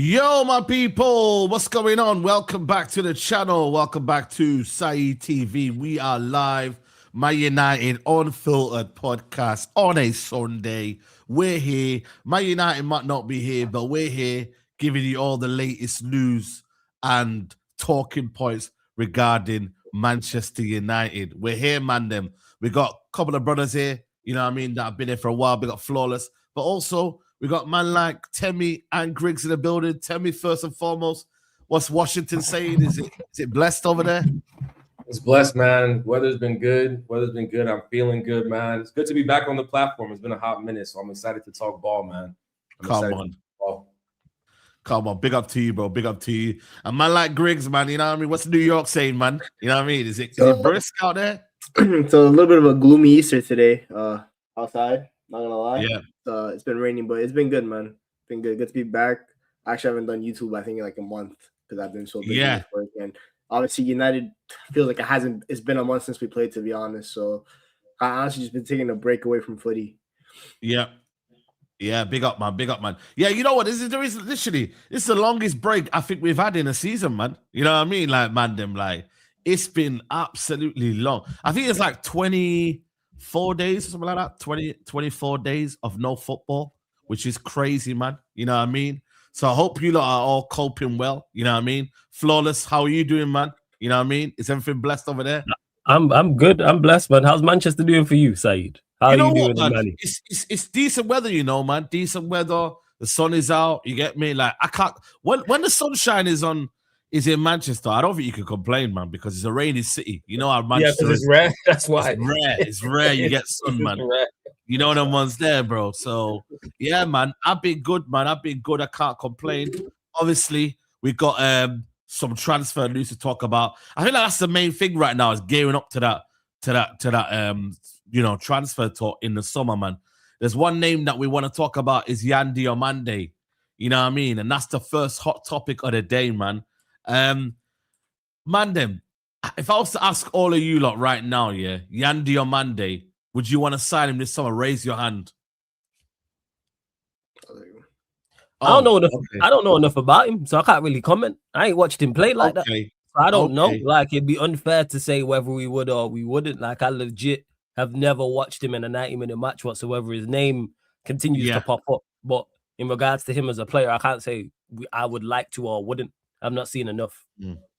Yo, my people, what's going on? Welcome back to the channel. Welcome back to Saeed TV. We are live, Man United Unfiltered podcast on a Sunday. We're here. Man United might not be here, but we're here giving you all the latest news and talking points regarding Manchester United. We're here, man. Them. We got a couple of brothers here, you know what I mean, that have been here for a while. We got Flawless, but also we got man like Temi and Griggs in the building. Temi, first and foremost, what's Washington saying? Is it blessed over there? It's blessed, man. Weather's been good. I'm feeling good, man. It's good to be back on the platform. It's been a hot minute, so I'm excited to talk ball, man. Come on. Big up to you, bro. Big up to you. And man like Griggs, man, you know what I mean? What's New York saying, man? You know what I mean? Is it brisk out there? So a little bit of a gloomy Easter today outside. Not gonna lie. Yeah. It's been raining, but it's been good, man. Been good. Good to be back. I actually haven't done YouTube, I think, in like a month because I've been so busy with work. And obviously, United feels like it's been a month since we played, to be honest. So I honestly just been taking a break away from footy. Yeah. Yeah, big up, man. Yeah, you know what? This is the longest break I think we've had in a season, man. You know what I mean? Like, man, it's been absolutely long. I think it's like 24 days or something like that. 24 days of no football, which is crazy, man. You know what I mean? So I hope you lot are all coping well. You know what I mean? Flawless, how are you doing, man? You know what I mean? Is everything blessed over there? I'm good. I'm blessed, man. How's Manchester doing for you, Saeed? How are you doing, man? It's decent weather, you know, man. Decent weather. The sun is out. You get me? Like, I can't. When the sunshine is in Manchester, I don't think you can complain, man, because it's a rainy city. You know how Manchester is rare. That's why it's rare. You get sun, man. You know them ones there, bro. So yeah, man. I've been good, man. I can't complain. Obviously, we got some transfer news to talk about. I think that's the main thing right now is gearing up to that transfer talk in the summer, man. There's one name that we want to talk about is Yan Diamande. You know what I mean? And that's the first hot topic of the day, man. If I was to ask all of you lot right now, yeah, Yan Diamande, would you want to sign him this summer? Raise your hand. I don't know enough. Okay. I don't know enough about him, so I can't really comment. I ain't watched him play like that. So I don't know. Like, it'd be unfair to say whether we would or we wouldn't. Like, I legit have never watched him in a 90-minute match whatsoever. His name continues to pop up, but in regards to him as a player, I can't say I would like to or wouldn't. I've not seen enough.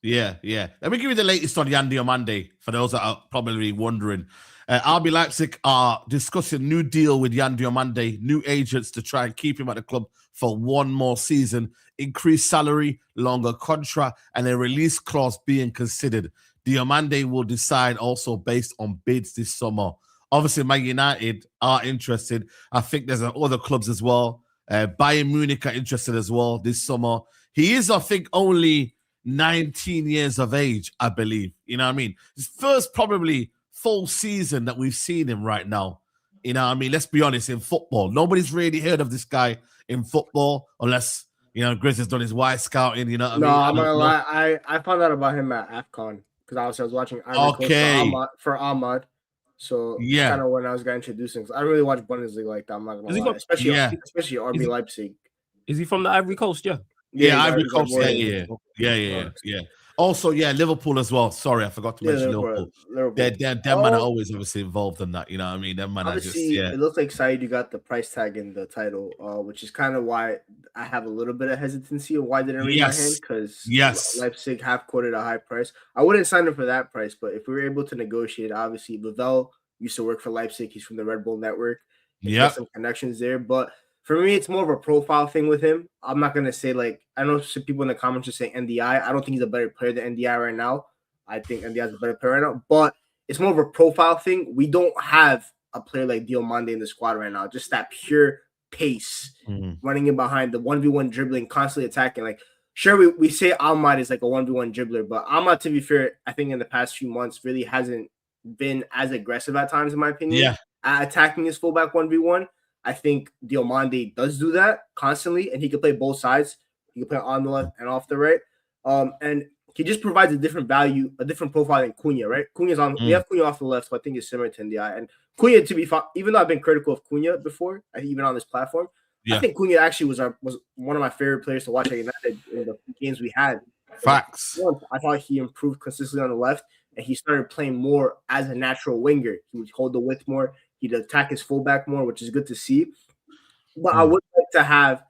Yeah. Let me give you the latest on Yan Diamande for those that are probably wondering. RB Leipzig are discussing new deal with Yan Diamande, new agents to try and keep him at the club for one more season, increased salary, longer contract, and a release clause being considered. Diomande will decide also based on bids this summer. Obviously, Man United are interested. I think there's other clubs as well. Bayern Munich are interested as well this summer. He is, I think, only 19 years of age, I believe. You know what I mean? His first probably full season that we've seen him right now. You know what I mean? Let's be honest, in football, nobody's really heard of this guy in football unless, you know, Grizz has done his wide scouting, you know what I mean? No, I'm not gonna lie. I found out about him at AFCON because I was watching for Ahmad. So kind of when I was getting introduced, I don't really watch Bundesliga like that. I'm not gonna lie. Especially RB Leipzig. Is he from the Ivory Coast? Yeah, Ivory Coast. Yeah. Also, Liverpool as well. Sorry, I forgot to mention Liverpool. Them man are always obviously involved in that. You know what I mean? Them man are just, It looks like Saeed, you got the price tag in the title, which is kind of why I have a little bit of hesitancy of why didn't raise my hand, because Leipzig have quoted a high price. I wouldn't sign him for that price, but if we were able to negotiate, obviously, Lavelle used to work for Leipzig. He's from the Red Bull network. Yeah, some connections there, but for me, it's more of a profile thing with him. I'm not going to say, like, I know some people in the comments are saying NDI. I don't think he's a better player than NDI right now. I think NDI is a better player right now. But it's more of a profile thing. We don't have a player like Diomande in the squad right now. Just that pure pace, running in behind, the 1v1 dribbling, constantly attacking. Like, sure, we say Ahmad is like a 1v1 dribbler, but Ahmad, to be fair, I think in the past few months really hasn't been as aggressive at times, in my opinion, at attacking his fullback 1v1. I think Diomande does do that constantly, and he can play both sides. He can play on the left and off the right. And he just provides a different value, a different profile than Cunha, right? Cunha's on. We have Cunha off the left, so I think it's similar to NDI. And Cunha, to be even though I've been critical of Cunha before, even on this platform, I think Cunha actually was one of my favorite players to watch at United in the games we had. Facts. I thought he improved consistently on the left, and he started playing more as a natural winger. He would hold the width more. He'd attack his fullback more, which is good to see. But I would like to have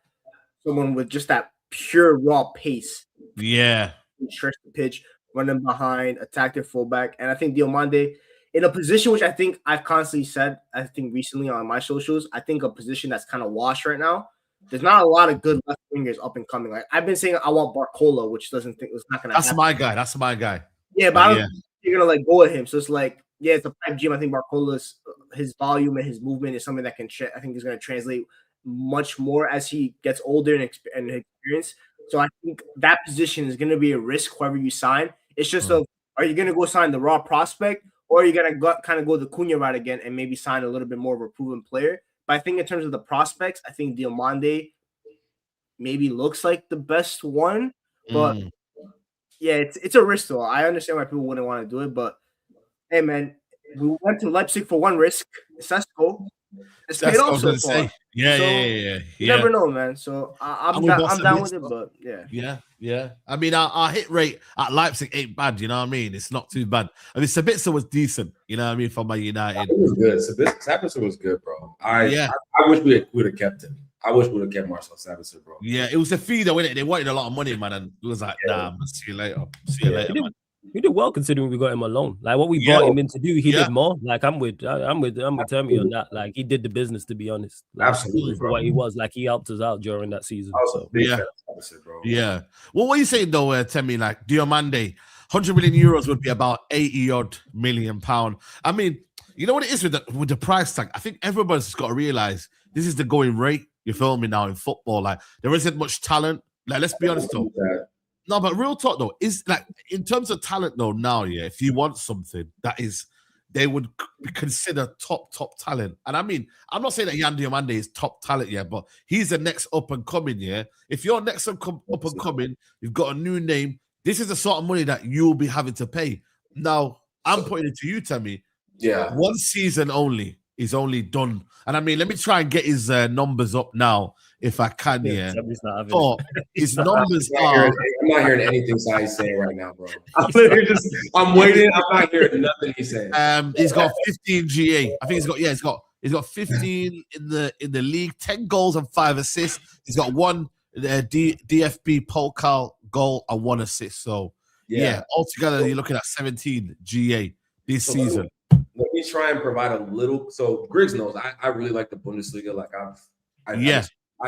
someone with just that pure raw pace. Yeah. Stretch the pitch, running behind, attack their fullback. And I think Diomande, in a position which I think I've constantly said, I think recently on my socials, I think a position that's kind of washed right now. There's not a lot of good left wingers up and coming. Like I've been saying, I want Barcola, which it's not going to happen. That's my guy. Yeah, but I don't think you're going to let go of him. So it's like, yeah, it's a pipe dream. I think Barcola's his volume and his movement is something that I think is going to translate much more as he gets older and experience. So I think that position is going to be a risk whoever you sign. It's just are you going to go sign the raw prospect, or are you going to kind of go the Cunha route again and maybe sign a little bit more of a proven player? But I think in terms of the prospects, I think Diomande maybe looks like the best one. But yeah, it's a risk though. I understand why people wouldn't want to do it, but hey man, we went to Leipzig for one risk. Sesko. It's paid off so far. Yeah. You never know, man. So I'm down with it, but yeah. I mean, our hit rate at Leipzig ain't bad. You know what I mean? It's not too bad. I mean, Sabitzer was decent. You know what I mean? For my United, it was good. Sabitzer was good, bro. I wish we would have kept him. I wish we would have kept Marcel Sabitzer, bro. Yeah, it was a fee though, innit? They wanted a lot of money, man, and it was like, nah, see you later. Man. We did well considering we got him alone. Like what we brought him in to do, he did more. Like I'm with Termy on that. Like he did the business, to be honest. Like, absolutely, for what he was. Like he helped us out during that season. Yeah. Well, what are you saying though, Termy? Like Diomande, 100 million euros would be about 80-odd million pound. I mean, you know what it is with the price tag? I think everybody's got to realize this is the going rate. You feel me now in football? Like there isn't much talent. Like let's be honest though. No, but real talk though, is like in terms of talent though now, if you want something that is, they would consider top talent. And I mean, I'm not saying that Yan Diamande is top talent but he's the next up and coming. If you're next up and coming, you've got a new name. This is the sort of money that you'll be having to pay. Now, I'm putting it to you, Tammy. Yeah, one season only. He's only done. And I mean, let me try and get his numbers up now if I can. His numbers are. I'm not hearing anything Saeed's saying right now, bro. I'm waiting. I'm not hearing nothing he's saying. He's got 15 GA. I think he's got 15 in the league, 10 goals and 5 assists. He's got one DFB Pokal goal and 1 assist. So altogether you're looking at 17 GA this season. Let me try and provide a little. So Griggs knows I really like the Bundesliga. Like I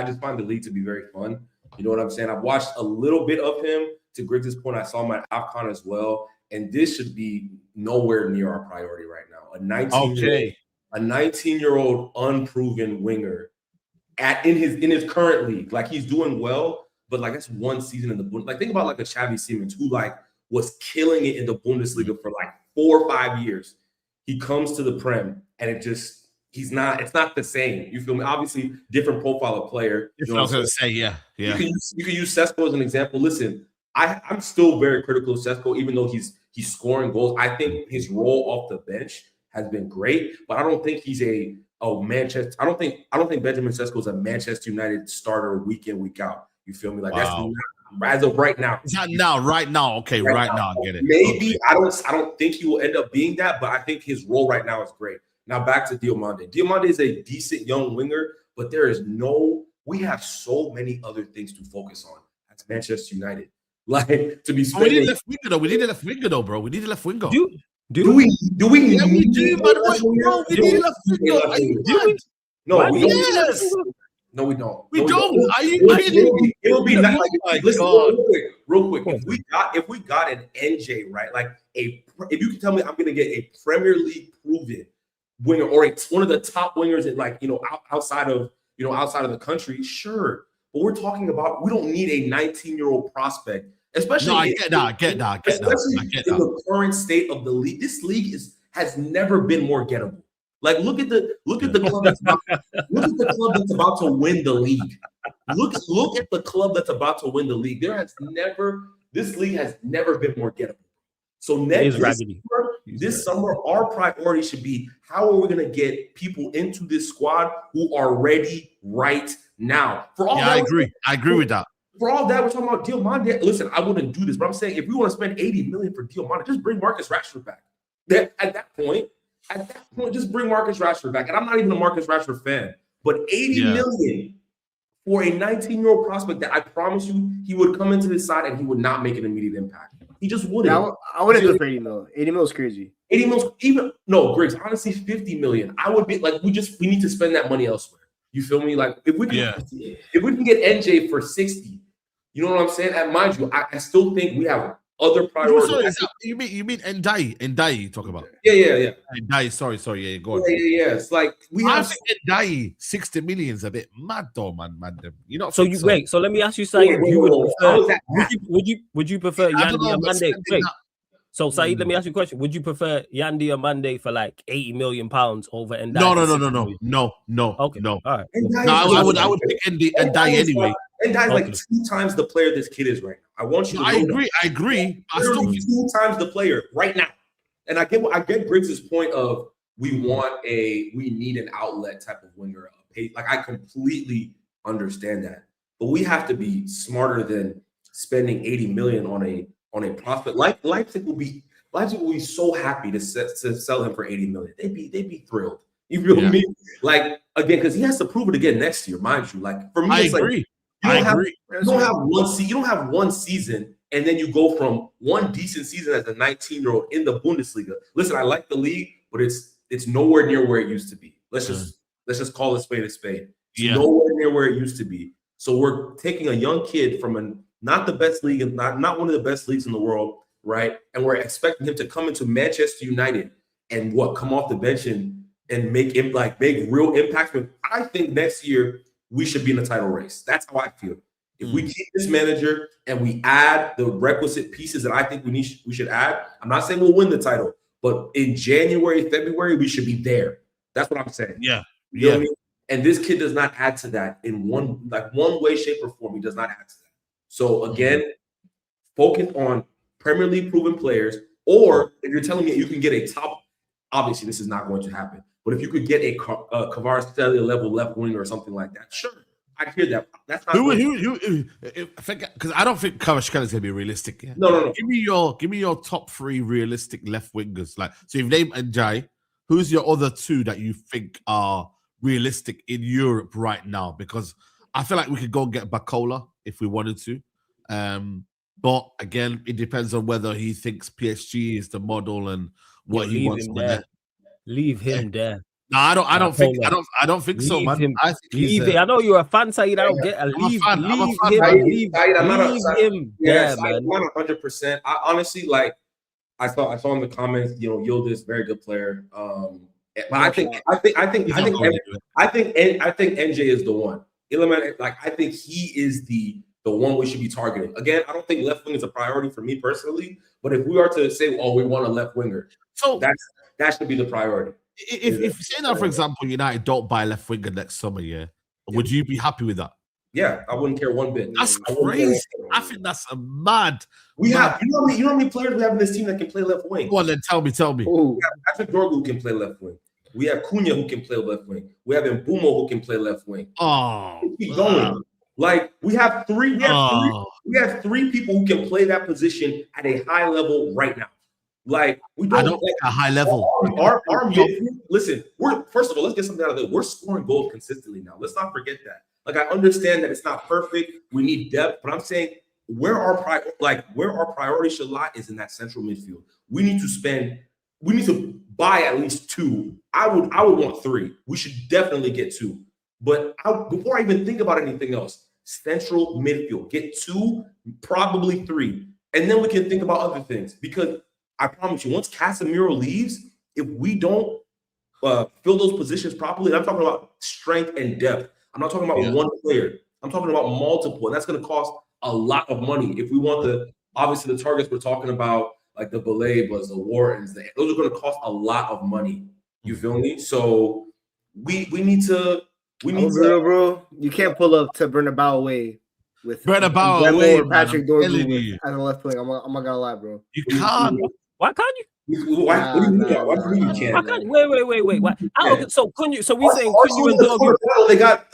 just find the league to be very fun. You know what I'm saying? I've watched a little bit of him. To Griggs' point, I saw him at AFCON as well. And this should be nowhere near our priority right now. A 19-year-old unproven winger in his current league. Like he's doing well, but like that's one season in the Bundesliga. Like think about like a Xavi Simons who like was killing it in the Bundesliga for like 4 or 5 years. He comes to the Prem and it's not the same. You feel me? Obviously, different profile of player. You know I was going to say, yeah. You can use Sesko as an example. Listen, I'm still very critical of Sesko, even though he's scoring goals. I think his role off the bench has been great, but I don't think he's Manchester. I don't think Benjamin Sesko is a Manchester United starter week in, week out. You feel me? Like that's not, as of right now. It's not now, right now. Okay, right now, I get it. Maybe I don't think he will end up being that, but I think his role right now is great. Now back to Diomande. Diomande is a decent young winger, but we have so many other things to focus on. That's Manchester United. Like to be spending. We need left winger though. We need a left winger though, bro. We need a left winger. Do we? Yeah, we do, by the way. Bro, we need a left winger. Are you mad? No, we don't. No, we don't. We don't. Are you kidding? It will be like listen, real quick. If we got an NJ, right? Like if you can tell me I'm gonna get a Premier League proven winger or one of the top wingers in outside of the country, sure. But we're talking about we don't need a 19-year-old prospect, especially. No, I get that. In the current state of the league, this league has never been more gettable. Like look at the club that's about to win the league. Look at the club that's about to win the league. This league has never been more gettable. So this summer, our priority should be how are we going to get people into this squad who are ready right now? For all I agree with that. For all that, we're talking about Diomande. Listen, I wouldn't do this, but I'm saying if we want to spend $80 million for Diomande, just bring Marcus Rashford back. At that point, just bring Marcus Rashford back. And I'm not even a Marcus Rashford fan, but $80 million for a 19-year-old prospect that I promise you he would come into this side and he would not make an immediate impact. He just wouldn't. I wouldn't do it for $80 million. $80 million is crazy. 80 million, even no, Griggs, honestly, $50 million. I would be like, we need to spend that money elsewhere. You feel me? Like if we can get NJ for 60, you know what I'm saying? And mind you, I still think we have other priorities. You mean Ndiaye you talk about? Yeah. Ndiaye, sorry, go on. Yeah. It's like I think Ndiaye 60 million is a bit mad though, man. You know. So wait. So let me ask you, Saeed. Would you prefer Yan Diamande? Wait. So Saeed, let me ask you a question. Would you prefer Yan Diamande for like £80 million over Ndiaye? No. Okay. No. All right. I would pick Ndiaye anyway. Ndiaye's like 2 times the player this kid is right now. I want you to I agree. I still 2 times the player right now. And I get Briggs's point of we need an outlet type of winger. Like I completely understand that. But we have to be smarter than spending $80 million on a prospect. Like Leipzig will be so happy to sell him for $80 million. They'd be thrilled. You feel me? Like again, because he has to prove it again next year, mind you. Like for me, I agree. You don't have one season, and then you go from one decent season as a 19-year-old in the Bundesliga. Listen, I like the league, but it's nowhere near where it used to be. Let's just call a spade a spade. It's nowhere near where it used to be. So we're taking a young kid from not the best league and not one of the best leagues in the world, right? And we're expecting him to come into Manchester United and come off the bench and make real impact. But I think next year we should be in a title race. That's how I feel. If we keep this manager and we add the requisite pieces that I think we should add, I'm not saying we'll win the title, but in January, February, we should be there. That's what I'm saying. Yeah. You know what I mean? And this kid does not add to that in one way, shape, or form. He does not add to that. So again, focus on Premier League proven players, or if you're telling me you can get a top, obviously this is not going to happen. But if you could get a Kvaratskhelia level left wing or something like that, sure, I hear that. That's not because I don't think Kvaratskhelia is going to be realistic. Yeah? No. Give me your top 3 realistic left wingers. Like, so you've named Ndiaye. Who's your other 2 that you think are realistic in Europe right now? Because I feel like we could go and get Bacola if we wanted to. But again, it depends on whether he thinks PSG is the model and what he wants to do. Leave him there. No, I don't think so, man. I think leave it. I know you're a fan, Saeed. I don't get a leave him. Leave him there, man. I'm not 100%. I honestly I saw in the comments, Yildiz, very good player. But I think NJ is the one. I think he is the one we should be targeting. Again, I don't think left wing is a priority for me personally. But if we are to say, we want a left winger, so that should be the priority. If say now, for example, United don't buy left winger next summer, would you be happy with that? Yeah, I wouldn't care one bit. That's crazy. I think that's a mad. You know how many players we have in this team that can play left wing? Go on, then tell me. We have Patrick Dorgu who can play left wing. We have Cunha who can play left wing. We have Mbumo who can play left wing. Keep going. Like we have three people who can play that position at a high level right now. Like we don't think a high level. Our midfield, listen, first of all, let's get something out of it. We're scoring goals consistently now. Let's not forget that. Like I understand that it's not perfect. We need depth, but I'm saying where our priority should lie is in that central midfield. We need to buy at least 2. I would want 3. We should definitely get 2. But before I even think about anything else, central midfield, get 2, probably 3, and then we can think about other things. Because I promise you, once Casemiro leaves, if we don't fill those positions properly, and I'm talking about strength and depth. I'm not talking about one player. I'm talking about multiple, and that's going to cost a lot of money. If we want obviously the targets we're talking about, like the Balebas, the Whartons, those are going to cost a lot of money. You feel me? So we need to. Bro. You can't pull up to Bernabeu away with Bernabeu away or Patrick Dorgu as a left wing. I'm not gonna lie, bro. You can't. Why can't you? Why? What do you mean? Why do you mean you can't? Wait. Why? So Cunha. So we saying Cunha and Dogu. They got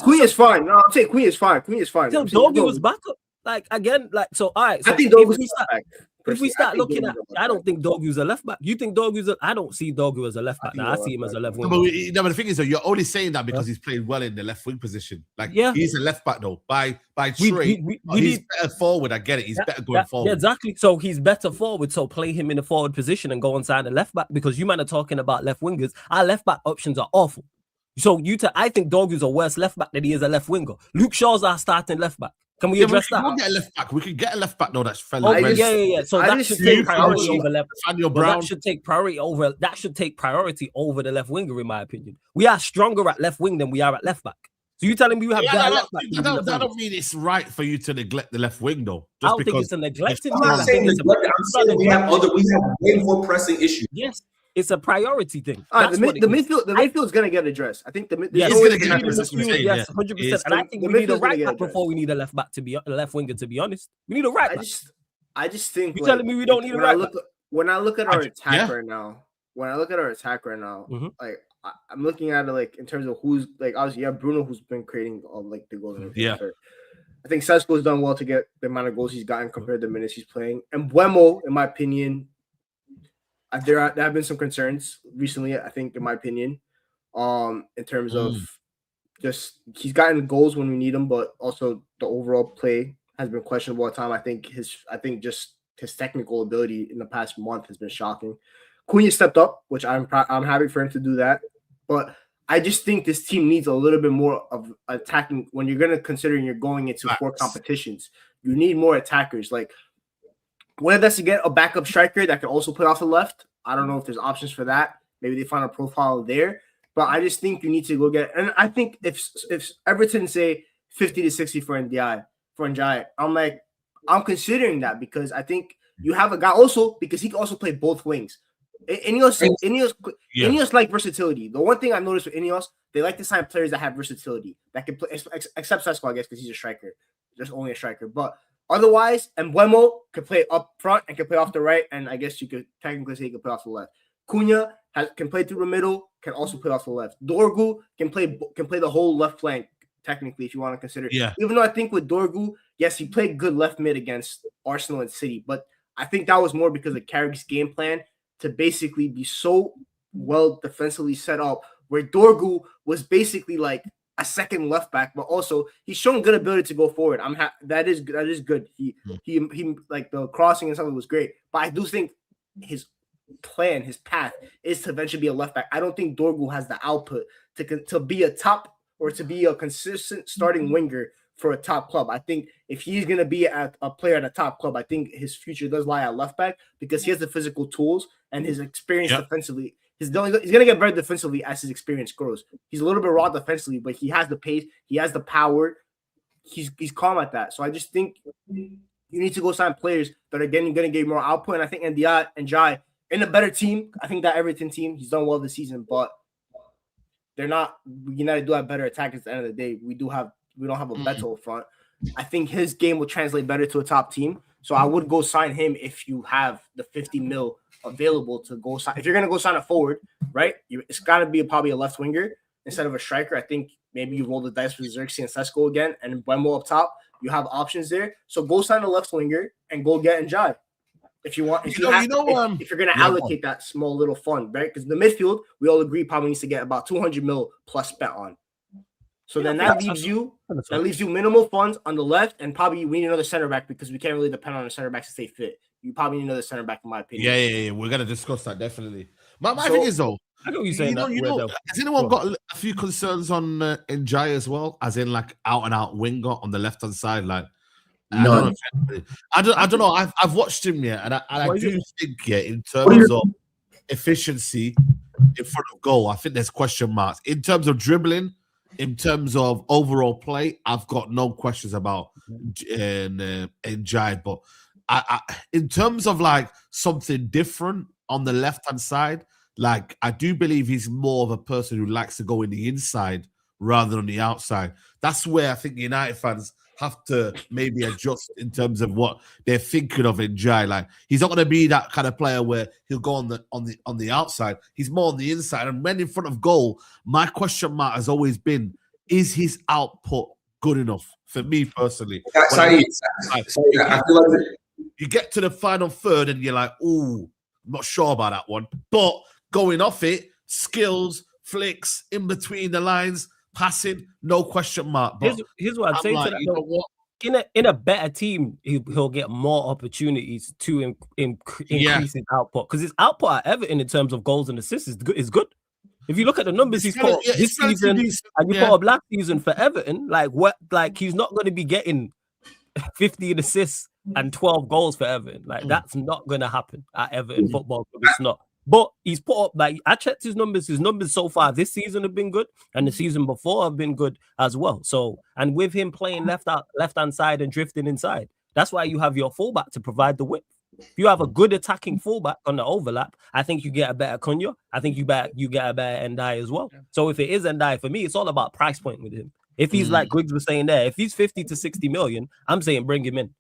Queen is fine. No, I'm saying Queen is fine. Queen is fine. Still, Dogu was backup. Like again, like so. All right. So I think Dogu's back. If we start looking at, I don't think Dogu's a left back. You think Dogu's I don't see Dogu as a left back. I see him as a left wing. No, but the thing is, though, you're only saying that because he's played well in the left wing position. Like, he's a left back though. By trade, he's better forward. I get it. He's better going forward. Yeah, exactly. So he's better forward. So play him in the forward position and go inside the left back because you man are talking about left wingers. Our left back options are awful. So I think Dogu's a worse left back than he is a left winger. Luke Shaw's our starting left back. Can we address that? Get a left back. We can get a left back though. That's fairly. Yeah. So that should take priority over left. That should take priority over. That should take priority over the left winger, in my opinion. We are stronger at left wing than we are at left back. So you telling me we have better left back? That don't mean it's right for you to neglect the left wing though. I don't think it's a neglecting. I'm not saying neglect. I'm saying we have way more pressing issues. Yes. It's a priority thing. The midfield is gonna get addressed. I think yes, 100%. And I think we need a right back before we need a left back a left winger. To be honest, we need a right back. I just think you're telling me we don't need a right back. When I look at our attack right now, like I'm looking at it like in terms of who's like obviously you have Bruno who's been creating like the goals. I think Sesko's done well to get the amount of goals he's gotten compared to the minutes he's playing. And Buemo, in my opinion. There have been some concerns recently, I think, in my opinion, in terms of just he's gotten goals when we need him, but also the overall play has been questionable at time. I think just his technical ability in the past month has been shocking. Cunha stepped up, which I'm happy for him to do that, but I just think this team needs a little bit more of attacking. When you're you're going into 4 competitions, you need more attackers. Like whether that's to get a backup striker that can also play off the left. I don't know if there's options for that. Maybe they find a profile there. But I just think you need to go get – and I think if Everton say 50 to 60 for Ndiaye, I'm considering that because I think you have a guy also because he can also play both wings. Ineos like versatility. The one thing I've noticed with Ineos, they like to sign players that have versatility that can play, except Sesko, I guess, because he's a striker. Just only a striker. But – otherwise, Mbeumo can play up front and can play off the right, and I guess you could technically say he can play off the left. Cunha can play through the middle, can also play off the left. Dorgu can play the whole left flank, technically, if you want to consider. Yeah. Even though I think with Dorgu, yes, he played good left mid against Arsenal and City, but I think that was more because of Carrick's game plan to basically be so well defensively set up, where Dorgu was basically like a second left back, but also he's shown good ability to go forward. That is good. He like the crossing and something was great, but I do think his plan, his path is to eventually be a left back. I don't think Dorgu has the output to be a top or to be a consistent starting winger for a top club. I think if he's gonna be a player at a top club, I think his future does lie at left back because he has the physical tools and his experience defensively. He's going to get better defensively as his experience grows. He's a little bit raw defensively, but he has the pace. He has the power. He's calm at that. So I just think you need to go sign players that are going to get more output. And I think Ndiaye in a better team. I think that Everton team, he's done well this season, but they're not. United do have better attackers at the end of the day. We don't have a Beto up front. I think his game will translate better to a top team. So I would go sign him if you have the 50 mil available to go sign. If you're gonna go sign a forward, right? It's got to be probably a left winger instead of a striker. I think maybe you roll the dice with Xerxes and Sesko again, and Mbeumo up top. You have options there, so go sign a left winger and go get Ndiaye if you want. If you're gonna allocate that small little fund, right? Because the midfield, we all agree, probably needs to get about 200 mil plus bet on. So then that leaves you minimal funds on the left, and probably we need another center back because we can't really depend on the center back to stay fit. You probably need another center back, in my opinion. Yeah. We're gonna discuss that definitely. My thing is though, I know you're saying has anyone got a few concerns on Ndiaye as well, as in like out and out winger on the left hand side? Like, no, I don't know. I've watched him and I do think in terms of efficiency in front of goal, I think there's question marks in terms of dribbling. In terms of overall play, I've got no questions about Ndiaye, but I in terms of like something different on the left-hand side, like I do believe he's more of a person who likes to go in the inside rather than the outside. That's where I think United fans have to maybe adjust in terms of what they're thinking of Njai. Like he's not going to be that kind of player where he'll go on the outside. He's more on the inside. And when in front of goal, my question mark has always been: is his output good enough for me personally? I feel like you get to the final third and you're like, "Ooh, I'm not sure about that one." But going off it, skills, flicks in between the lines. Passing, no question mark. But here's what I'd say to that. You know what? In a better team, he'll get more opportunities to increase his output, because his output at Everton in terms of goals and assists is good. If you look at the numbers he's put this season and you put up last season for Everton, like he's not going to be getting 15 assists and 12 goals for Everton. Like that's not going to happen at Everton Football Club. It's not. But he's put up, like, I checked his numbers. His numbers so far this season have been good, and the season before have been good as well. So, and with him playing left-hand side and drifting inside, that's why you have your fullback to provide the width. If you have a good attacking fullback on the overlap, I think you get a better Cunha. I think you get a better Ndai as well. So if it is Ndai, for me, it's all about price point with him. If he's like Griggs was saying there, if he's 50 to 60 million, I'm saying bring him in.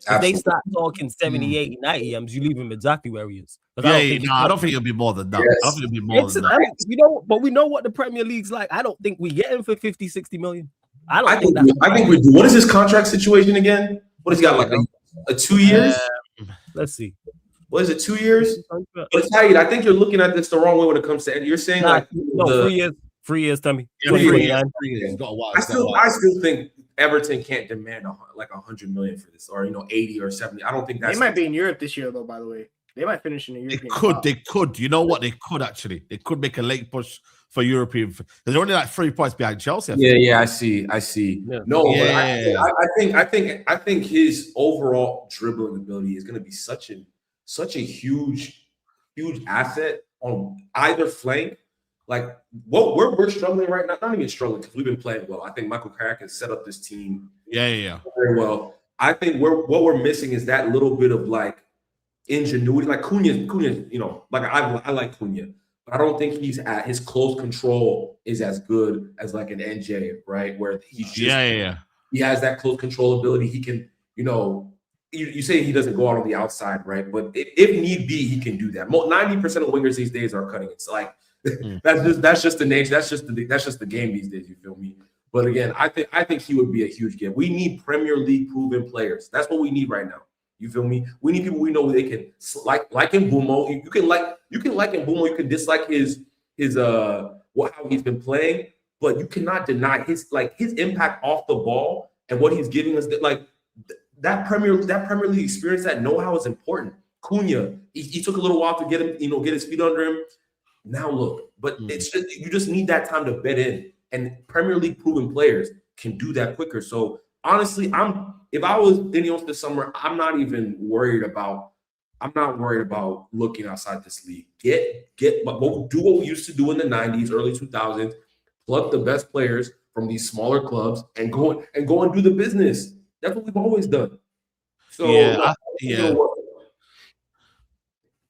If they start talking 70, 80, 90 M's, you leave him exactly where he is. I don't think it'll be more than that. Yes. I don't think it'll be more than that. But we know what the Premier League's like. I don't think we get him for 50, 60 million. I think we do. What is his contract situation again? What has he got, like a 2 years? Let's see. What is it, 2 years? But Saeed, I think you're looking at this the wrong way when it comes to. You're saying 3 years, Tommy. Yeah, 3 years. I still think Everton can't demand like 100 million for this, or 80 or 70. I don't think that's. They might be in Europe this year, though. By the way, they might finish in the European. They could. You know what? They could actually. They could make a late push for European. They're only like 3 points behind Chelsea. I see. Yeah. No, I think his overall dribbling ability is going to be such a huge asset on either flank. Like what we're struggling right now, not even struggling because we've been playing well. I think Michael Carrick has set up this team very well. I think what we're missing is that little bit of like ingenuity. Like Cunha, like I like Cunha, but I don't think his close control is as good as like an NJ, right? Where he's just he has that close control ability. He can, you say he doesn't go out on the outside, right? But if need be, he can do that. 90% of wingers these days are cutting. It's like that's just the nature. That's just the game these days. You feel me? But again, I think he would be a huge get. We need Premier League proven players. That's what we need right now. You feel me? We need people we know they can like Mbumo. You can like Mbumo. You can dislike his how he's been playing, but you cannot deny his impact off the ball and what he's giving us. That Premier League experience, that know-how is important. Cunha, he took a little while to get him, get his feet under him. Now look, but it's just you just need that time to bed in, and Premier League proven players can do that quicker. So honestly, if I was Ineos this summer, I'm not worried about looking outside this league. Do what we used to do in the 90s, early 2000s, plug the best players from these smaller clubs and go and do the business. That's what we've always done. So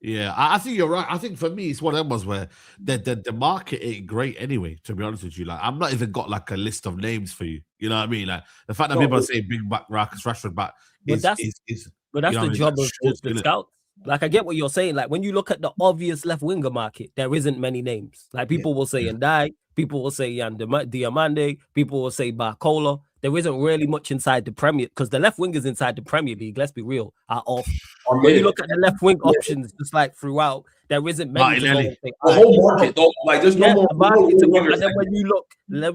I think you're right. I think for me, it's one of them ones where the market ain't great anyway, to be honest with you. Like, I'm not even got like a list of names for you. You know what I mean? Like, the fact that people say big back Marcus Rashford back that's the job of the scouts. Like, I get what you're saying. Like, when you look at the obvious left winger market, there isn't many names. Like, people will say Ndai, people will say Yan Diamande, people will say Barcola. There isn't really much inside the Premier, because the left wingers inside the Premier League, let's be real, are off. When you look at the left wing options, just like throughout, there isn't many. The whole market, though, like there's no more. And then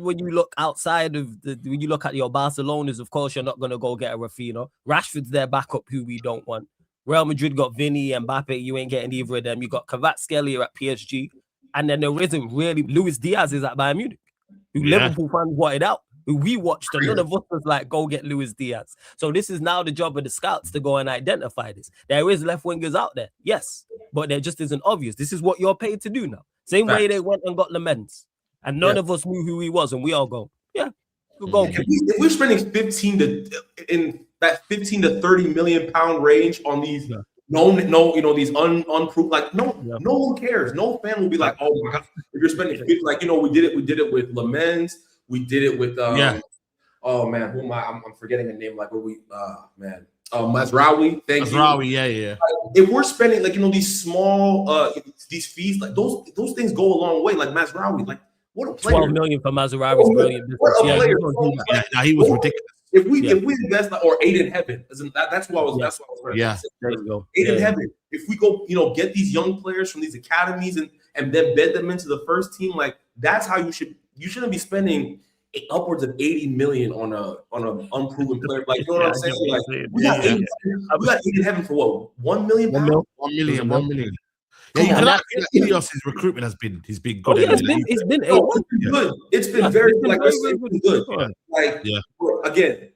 when you look outside of when you look at your Barcelonas, of course, you're not going to go get a Rafinha. Rashford's their backup, who we don't want. Real Madrid got Vinny and Mbappe. You ain't getting either of them. You got Kvaratskhelia at PSG, and then there isn't really. Luis Diaz is at Bayern Munich, who Liverpool fans wanted out. We watched, and none of us was like, go get Luis Diaz. So this is now the job of the scouts to go and identify this. There is left wingers out there, yes, but there just isn't obvious. This is what you're paid to do now. Same way they went and got Lamens, and none of us knew who he was, and we all go, we'll go. If we're spending 15 to 30 million pound range on these these unproved, like no one cares. No fan will be like, oh my god, if you're spending 50, like we did it with Lamens. We did it with oh man, who am I? I'm forgetting the name. Like, what we, man. Mazraoui, thank you. Mazraoui, yeah. If we're spending like these small these fees, like those things go a long way. Like Mazraoui, like what a player. 12 million for Mazraoui is brilliant. What a player. Yeah, he was ridiculous. If we invest or Aid in Heaven, that's what I was. That's what I was. Yeah, there you go. Aid in Heaven. If we go, get these young players from these academies and then bed them into the first team, like that's how you should. You shouldn't be spending upwards of 80 million on an unproven player. Like, you know what I'm saying? Like, we got Aid in Heaven for what? 1 million pounds? 1 million. 1 million. Yeah, Ineos's recruitment has been good. It's been good. It's been very good. Like, again,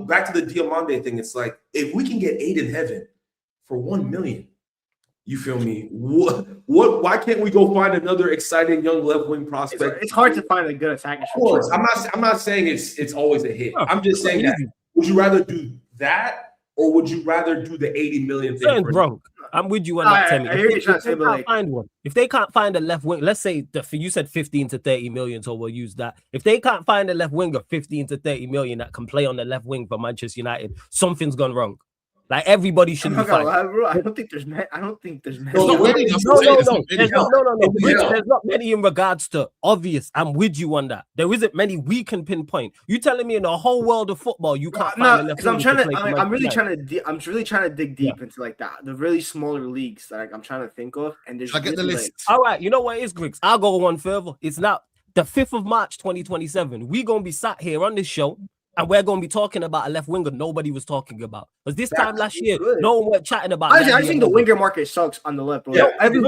back to the Diomande thing. It's like if we can get Aid in Heaven for 1 million, you feel me? What? Why can't we go find another exciting young left wing prospect? It's hard to find a good attacking. Of course, I'm not saying it's always a hit. I'm just saying that. Would you rather do that or would you rather do the 80 million thing? Bro, I'm with you on that, Timmy. If they can't find a left wing, let's say you said 15 to 30 million, so we'll use that. If they can't find a left winger 15 to 30 million that can play on the left wing for Manchester United, something's gone wrong. Like everybody should be fine. I don't think there's many. There's not many in regards to obvious. I'm with you on that. There isn't many we can pinpoint. You telling me in the whole world of football you can't find a left winger? I'm really trying to dig deep into like that, the really smaller leagues that I'm trying to think of. And there's I get the list. All right, you know what it is, Griggs? I'll go one further. It's now the 5th of March, 2027. We're gonna be sat here on this show. And we're going to be talking about a left winger nobody was talking about. Because this time last year, no one was chatting about it. I think the winger market sucks on the left, bro. Yeah, every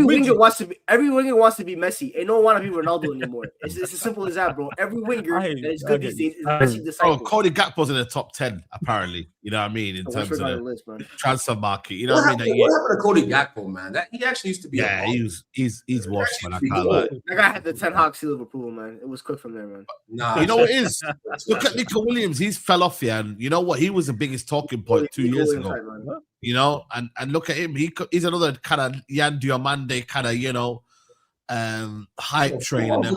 winger wants to be Messi. Ain't no one want to be Ronaldo anymore. It's as simple as that, bro. Every winger that is good these days is Messi disciple. Cody Gakpo's in the top 10, apparently. You know what I mean? In terms of the transfer market. You know what I mean? What happened to Cody Gakpo, man? He actually used to be he's washed, man. I can't lie. That guy had the 10 Hawk seal of approval, man. It was quick from there, man. Nah, you know what it is? Look at Nico Williams. He's fell off here, and you know what? He was the biggest talking point 2 years ago. You know, and look at him. He's another kind of Yan Diamande kind of hype train. And then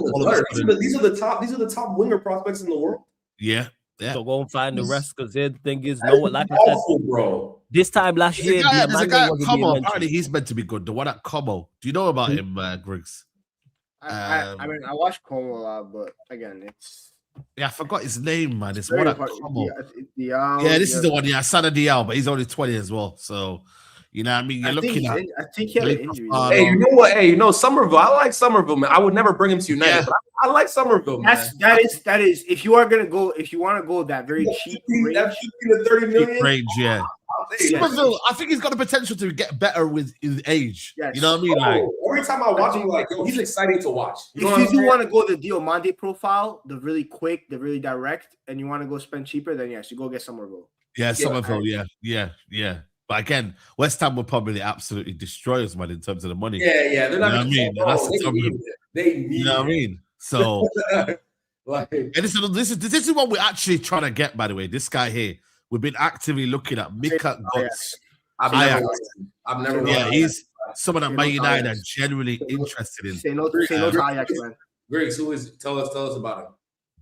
these are the top winger prospects in the world. Yeah. So go and find the rest, because the thing is, like I said, bro. This time last year, there's a guy at Como. Apparently, he's meant to be good. The one at Como. Do you know about him, Griggs? I mean, I watch Como a lot, but again, it's. Yeah, I forgot his name, man. It's one at Como. Diallo, this is the one. Yeah, Sana Diallo, but he's only 20 as well. So, you know what I mean? You're looking at. I think he had an injury. Hey, you know what? Hey, Somerville. I like Somerville, man. I would never bring him to United, but I like Somerville, man. That is. If you want to go that very cheap range, that 15 to 30 million range, yeah. Somerville, I think he's got the potential to get better with his age. Yes. You know what I mean? Like every time I watch him, like he's exciting to watch. If you want to go the Diomande profile, the really quick, the really direct, and you want to go spend cheaper, then yes, you go get Somerville. Yeah, Somerville. Yeah. But again, West Ham will probably absolutely destroy us, man, in terms of the money. Yeah. They're not. You know what I mean? They need you know what I mean? So, like, and this is what we're actually trying to get. By the way, this guy here. We've been actively looking at Mika Guts. I've never. Yeah, he's someone that Man United are generally interested in. Say no to Ajax, man. Griggs, tell us about him.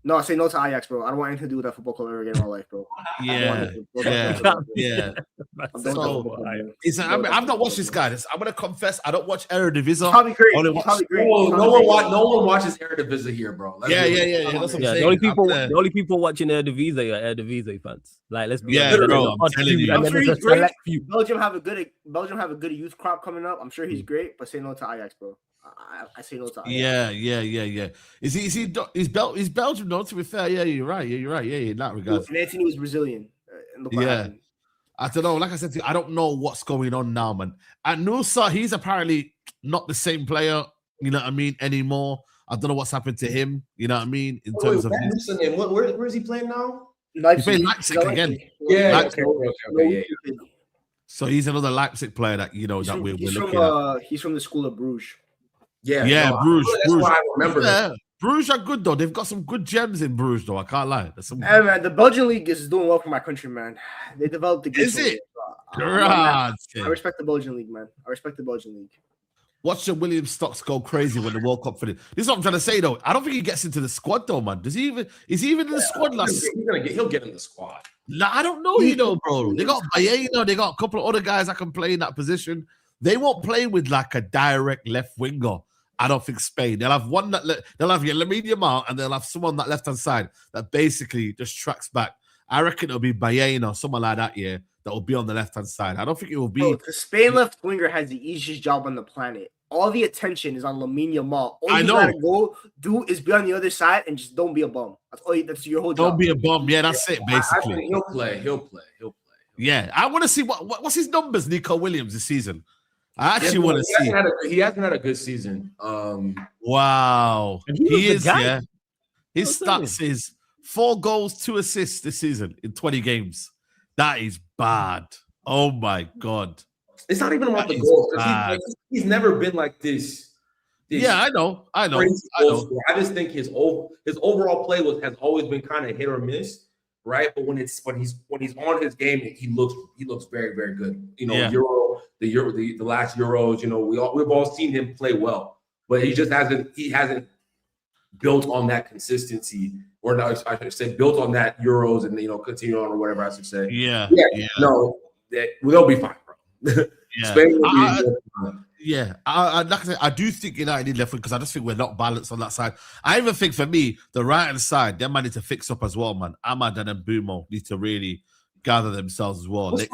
No, say no to Ajax, bro. I don't want anything to do with that football club ever again in my life, bro. Yeah. I've not watched this guy. I'm gonna confess, I don't watch Eredivisie. Probably great. No one watches Eredivisie here, bro. Yeah. That's what I'm saying. The only people watching Eredivisie are Eredivisie fans. Like, let's be honest. Bro, I'm telling you. I'm sure he's great. Belgium have a good youth crop coming up. I'm sure he's great, but say no to Ajax, bro. I say no to Ajax. Yeah. Is Belgium though? To be fair, yeah, you're right. Yeah, in that regard. And Anthony was Brazilian. I don't know. Like I said to you, I don't know what's going on now, man. And Nusa, he's apparently not the same player. You know what I mean anymore. I don't know what's happened to him. You know what I mean in terms of. Where is he playing now? He's playing Leipzig again. Yeah. Leipzig. Okay. So he's another Leipzig player that we're looking at. He's from the school of Bruges. Bruges. That's why I remember. Yeah, Bruges are good though. They've got some good gems in Bruges though. I can't lie. Hey man, the Belgian league is doing well for my country, man. They developed the game. Is it? I respect the Belgian league, man. I respect the Belgian league. watch the Williams stocks go crazy when the World Cup finishes. This is what I'm trying to say, though. I don't think he gets into the squad, though, man. Is he even in the squad? He'll get in the squad. Nah, I don't know, bro. They got Bayeno, they got a couple of other guys that can play in that position. They won't play with like a direct left winger. I don't think Spain. They'll have one they'll have your Lamine Yamal, and they'll have someone that left hand side that basically just tracks back. I reckon it'll be Bayeno or someone like that, that will be on the left hand side. I don't think it will be. The Spain left winger has the easiest job on the planet. All the attention is on Lamine Yamal. All you gotta go do is be on the other side and just don't be a bum. That's your whole job. Don't be a bum. Yeah, that's it, basically. I think he'll play. Yeah, I want to see what's his numbers, Nico Williams, this season. I actually want to see. He hasn't had a good season. Wow. He is, yeah. His stats is 4 goals, 2 assists this season in 20 games. That is bad. Oh, my God. It's not even about the goals. He's never been like this. Yeah, I know. I just think his overall play has always been kind of hit or miss. Right, but when he's on his game, he looks very, very good. You know, the last Euros. You know, we've all seen him play well, but he hasn't built on that consistency, or no, I should say built on that Euros and continue on or whatever I should say. Yeah. No, they'll be fine, bro. Yeah. Spain will be fine. Yeah, like I said, I do think United need left wing because I just think we're not balanced on that side. I even think for me, the right hand side, they might need to fix up as well, man. Ahmad and Mbumo need to really gather themselves as well. This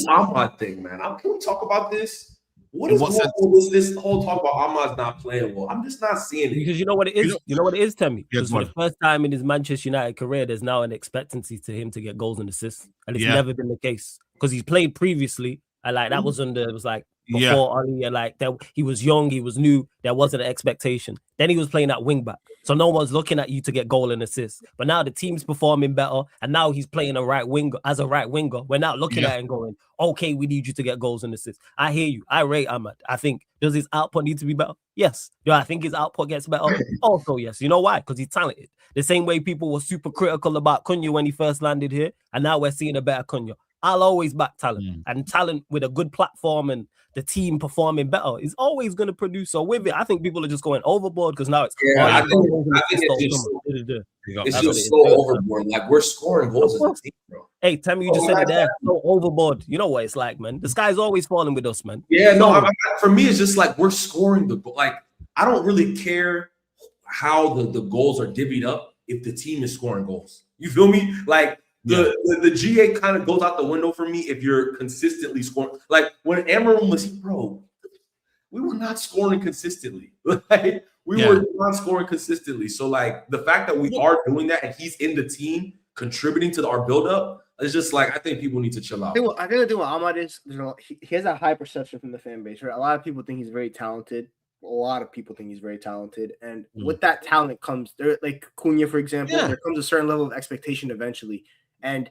Ahmad thing, man. Can we talk about this? What is this whole talk about Ahmad's not playing well? I'm just not seeing it. Because you know what it is? You know what it is, Temmie? Because for the first time in his Manchester United career, there's now an expectancy to him to get goals and assists. And it's never been the case. Because he's played previously, and that was before Oli, and he was young, he was new, there wasn't an expectation. Then he was playing at wing back, so no one's looking at you to get goal and assist. But now the team's performing better, and now he's playing a right winger. We're not looking at him going, okay, we need you to get goals and assists. I hear you. I rate Ahmad. I think, does his output need to be better? Yes. Do I think his output gets better? Also, yes. You know why? Because he's talented. The same way people were super critical about Cunha when he first landed here, and now we're seeing a better Cunha. I'll always back talent, and talent with a good platform and the team performing better is always going to produce. So with it, I think people are just going overboard because now it's I think it's just so overboard. Like, we're scoring goals as a team, bro. Hey, Temmie, you just said it there. So overboard. You know what it's like, man. The sky's always falling with us, man. Yeah, no. For me, it's just like we're scoring the goal. Like, I don't really care how the goals are divvied up if the team is scoring goals. You feel me? Like. The GA kind of goes out the window for me if you're consistently scoring. Like when Amarim was, bro, we were not scoring consistently. Like we were not scoring consistently. So like the fact that we are doing that and he's in the team contributing to our buildup, it's just like I think people need to chill out. I think the thing with Ahmad is he has a high perception from the fan base. Right, a lot of people think he's very talented. A lot of people think he's very talented, and with that talent comes like Cunha, for example. There comes a certain level of expectation eventually. And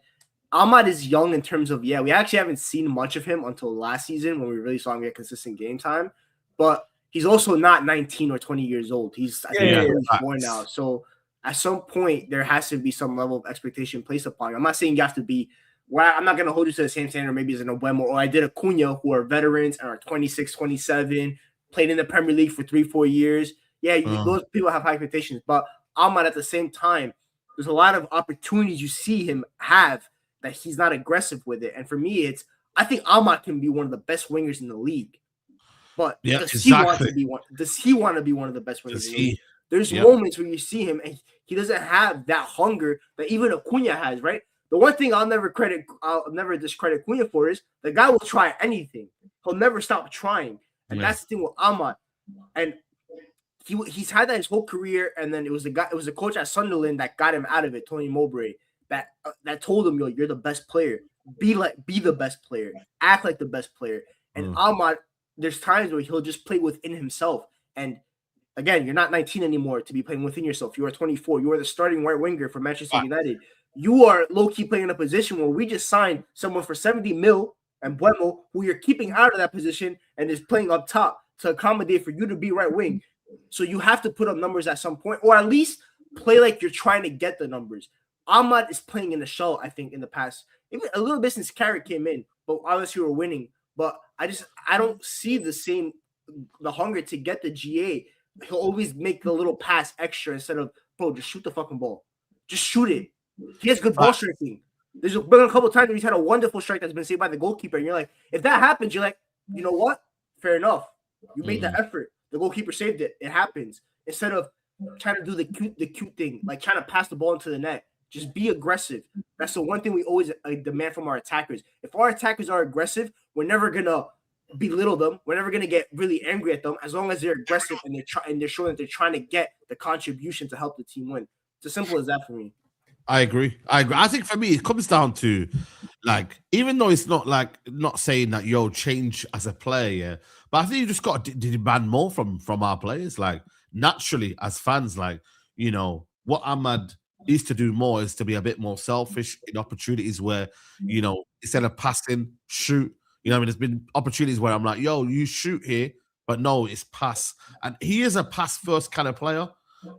Ahmad is young in terms of, we actually haven't seen much of him until last season when we really saw him get consistent game time. But he's also not 19 or 20 years old. He's 24 now. So at some point, there has to be some level of expectation placed upon him. I'm not saying you have to be, I'm not going to hold you to the same standard maybe as an Obama or I did a Cunha who are veterans and are 26, 27, played in the Premier League for 3-4 years. Yeah, those people have high expectations. But Ahmad at the same time, there's a lot of opportunities you see him have that he's not aggressive with it. And for me, I think Ahmad can be one of the best wingers in the league. But does he want to be one? Does he want to be one of the best wingers in the league? There's moments where you see him and he doesn't have that hunger that even Acuna has, right? The one thing I'll never discredit Cunha for is the guy will try anything. He'll never stop trying. And that's the thing with Ahmad. And he's had that his whole career, and then it was a coach at Sunderland that got him out of it, Tony Mowbray, that told him, you're the best player. Be the best player. Act like the best player. And Ahmad, there's times where he'll just play within himself. And again, you're not 19 anymore to be playing within yourself. You are 24. You are the starting right winger for Manchester United. You are low-key playing in a position where we just signed someone for 70 mil and Buemo, who you're keeping out of that position and is playing up top to accommodate for you to be right wing. So you have to put up numbers at some point, or at least play like you're trying to get the numbers. Ahmad is playing in the shell, I think, in the past. Even a little bit since Carrick came in, but obviously we're winning. But I don't see the same the hunger to get the GA, he'll always make the little pass extra instead of, bro, just shoot the fucking ball. Just shoot it. He has good ball striking. There's been a couple of times where he's had a wonderful strike that's been saved by the goalkeeper. And you're like, if that happens, you're like, you know what? Fair enough. You made the effort. The goalkeeper saved it. It happens. Instead of trying to do the cute thing, like trying to pass the ball into the net. Just be aggressive. That's the one thing we always demand from our attackers. If our attackers are aggressive, we're never gonna belittle them. We're never gonna get really angry at them as long as they're aggressive and they're showing that they're trying to get the contribution to help the team win. It's as simple as that for me. I agree. I think for me, it comes down to, like, even though it's not saying that change as a player, yeah, but I think you just got to demand more from our players. Like, naturally, as fans, like, you know, what Ahmad needs to do more is to be a bit more selfish in opportunities where, you know, instead of passing, shoot. You know what I mean? There's been opportunities where I'm like, yo, you shoot here, but no, it's pass. And he is a pass-first kind of player,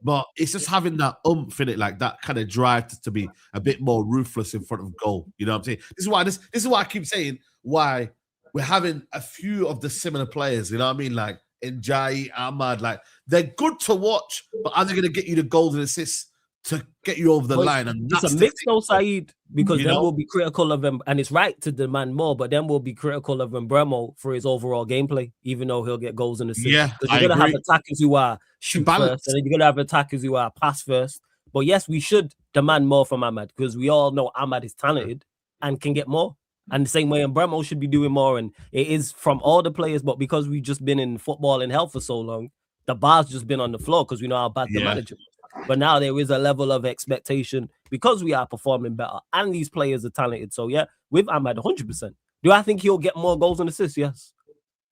but it's just having that oomph in it, like that kind of drive to be a bit more ruthless in front of goal. You know what I'm saying? This is why I keep saying why we're having a few of the similar players, you know what I mean? Like Njai, Ahmad, like they're good to watch, but are they going to get you the goals and assists to get you over the line? And it's a mix though, Saeed, because then we'll be critical of him, and it's right to demand more, but then we'll be critical of Bremo for his overall gameplay, even though he'll get goals and assists. Yeah, because you're going to have attackers who are shoot first, and then you're going to have attackers who are pass first. But yes, we should demand more from Ahmad, because we all know Ahmad is talented and can get more. And the same way, and Bremo should be doing more, and it is from all the players, but because we've just been in football and health for so long, the bar's just been on the floor because we know how bad the manager is. But now there is a level of expectation because we are performing better and these players are talented. So, yeah, with Ahmad, 100%. Do I think he'll get more goals and assists? Yes.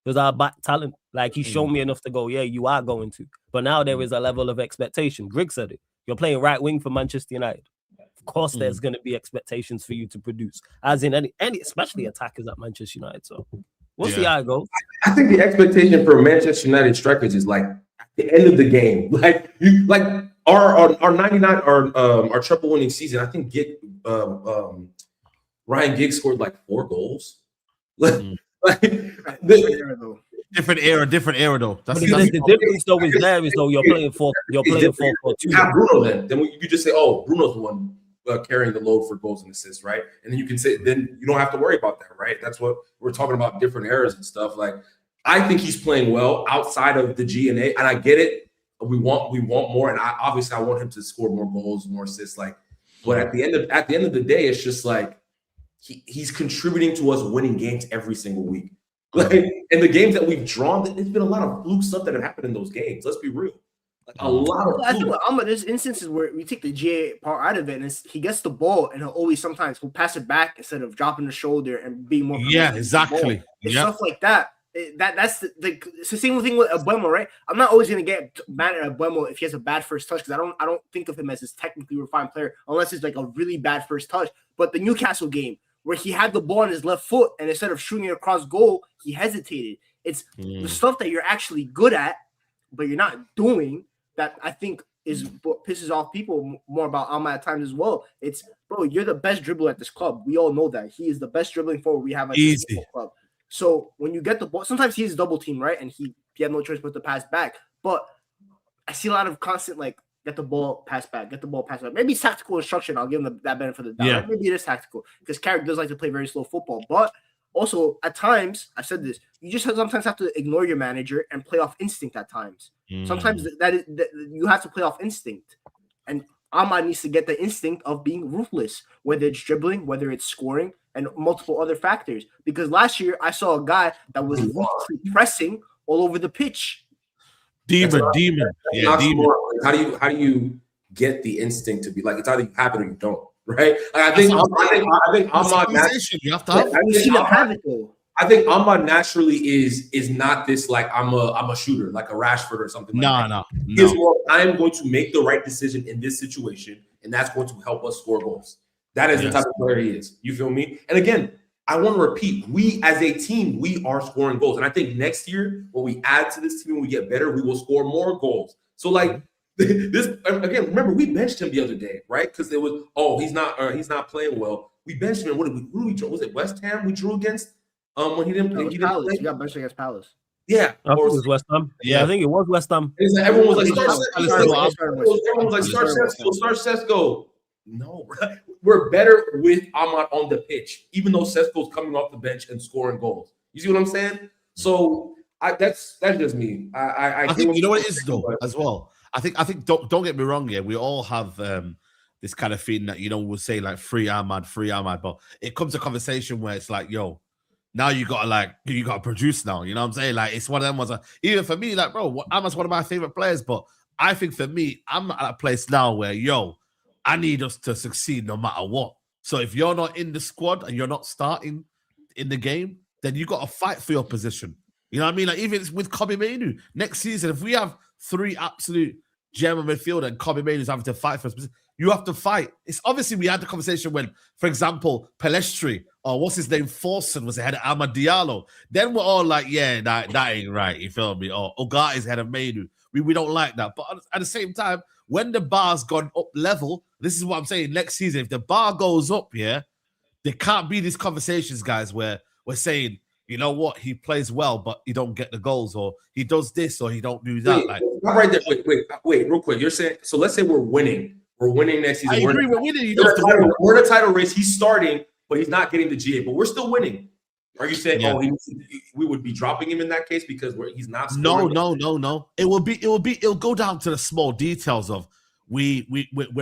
Because our back talent, like he's shown me enough to go, yeah, you are going to. But now there is a level of expectation. Greg said it. You're playing right wing for Manchester United. Of course, there's going to be expectations for you to produce, as in any especially attackers at Manchester United. So we'll see how it goes. I think the expectation for Manchester United strikers is like at the end of the game, like our 99 our triple winning season. I think Ryan Giggs scored like 4 goals. Different era though. That's the difference though is there is though you're playing 4-4-2. Have Bruno then you just say, oh, Bruno's the one carrying the load for goals and assists, right? And then you can say, then you don't have to worry about that, right? That's what we're talking about, different eras and stuff. Like, I think he's playing well outside of the G&A, and I get it. We want more, and I want him to score more goals, more assists. Like, but at the end of the day, it's just like he's contributing to us winning games every single week. Like, and the games that we've drawn, there's been a lot of fluke stuff that have happened in those games. Let's be real. Like a lot of. I think there's instances where we take the GA part out of it, and he gets the ball, and he'll pass it back instead of dropping the shoulder and being more. Yeah, exactly. Stuff like that. That's it's the same thing with Mbeumo, right? I'm not always gonna get mad at Mbeumo if he has a bad first touch, because I don't think of him as this technically refined player unless it's like a really bad first touch. But the Newcastle game where he had the ball on his left foot and instead of shooting it across goal, he hesitated. It's the stuff that you're actually good at, but you're not doing, that I think is what pisses off people more about Ahmad at times as well. It's, bro, you're the best dribbler at this club. We all know that. He is the best dribbling forward we have at this club. So when you get the ball, sometimes he's double team, right? And he had no choice but to pass back. But I see a lot of constant, like, get the ball, pass back, get the ball, pass back. Maybe it's tactical instruction. I'll give him that benefit of the doubt. Yeah. Maybe it is tactical because Carrick does like to play very slow football. But also, at times, I said this, you just sometimes have to ignore your manager and play off instinct at times. Sometimes that you have to play off instinct. And Ahmad needs to get the instinct of being ruthless, whether it's dribbling, whether it's scoring, and multiple other factors. Because last year, I saw a guy that was pressing all over the pitch. Demon. Yeah, demon. How do you get the instinct to be like, it's either you have it or you don't, right? Like, I think Ahmad naturally is not this, like, I'm a shooter, like a Rashford or something. No. He's more, I'm going to make the right decision in this situation, and that's going to help us score goals. That is the type of player he is. You feel me? And again, I want to repeat, we as a team, we are scoring goals. And I think next year, when we add to this team and we get better, we will score more goals. So, like, this, again, remember, we benched him the other day, right? Because it was, he's not playing well. We benched him. And who did we drew? Was it West Ham we drew against? When he didn't play? Palace. He got benched against Palace. Yeah, I think it was West Ham. Yeah, I think it was West Ham. Everyone was like, start Sesko. No, we're better with Ahmad on the pitch, even though Sesko's coming off the bench and scoring goals. You see what I'm saying? So that's just me. I think you know what it is though as well. I think don't get me wrong here. We all have this kind of feeling that we'll say like free Ahmad, but it comes to a conversation where it's like, yo, now you gotta produce now. You know what I'm saying? Like it's one of them ones. Even for me, like bro, Ahmad's one of my favorite players, but I think for me, I'm at a place now where I need us to succeed no matter what. So if you're not in the squad and you're not starting in the game, then you got to fight for your position. You know what I mean? Like even it's with Kobe Mainoo next season, if we have 3 absolute German midfielder and Kobe Mainoo's having to fight for his position, you have to fight. It's obviously we had the conversation when, for example, Pelestri or what's his name, Forson was ahead of Amad Diallo. Then we're all like, yeah, that ain't right. You feel me? Or Ogata is ahead of Mainoo. We don't like that. But at the same time, when the bar's gone up level, this is what I'm saying. Next season, if the bar goes up, there can't be these conversations, guys, where we're saying, you know what, he plays well, but he don't get the goals, or he does this, or he don't do that. Right there. Wait, real quick. You're saying, so let's say we're winning. We're winning next season. I agree. We're winning. We're in a title race. He's starting, but he's not getting the GA, but we're still winning. Are you saying, we would be dropping him in that case because he's not scoring? No. It'll go down to the small details of we're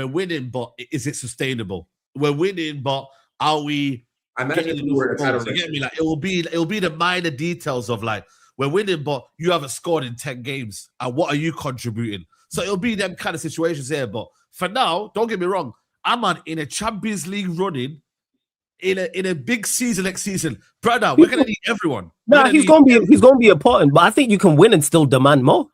winning, but is it sustainable? We're winning, but are we? I imagine we were in a title race. You get me? Like it'll be the minor details of like we're winning, but you haven't scored in 10 games, and what are you contributing? So it'll be them kind of situations here. But for now, don't get me wrong, Ahmad in a Champions League running. In a big season next season, brother, we're gonna need everyone. No, he's gonna be important, but I think you can win and still demand more.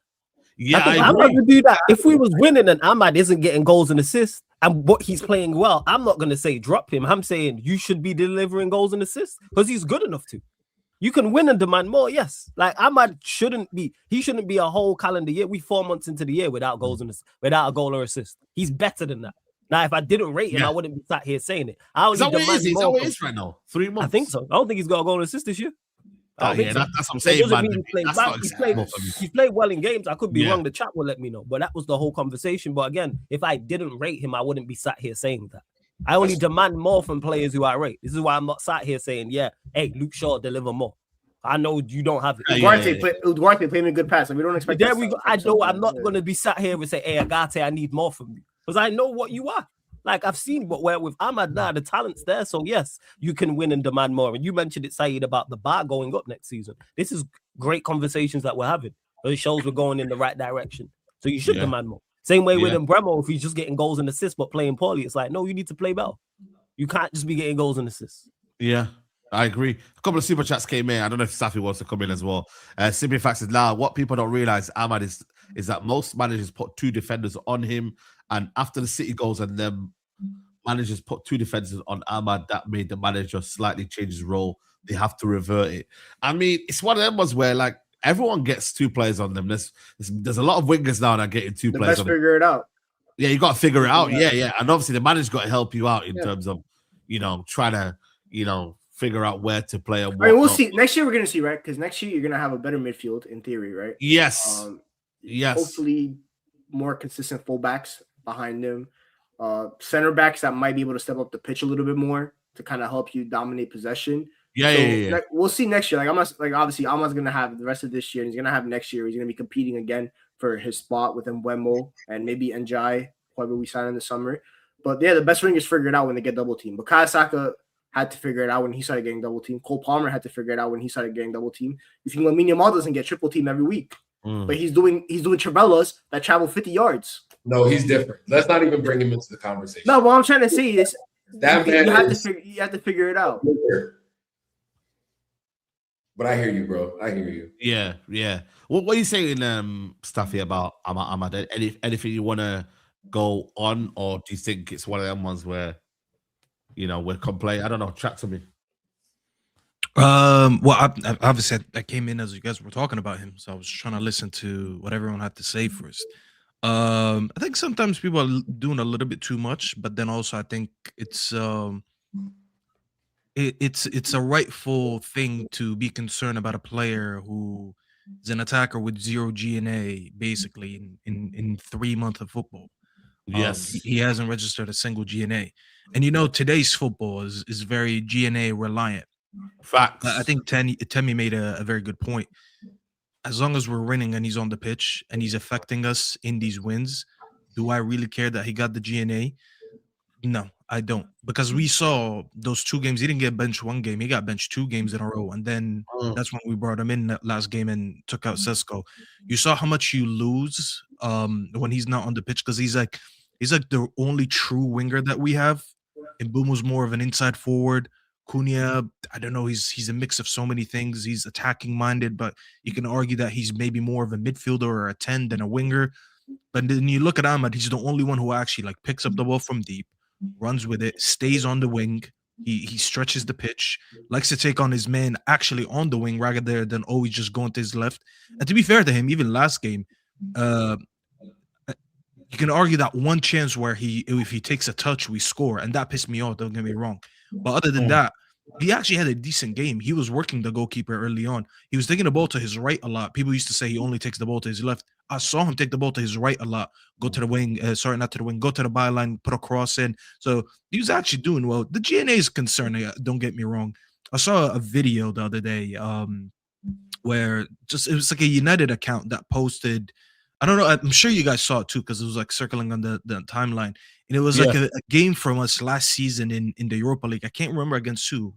Yeah, I'm not gonna do that. If we was winning and Ahmad isn't getting goals and assists, and what he's playing well, I'm not gonna say drop him. I'm saying you should be delivering goals and assists because he's good enough to. You can win and demand more, yes. Like Ahmad shouldn't be a whole calendar year. We 4 months into the year without goals and without a goal or assist. He's better than that. Now, if I didn't rate him, I wouldn't be sat here saying it. Is that what it is right now? 3 months? I think so. I don't think he's got a goal and assist this year. That's what I'm saying, man. He's played well in games. I could be wrong. The chat will let me know. But that was the whole conversation. But again, if I didn't rate him, I wouldn't be sat here saying that. I only demand more from players who I rate. This is why I'm not sat here saying, hey, Luke Shaw, deliver more. I know you don't have it. Ugarte playing a good pass, and we don't expect. There we go. I know I'm not going to be sat here and say, hey, Ugarte, I need more from you. Because I know what you are. Like I've seen where with Ahmad now, the talent's there. So yes, you can win and demand more. And you mentioned it, Saeed, about the bar going up next season. This is great conversations that we're having. It shows we're going in the right direction. So you should demand more. Same way with Mbremo, if he's just getting goals and assists but playing poorly, it's like, no, you need to play well. You can't just be getting goals and assists. Yeah, I agree. A couple of super chats came in. I don't know if Safi wants to come in as well. Simple Facts is now what people don't realize, Ahmad, is that most managers put 2 defenders on him. And after the City goals and them managers put 2 defenders on Ahmad, that made the manager slightly change his role. They have to revert it. I mean, it's one of them ones where like everyone gets 2 players on them. There's a lot of wingers now that are getting 2 players on them. Figure it out. Yeah, you got to figure it out. Yeah. And obviously the manager's got to help you out in terms of, trying to, figure out where to play and what. We'll see. Next year we're going to see, right? Because next year you're going to have a better midfield in theory, right? Yes. Yes. Hopefully more consistent fullbacks behind them. Center backs that might be able to step up the pitch a little bit more to kind of help you dominate possession. Yeah. We'll see next year. Obviously Ahmad's gonna have the rest of this year, and he's gonna have next year. He's gonna be competing again for his spot with Mbeumo and maybe Njai, whoever we sign in the summer. But the best wingers figure it out when they get double teamed. But Bukayo Saka had to figure it out when he started getting double teamed. Cole Palmer had to figure it out when he started getting double teamed. You think Lamine Yamal doesn't get triple teamed every week, but he's doing Travellas that travel 50 yards. No, he's different. Let's not even bring him into the conversation. No, what I'm trying to say is that you have to figure it out. But I hear you, bro. I hear you. Yeah. What are you saying, Staffy, about Ahmad? Anything you want to go on, or do you think it's one of them ones where, we're complaining? I don't know. Chat to me. Well, obviously I came in as you guys were talking about him, so I was trying to listen to what everyone had to say first. I think sometimes people are doing a little bit too much, but then also I think it's a rightful thing to be concerned about a player who is an attacker with 0 GNA basically in 3 months of football. Yes, he hasn't registered a single GNA, and today's football is very GNA reliant. Facts. I think Temi made a very good point. As long as we're winning and he's on the pitch and he's affecting us in these wins, do I really care that he got the GNA? No, I don't, because we saw those 2 games. He didn't get benched 1 game; he got benched 2 games in a row, and then that's when we brought him in that last game and took out Sesko. You saw how much you lose when he's not on the pitch, because he's like the only true winger that we have. And Boom was more of an inside forward. Cunha, I don't know, he's a mix of so many things. He's attacking minded, but you can argue that he's maybe more of a midfielder or a 10 than a winger. But then you look at Ahmad; he's the only one who actually like picks up the ball from deep, runs with it, stays on the wing. He stretches the pitch, likes to take on his man actually on the wing rather than always just going to his left. And to be fair to him, even last game, you can argue that one chance where if he takes a touch, we score, and that pissed me off. Don't get me wrong, but other than that, he actually had a decent game. He was working the goalkeeper early on. He was taking the ball to his right a lot. People used to say he only takes the ball to his left. I saw him take the ball to his right a lot. Go to the wing. Sorry, not to the wing. Go to the byline, put a cross in. So he was actually doing well. The GNA is concerning. Don't get me wrong. I saw a video the other day where it was like a United account that posted. I don't know. I'm sure you guys saw it too, because it was like circling on the timeline. And it was like a game from us last season in the Europa League. I can't remember against who.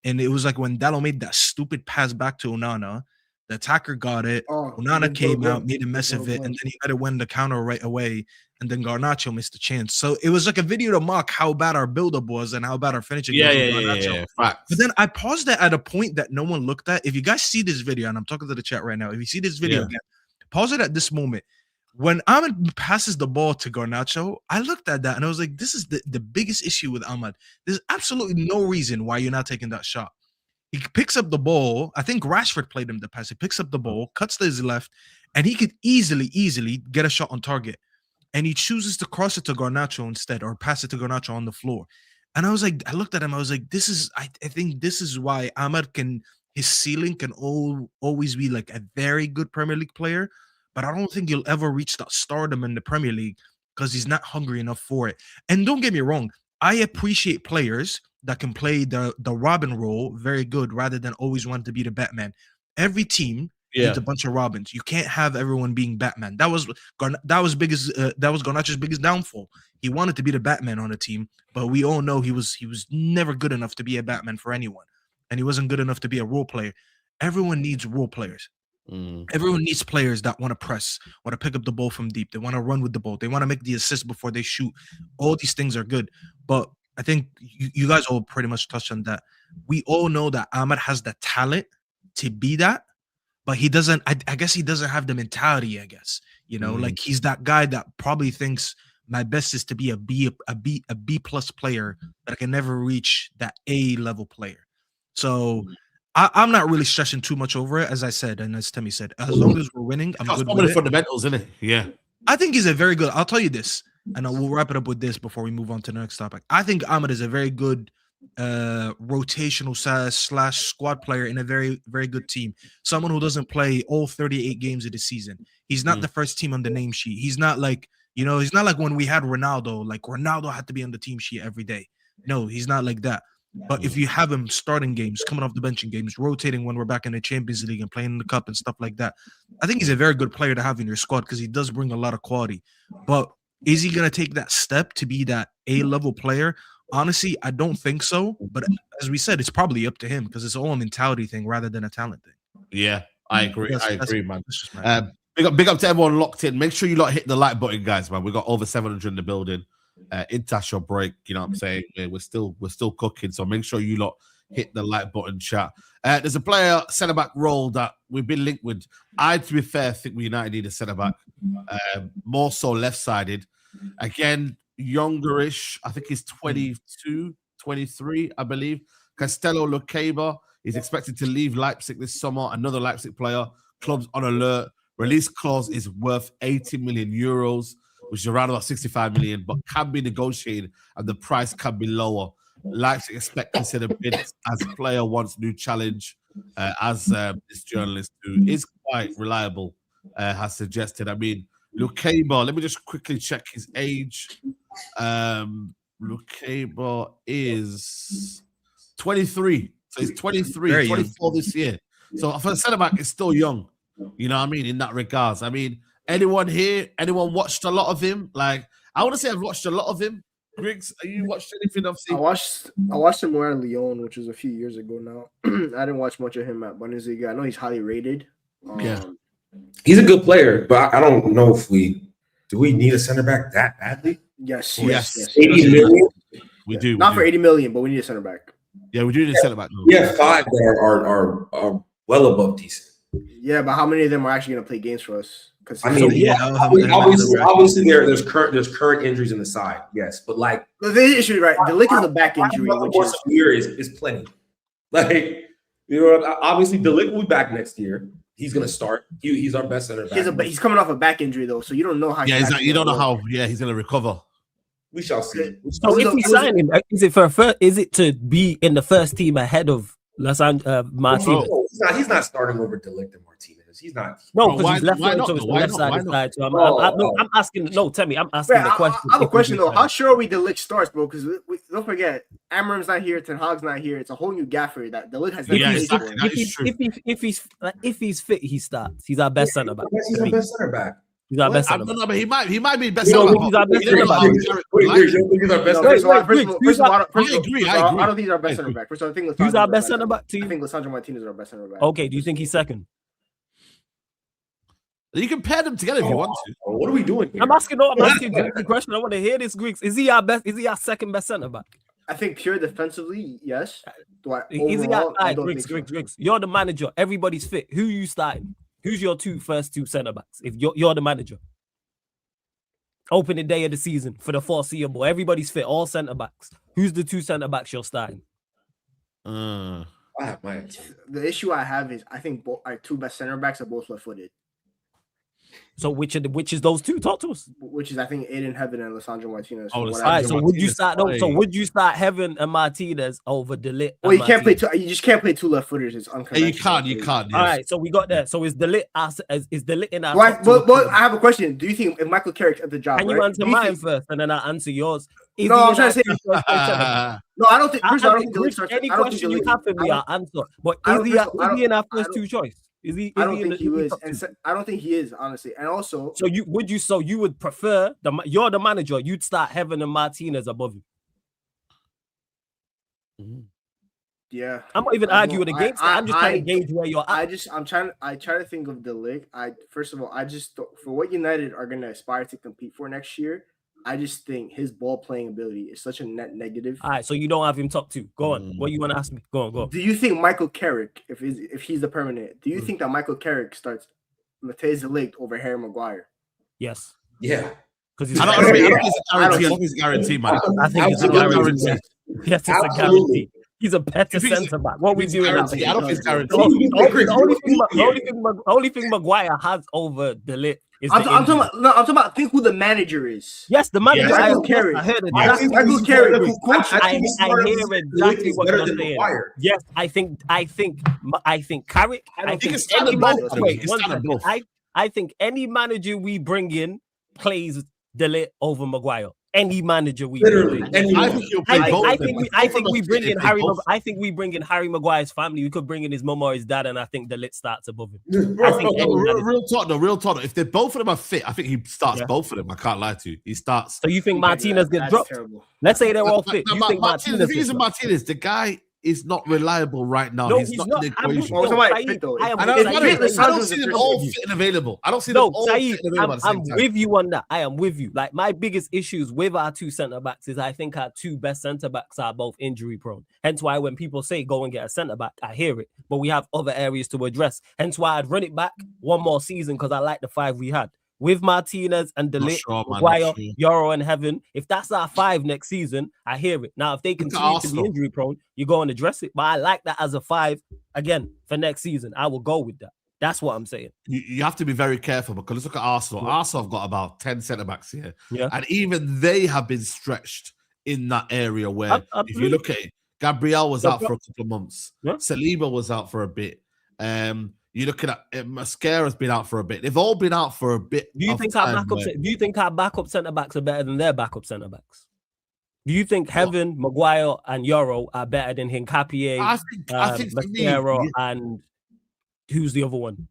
And it was like when Diallo made that stupid pass back to Onana. The attacker got it. Onana came out, made a mess of it, and then he had to win the counter right away. And then Garnacho missed the chance. So it was like a video to mock how bad our build-up was and how bad our finishing was. Yeah. But then I paused it at a point that no one looked at. If you guys see this video, and I'm talking to the chat right now, if you see this video again, pause it at this moment. When Ahmad passes the ball to Garnacho, I looked at that and I was like, this is the biggest issue with Ahmad. There's absolutely no reason why you're not taking that shot. He picks up the ball. I think Rashford played him the pass. He picks up the ball, cuts to his left, and he could easily get a shot on target. And he chooses to cross it to Garnacho instead, or pass it to Garnacho on the floor. And I was like, I looked at him. I was like, I think this is why Ahmad his ceiling can always be like a very good Premier League player. But I don't think he'll ever reach that stardom in the Premier League because he's not hungry enough for it. And don't get me wrong, I appreciate players that can play the Robin role very good rather than always want to be the Batman. Every team needs a bunch of Robins. You can't have everyone being Batman. That was Garnacho's biggest downfall. He wanted to be the Batman on a team, but we all know he was never good enough to be a Batman for anyone, and he wasn't good enough to be a role player. Everyone needs role players. Everyone needs players that want to press, want to pick up the ball from deep. They want to run with the ball. They want to make the assist before they shoot. All these things are good. But I think you guys all pretty much touched on that. We all know that Ahmad has the talent to be that, but he doesn't. I guess he doesn't have the mentality. I guess like he's that guy that probably thinks my best is to be a B plus player, but I can never reach that A level player. So. I'm not really stressing too much over it, as I said, and as Temi said. As long as we're winning, I'm good with it. Fundamentals, isn't it? Yeah. I think he's a very good. I'll tell you this, and we'll wrap it up with this before we move on to the next topic. I think Ahmad is a very good rotational / squad player in a very, very good team. Someone who doesn't play all 38 games of the season. He's not the first team on the name sheet. He's not like, he's not like when we had Ronaldo. Like Ronaldo had to be on the team sheet every day. No, he's not like that. But if you have him starting games, coming off the bench in games, rotating when we're back in the Champions League and playing in the Cup and stuff like that, I think he's a very good player to have in your squad because he does bring a lot of quality. But is he going to take that step to be that A-level player? Honestly, I don't think so. But as we said, it's probably up to him because it's all a mentality thing rather than a talent thing. Yeah, I agree. I agree, man. Big up to everyone locked in. Make sure you hit the like button, guys, man. We got over 700 in the building. International break, you know what I'm saying? We're still cooking, so make sure you hit the like button, chat. There's a player centre back role that we've been linked with. To be fair, think we United need a centre back, more so left sided. Again, youngerish. I think he's 22, 23, I believe. Castello Lukeba is expected to leave Leipzig this summer. Another Leipzig player. Club's on alert. Release clause is worth 80 million euros. Which is around about 65 million, but can be negotiated and the price can be lower. Leipzig expect consider bids as player wants new challenge, as this journalist who is quite reliable, has suggested. I mean, Lukeba, let me just quickly check his age. Lukeba is 23. So he's 23, 24 this year. So for the centre back, it's still young. You know what I mean? In that regards. I mean, anyone watched a lot of him? Like, I want to say I've watched a lot of him. Griggs, have you watched anything of him? I watched him more at Lyon, which was a few years ago now. I didn't watch much of him at Bundesliga. I know he's highly rated. He's a good player, but I don't know if we need a center back that badly. Yes. 80 million? We do. Not for 80 million, but we need a center back. Yeah, we do need a center back. We have 5 that are well above decent. Yeah, but how many of them are actually going to play games for us? I mean, obviously there's current injuries in the side, yes, but like the issue, right? The Ligt is a back injury, which is plenty. Like, you know, obviously the Ligt will be back next year. He's gonna start. He's our best center back. He's coming off a back injury though, so you don't know how. Yeah, you don't know how. Yeah, he's gonna recover. We shall see. So if we sign him, is it to be in the first team ahead of Martinez? He's not starting over De Ligt and Martinez. He's not. No, because he's left footed, so it's the left side. So I'm asking. No, tell me. I'm asking the question. I have a question though. How sure are we De Ligt starts, bro? Because don't forget, Amorim's not here. Ten Hag's not here. It's a whole new gaffer that De Ligt has. If he's fit, he starts. He's our best centre back. He's our best centre back. He's our best centre back. No, but he might be best centre back. He's our best centre back. He's our best centre back. I agree. I don't think he's our best centre back. First of all, I think he's our best centre back to you. I think Lisandro Martinez is our best centre back. Okay, do you think he's second? You can pair them together if you want to. What are we doing here? I'm asking the question. I want to hear this, Greeks. Is he our second best centre back? I think pure defensively, yes. Griggs. You're the manager. Everybody's fit. Who you starting? Who's your first two centre backs? If you're the manager, opening day of the season for the foreseeable, everybody's fit. All centre backs. Who's the 2 centre backs you're starting? I have my answer. The issue I have is I think our 2 best centre backs are both left-footed. So which is those 2? Talk to us. Which is I think Aiden Heaven and Lisandro Martinez. All right. So would you start? So would you start Heaven and Martinez over De Ligt? Well, you can't play 2. You just can't play 2 left-footers. It's unconventional. You can't. Yes. All right. So we got that. So is De Ligt in our? Right. But I have a question. Do you think if Michael Carrick's at the job? Can you answer mine first, and then I'll answer yours? No, I'm trying to say. No, I don't think. First, I don't think De Ligt starts. Any question you have for me, I'll answer. But is he in our first 2 choice? Is he? I don't think he is, and I don't think he is, honestly. And also, so you would prefer you're the manager. You'd start Heaven and Martinez above you. Yeah, I'm not even arguing against that. I'm just trying to gauge where you're at. I try to think of the league. First of all, for what United are going to aspire to compete for next year, I just think his ball playing ability is such a net negative. All right, so you don't have him top 2. Go on. What you want to ask me? Go on. Do you think Michael Carrick, if he's the permanent, do you think that Michael Carrick starts Matthijs de Ligt over Harry Maguire? Yes. Yeah. Because I don't think it's guaranteed, man. I think it's a guarantee. Yes, it's a guarantee. He's a better centre back. What we doing now? I don't think it's guaranteed. The only thing Maguire has over de Ligt. I'm talking about. Think who the manager is. Yes, the manager. Yes, Michael Carrick. I heard it. Michael Carrick. I hear exactly what you're saying. Yes, I think Carrick. I think any manager we bring in plays de Ligt over Maguire. Any manager we bring in. I think we bring in Harry. I think we bring in Harry Maguire's family. We could bring in his mum or his dad, and I think de Ligt starts above him. Real talk though. If they both of them are fit, I think he starts both of them. I can't lie to you. He starts. So you think Martinez gets dropped? Terrible. Let's say they're all fit. You think Martinez? The reason Martinez, the guy is not reliable right now. No, he's not in the equation. I don't see them all fit and available. I don't see them all fit and available. I'm with you on that. I am with you. Like my biggest issues with our 2 centre backs is I think our 2 best centre backs are both injury prone. Hence why when people say go and get a centre back, I hear it. But we have other areas to address. Hence why I'd run it back one more season because I like the 5 we had. With Martinez and de Ligt, Maguire, Euro and Heaven. If that's our 5 next season, I hear it. Now, if they continue to be injury prone, you go and address it. But I like that as a 5 again for next season. I will go with that. That's what I'm saying. You have to be very careful because let's look at Arsenal. Yeah. Arsenal have got about 10 centre backs here, yeah, and even they have been stretched in that area where if you look at it, Gabriel was out for a couple of months. Yeah. Saliba was out for a bit. you're looking at Mascara's been out for a bit. They've all been out for a bit. Do you think our backup centre backs are better than their backup centre backs? Do you think Heaven, Maguire, and Yoro are better than Hincapié, I think Mascara, and who's the other one?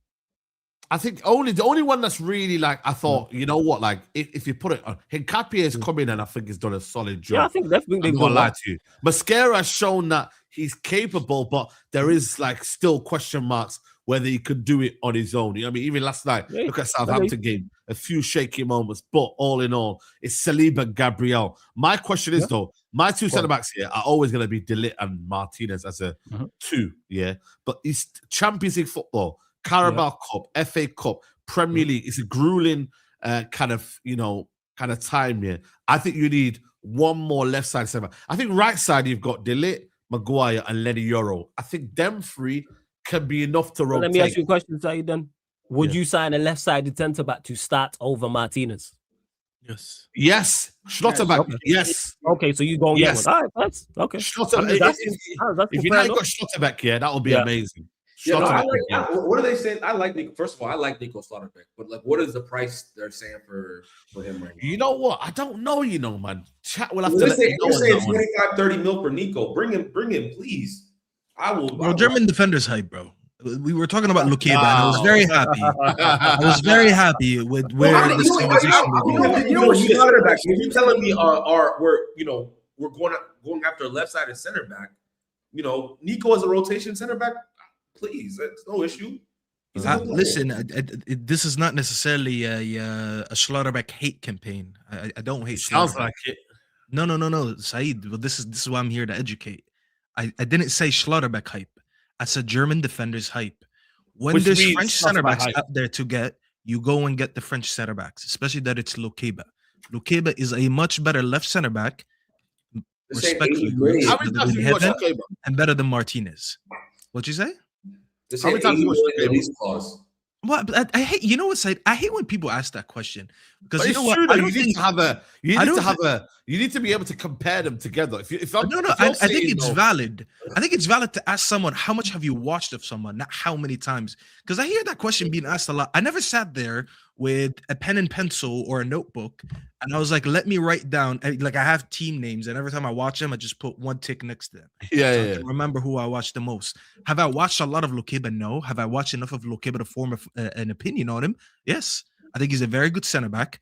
I think the only one that's really like I thought, you know what, like if you put it on, Hincapié has come in and I think he's done a solid job. Yeah, I think definitely. I'm not gonna lie to you. Mascara has shown that he's capable, but there is like still question marks whether he could do it on his own. You know what I mean? Even last night, look at Southampton game, a few shaky moments, but all in all, it's Saliba and Gabriel. My question is though, my two centre backs here are always going to be De Ligt and Martinez as a 2, but it's Champions League football, Carabao Cup, FA Cup, Premier League. It's a grueling kind of time here. I think you need one more left side centre back. I think right side you've got De Ligt, Maguire, and Lenny Yoro. I think them three can be enough to rotate. Let me ask you a question, Saeed, then. Would you sign a left-sided centre back to start over Martinez? Yes. Schlotterbeck. Yes. Okay, so you go and get one. All right, that's okay. Schlotterbeck. If you now got Schlotterbeck, that would be amazing. What are they saying? I like Nico. First of all, I like Nico Schlotterbeck, but like, what is the price they're saying for him right now? You know what? I don't know. Man. Chat will have to. They're saying 25, 30 mil for Nico. Bring him, please. I will. Bro, German defenders hype, bro. We were talking about Lukeba, and I was very happy. I was very happy with where this conversation was going. You're telling me we're going after a left-sided center back. Nico as a rotation center back, please. That's no issue. Listen, this is not necessarily a Schlotterbeck hate campaign. I don't hate. Sounds like it. No, Saeed. Well, this is why I'm here to educate. I didn't say Schlotterbeck hype. I said German defenders hype. When there's French center backs out there to get, you go and get the French center backs, especially that it's Lukeba. Lukeba is a much better left center back, respectfully, and better than Martinez. What'd you say? How many times you watched the release clause? Well, I hate. You know what, Said? I hate when people ask that question because you know what? You need to be able to compare them together. I think it's valid. I think it's valid to ask someone how much have you watched of someone, not how many times. Because I hear that question being asked a lot. I never sat there with a pen and pencil or a notebook and I was like, let me write down. Like I have team names, and every time I watch them, I just put one tick next to them. I can remember who I watched the most. Have I watched a lot of Lukeba? No. Have I watched enough of Lukeba to form an opinion on him? Yes. I think he's a very good center back.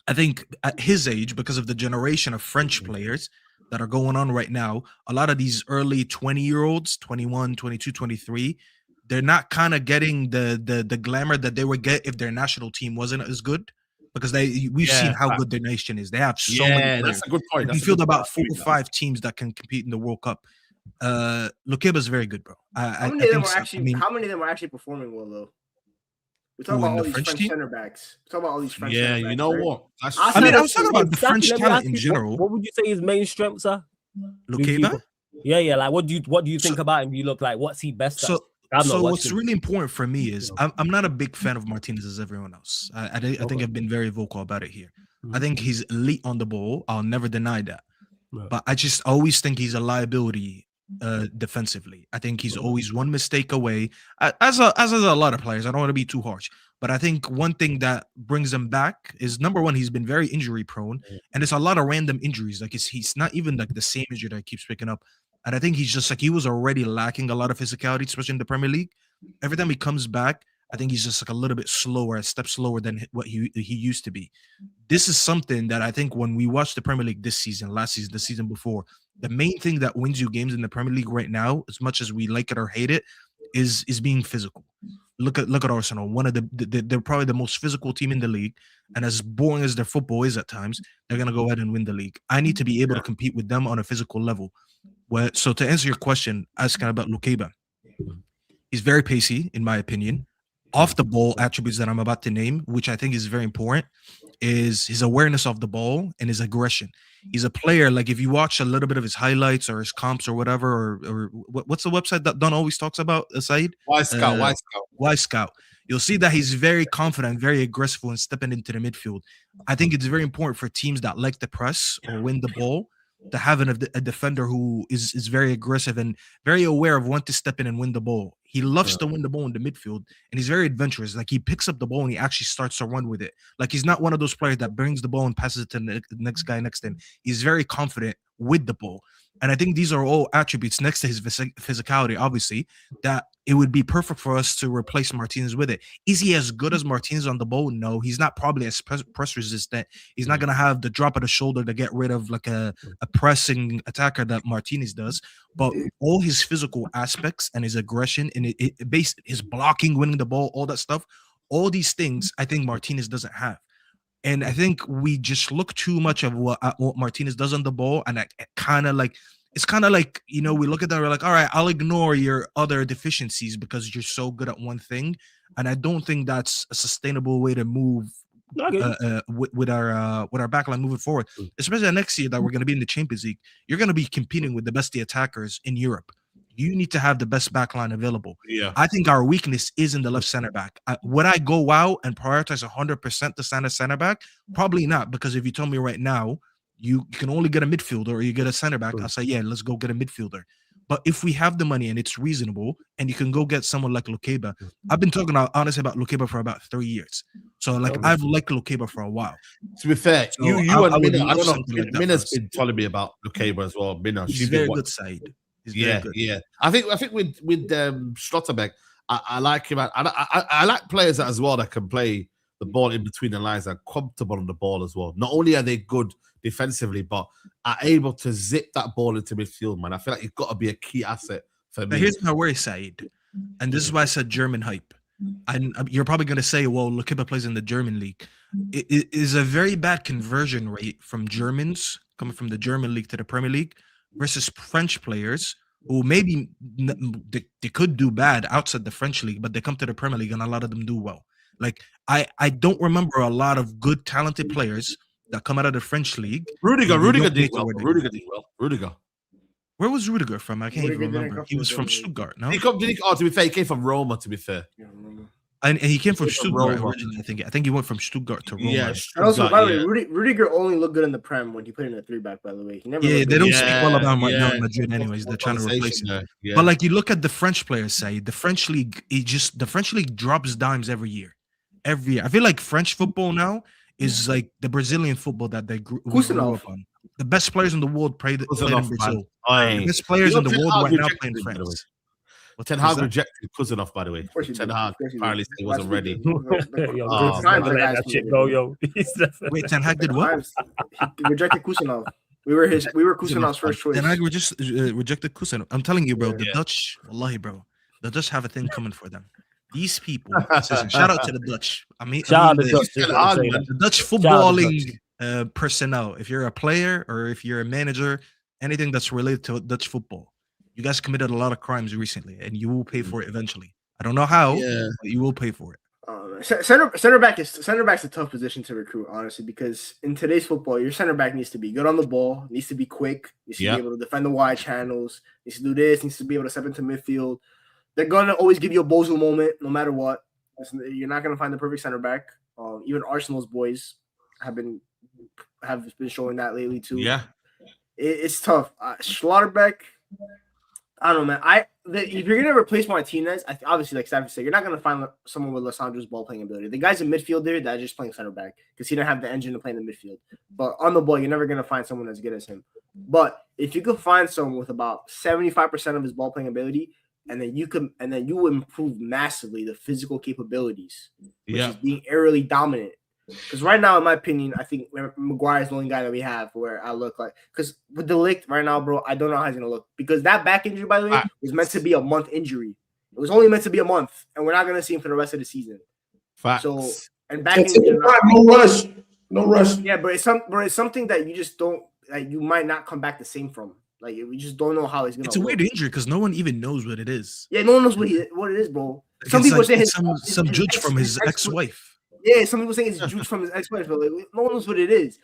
I think at his age, because of the generation of French players that are going on right now, a lot of these early 20-year-olds, 21, 22, 23, they're not kind of getting the glamour that they would get if their national team wasn't as good, because we've seen how good their nation is. They have so many players. That's a good point. You feel about 4 or 5 teams that can compete in the World Cup. Lukeba is very good, bro. How many of them are actually performing well, though? We talk about all these French center backs. We talk about all these French center backs, you know what? I was talking about the French talent in general. What would you say his main strengths are? Lukeba? Yeah. Like, what do you think about him? You look like, what's he best at? So what's really important for me is I'm not a big fan of Martinez as everyone else. I think I've been very vocal about it here. I think he's elite on the ball. I'll never deny that. But I just always think he's a liability defensively. I think he's always one mistake away, as a lot of players. I don't want to be too harsh, but I think one thing that brings him back is, number one, he's been very injury prone, and it's a lot of random injuries. Like he's not even like the same injury that keeps picking up. And I think he's just like, he was already lacking a lot of physicality, especially in the Premier League. Every time he comes back, I think he's just like a little bit slower, a step slower than what he used to be. This is something that I think when we watch the Premier League this season, last season, the season before, the main thing that wins you games in the Premier League right now, as much as we like it or hate it, is being physical. Look at Arsenal, one of they're probably the most physical team in the league, and as boring as their football is at times, they're gonna go ahead and win the league. I need to be able to compete with them on a physical level. So to answer your question, asking about Lukeba, he's very pacey, in my opinion. Off the ball attributes that I'm about to name, which I think is very important, is his awareness of the ball and his aggression. He's a player, like if you watch a little bit of his highlights or his comps or whatever, or what's the website that Don always talks about, Saeed? Y Scout. You'll see that he's very confident, very aggressive when stepping into the midfield. I think it's very important for teams that like to press or win the ball to having a defender who is very aggressive and very aware of when to step in and win the ball. He loves to win the ball in the midfield, and he's very adventurous. Like, he picks up the ball and he actually starts to run with it. Like, he's not one of those players that brings the ball and passes it to the next guy next to him. He's very confident with the ball. And I think these are all attributes next to his physicality, obviously, that it would be perfect for us to replace Martinez with it. Is he as good as Martinez on the ball? No, he's not probably as press resistant. He's not going to have the drop of the shoulder to get rid of like a pressing attacker that Martinez does. But all his physical aspects and his aggression and his blocking, winning the ball, all that stuff, all these things, I think Martinez doesn't have. And I think we just look too much of what Martinez does on the ball, and it's kind of like, we look at that, we're like, all right, I'll ignore your other deficiencies because you're so good at one thing, and I don't think that's a sustainable way to move with our backline moving forward, especially next year that we're going to be in the Champions League. You're going to be competing with the best attackers in Europe. You need to have the best backline available. Yeah, I think our weakness is in the left center back. Would I go out and prioritize 100% to sign a center back? Probably not, because if you tell me right now you can only get a midfielder or you get a center back, I'll say, yeah, let's go get a midfielder. But if we have the money and it's reasonable, and you can go get someone like Lukeba, I've been talking honestly about Lukeba for about 3 years. So I've liked Lukeba for a while. To be fair, So you and Minna, I don't know. like Minna's been telling me about Lukeba as well. Minna, He's very good side. Yeah. I think with Schlotterbeck, I like him. I like players as well that can play the ball in between the lines and comfortable on the ball as well. Not only are they good defensively, but are able to zip that ball into midfield, man. I feel like it's got to be a key asset for me. But here's my worry, Saeed, and this is why I said German hype. And you're probably going to say, well, Lukeba plays in the German league. It is a very bad conversion rate from Germans coming from the German league to the Premier League versus French players who maybe they could do bad outside the French league, but they come to the Premier League and a lot of them do well. Like, I don't remember a lot of good, talented players that come out of the French league. Rudiger did well. Rudiger. Where was Rudiger from? I can't even remember. He was from Stuttgart, no? To be fair, he came from Roma, to be fair. And he came from Stuttgart originally, I think he went from Stuttgart to Roma. Yeah, and also, by the way, Rudiger only looked good in the Prem when he put in a 3-back, by the way. He never they don't speak well about Madrid anyways. They're trying to replace him. Yeah. But like, you look at the French players, say the French league, the French league drops dimes every year. I feel like French football now is like the Brazilian football that they grew up on. The best players in the world played in Brazil. The best players in the world right now play in France. Well, Ten Hag rejected Cousin by the way. Ten Hag apparently he wasn't ready. Wait, Ten Hag did what? He rejected Kusanov. We were Kusanov's first choice. Ten Hag just rejected Kusanov. I'm telling you, bro. The Dutch, wallahi, bro. The Dutch have a thing coming for them. These people. Shout out to the Dutch. The Dutch footballing personnel. If you're a player or if you're a manager, anything that's related to Dutch football. You guys committed a lot of crimes recently, and you will pay for it eventually. I don't know how, but you will pay for it. Center back's a tough position to recruit, honestly, because in today's football, your center back needs to be good on the ball, needs to be quick, needs to be able to defend the wide channels, needs to do this, needs to be able to step into midfield. They're gonna always give you a Bozo moment, no matter what. You're not gonna find the perfect center back. Even Arsenal's boys have been showing that lately too. Yeah, it's tough. Schlotterbeck. I don't know, man. If you're gonna replace Martinez, obviously, like Stafford said, you're not gonna find someone with Lissandro's ball playing ability. The guy's a midfielder that are just playing center back because he didn't have the engine to play in the midfield. But on the ball, you're never gonna find someone as good as him. But if you could find someone with about 75% of his ball playing ability, and then you will improve massively the physical capabilities, which is being aerially dominant. Because right now, in my opinion, I think Maguire is the only guy that we have where I look like. Because with the Ligt right now, bro, I don't know how he's going to look. Because that back injury, by the way, was meant to be a month injury. It was only meant to be a month. And we're not going to see him for the rest of the season. Facts. So, and back injury. No rush. Yeah, but it's something that you just don't, like, you might not come back the same from. Like, we just don't know how he's going to It's a weird injury because no one even knows what it is. Yeah, no one knows what it is, bro. Some people say some judge from his ex-wife. Yeah, some people say it's juice from his ex-wife, but like, no one knows what it is.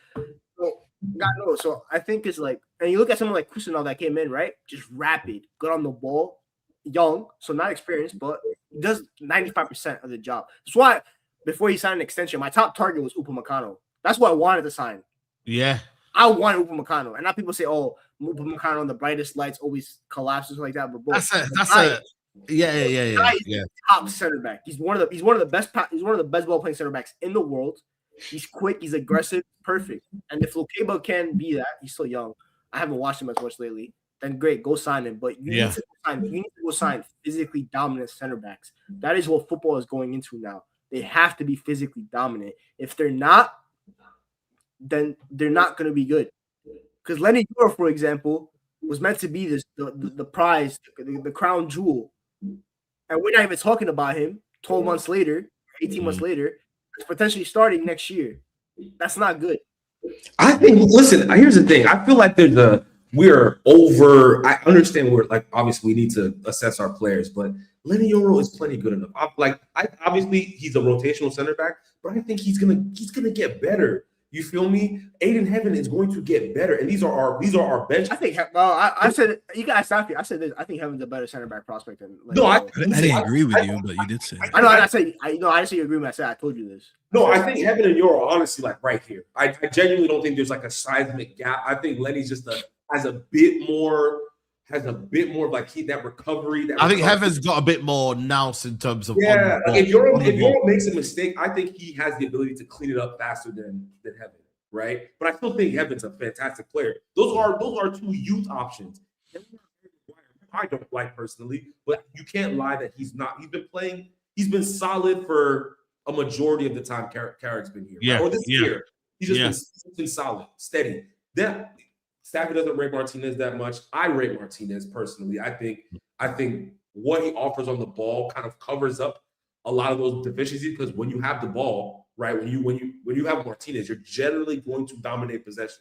So, God knows. So I think it's like, and you look at someone like Kusanov that came in, right? Just rapid, good on the ball, young, so not experienced, but he does 95% of the job. That's why before he signed an extension, my top target was Upamecano. That's what I wanted to sign. Yeah. I want Upamecano. And now people say, oh, Upamecano on the brightest lights always collapses like that. But that's top center back. He's one of the best ball playing center backs in the world. He's quick, he's aggressive, perfect. And if Lukeba can be that, he's still young. I haven't watched him as much lately. Then great, go sign him. But you need to go sign physically dominant center backs. That is what football is going into now. They have to be physically dominant. If they're not, then they're not going to be good. Because Lenny Dora, for example, was meant to be the prize, the crown jewel. And we're not even talking about him 12 months later, 18 months later, potentially starting next year. That's not good. I think, listen, here's the thing. I feel like we're over. I understand obviously we need to assess our players, but Lenny Yoro is plenty good enough. Obviously he's a rotational center back, but I think he's gonna get better. You feel me? Aiden Heaven is going to get better, and these are our bench. I think. Well, I said you guys stop here. I said this. I think Heaven's a better center back prospect than. I didn't agree with you, but you did say. I know. I didn't say you agree with me. I said I told you this. No, I think Heaven and Euro are honestly right here. I genuinely don't think there's a seismic gap. I think Lenny's just has a bit more of that recovery. I think Heaven's got a bit more nous in terms of if Euro makes a mistake, I think he has the ability to clean it up faster than Heaven, right? But I still think Heaven's a fantastic player. Those are two youth options. I don't like personally, but you can't lie that he's not. He's been solid for a majority of the time Carrick's been here. Yeah. Or this year. He's just been solid, steady. Stafford doesn't rate Martinez that much. I rate Martinez personally. I think what he offers on the ball kind of covers up a lot of those deficiencies, because when you have the ball, right, when you have Martinez, you're generally going to dominate possession.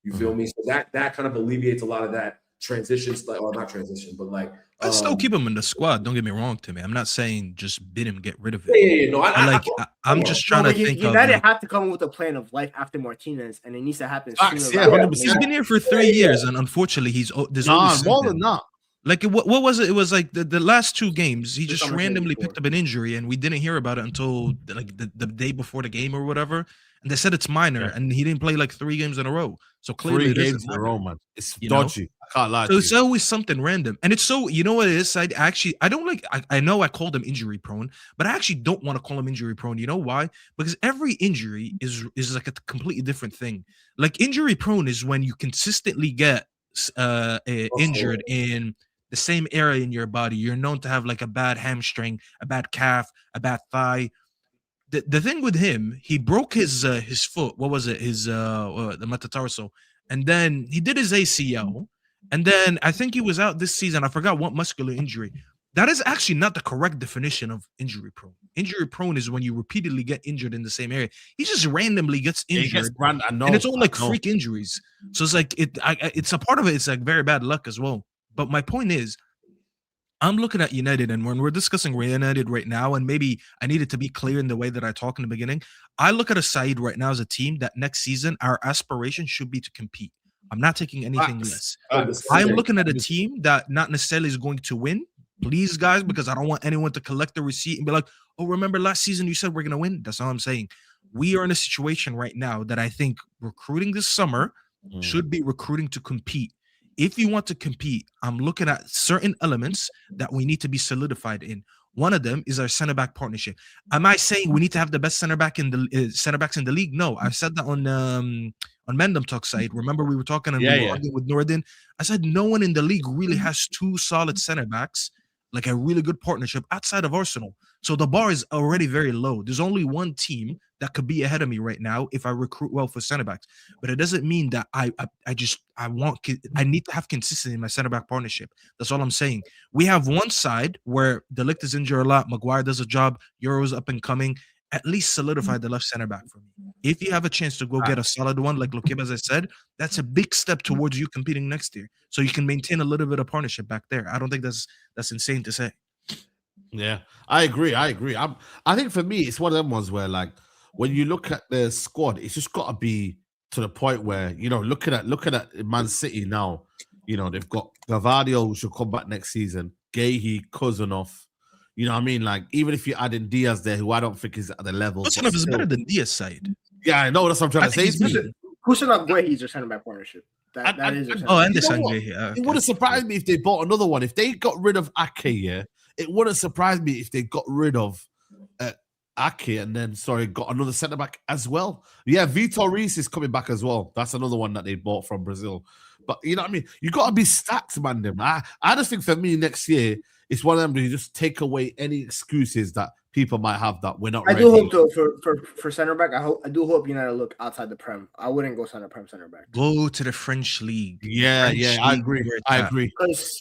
You feel me? So that kind of alleviates a lot of that not transition, but I'd still keep him in the squad. Don't get me wrong, Timmy. I'm not saying just bid him, get rid of it. Yeah. No, I'm just trying to think. United have to come up with a plan of life after Martinez, and it needs to happen sooner. Yeah, he's been here for 3 years, and unfortunately, there's more than that. What was it? It was the last 2 games. He just randomly picked up an injury, and we didn't hear about it until the day before the game or whatever. And they said it's minor, and he didn't play 3 games in a row. So clearly, 3 games in a row, man. It's dodgy. I can't lie. So it's always something random, and it's so you know what it is. I don't like. I know I called him injury prone, but I actually don't want to call him injury prone. You know why? Because every injury is a completely different thing. Injury prone is when you consistently get injured in the same area in your body. You're known to have a bad hamstring, a bad calf, a bad thigh. The thing with him, he broke his foot. What was it? The metatarsal, and then he did his ACL, and then I think he was out this season. I forgot what muscular injury. That is actually not the correct definition of injury prone. Injury prone is when you repeatedly get injured in the same area. He just randomly gets injured, and it's all freak injuries. So it's it's a part of it. It's very bad luck as well. But my point is, I'm looking at United, and when we're discussing United right now, and maybe I needed to be clear in the way that I talk in the beginning, I look at a Saeed right now as a team that next season, our aspiration should be to compete. I'm not taking anything less. I'm looking at a team that not necessarily is going to win. Please, guys, because I don't want anyone to collect the receipt and be like, oh, remember last season you said we're going to win? That's all I'm saying. We are in a situation right now that I think recruiting this summer should be recruiting to compete. If you want to compete, I'm looking at certain elements that we need to be solidified in. One of them is our center back partnership. Am I saying we need to have the best center backs in the league? No, I said that on Mandem Talk side. Remember we were talking with Nordin. I said no one in the league really has 2 solid center backs, a really good partnership outside of Arsenal. So the bar is already very low. There's only one team that could be ahead of me right now if I recruit well for center backs. But it doesn't mean that I need to have consistency in my center back partnership. That's all I'm saying. We have one side where De Ligt is injured a lot. Maguire does a job. Euro's up and coming. At least solidify the left center back for me. If you have a chance to go get a solid one like Lukeba, as I said, that's a big step towards you competing next year. So you can maintain a little bit of partnership back there. I don't think that's insane to say. Yeah, I agree. I think for me, it's one of them ones where when you look at the squad, it's just got to be to the point where, looking at Man City now, they've got Gavadio who should come back next season, Gahey, Cousinov. You know what I mean? Even if you add in Diaz there, who I don't think is at the level. Cousinov is better than Diaz side. Yeah, I know. That's what I'm trying to say. Kusana Guehi is their center back partnership. That is their center back. And the Sanjay here. It wouldn't surprise me if they bought another one. If they got rid of Ake, it wouldn't surprise me if they got rid of Ake and then got another centre back as well. Yeah, Vitor Reis is coming back as well. That's another one that they bought from Brazil. But you know what I mean? You got to be stacked, man. Them. I just think for me next year, it's one of them to just take away any excuses that people might have that we're not ready. I do hope though for center back. I do hope United look outside the Prem. I wouldn't go center back. Go to the French league. Yeah, I agree. Because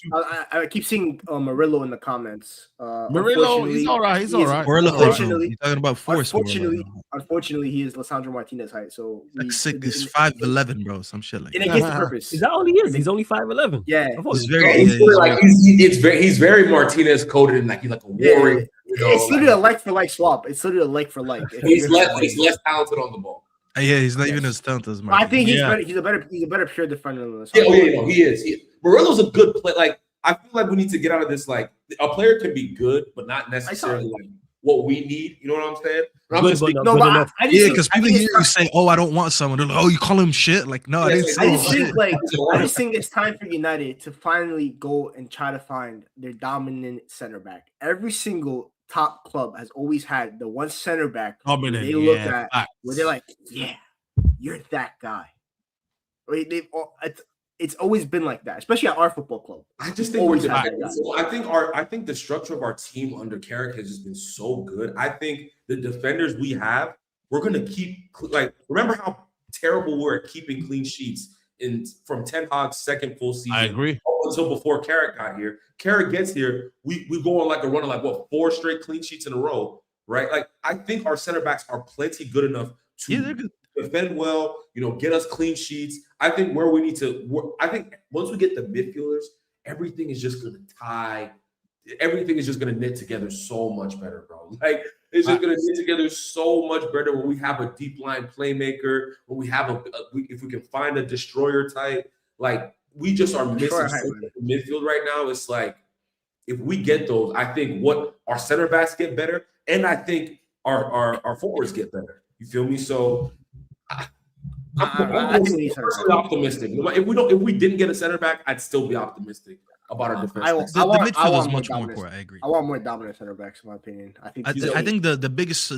I keep seeing Murillo in the comments. Murillo, he's all right. Unfortunately, you're talking about force. Unfortunately, he is Lisandro Martinez height. So he's 5'11", bro. Some shit like that. And it gets the purpose. Is that all he is? He's only 5'11". Yeah, he's very Martinez coded and he's like a warrior. It's literally a like for like swap. It's literally a like for like. He's less talented on the ball. Yeah, he's not even as talented as Martinez. I think he's better. He's a better pure defender than this. He is. Murillo's a good player. Like I feel like we need to get out of this. Like a player can be good, but not necessarily like what we need. You know what I'm saying? Because people hear you say, "Oh, I don't want someone." They're like, "Oh, you call him shit?" Like, no, I just think it's time for United to finally go and try to find their dominant center back. Every single top club has always had the one center back they look at where they're like, "Yeah, you're that guy." It's always been like that, especially at our football club. I just think I think the structure of our team under Carrick has just been so good. I think the defenders we have, we're gonna keep remember how terrible we were at keeping clean sheets from Ten Hag's second full season. I agree. Until before Carrick got here. Carrick gets here, we go on like a run of 4 straight clean sheets in a row, right? Like I think our center backs are plenty good enough to defend well, get us clean sheets. I think where we need to I think once we get the midfielders, everything is just going to tie. Everything is just going to knit together so much better, bro. Like it's just going to knit together so much better when we have a deep line playmaker, when we have if we can find a destroyer type. Like we just are missing midfield right now. It's like if we get those, I think our center backs get better, and I think our forwards get better. You feel me? So I'm personally optimistic. If we didn't get a center back, I'd still be optimistic about our defense. The midfield is much more important. I agree. I want more dominant center backs, in my opinion. I think the biggest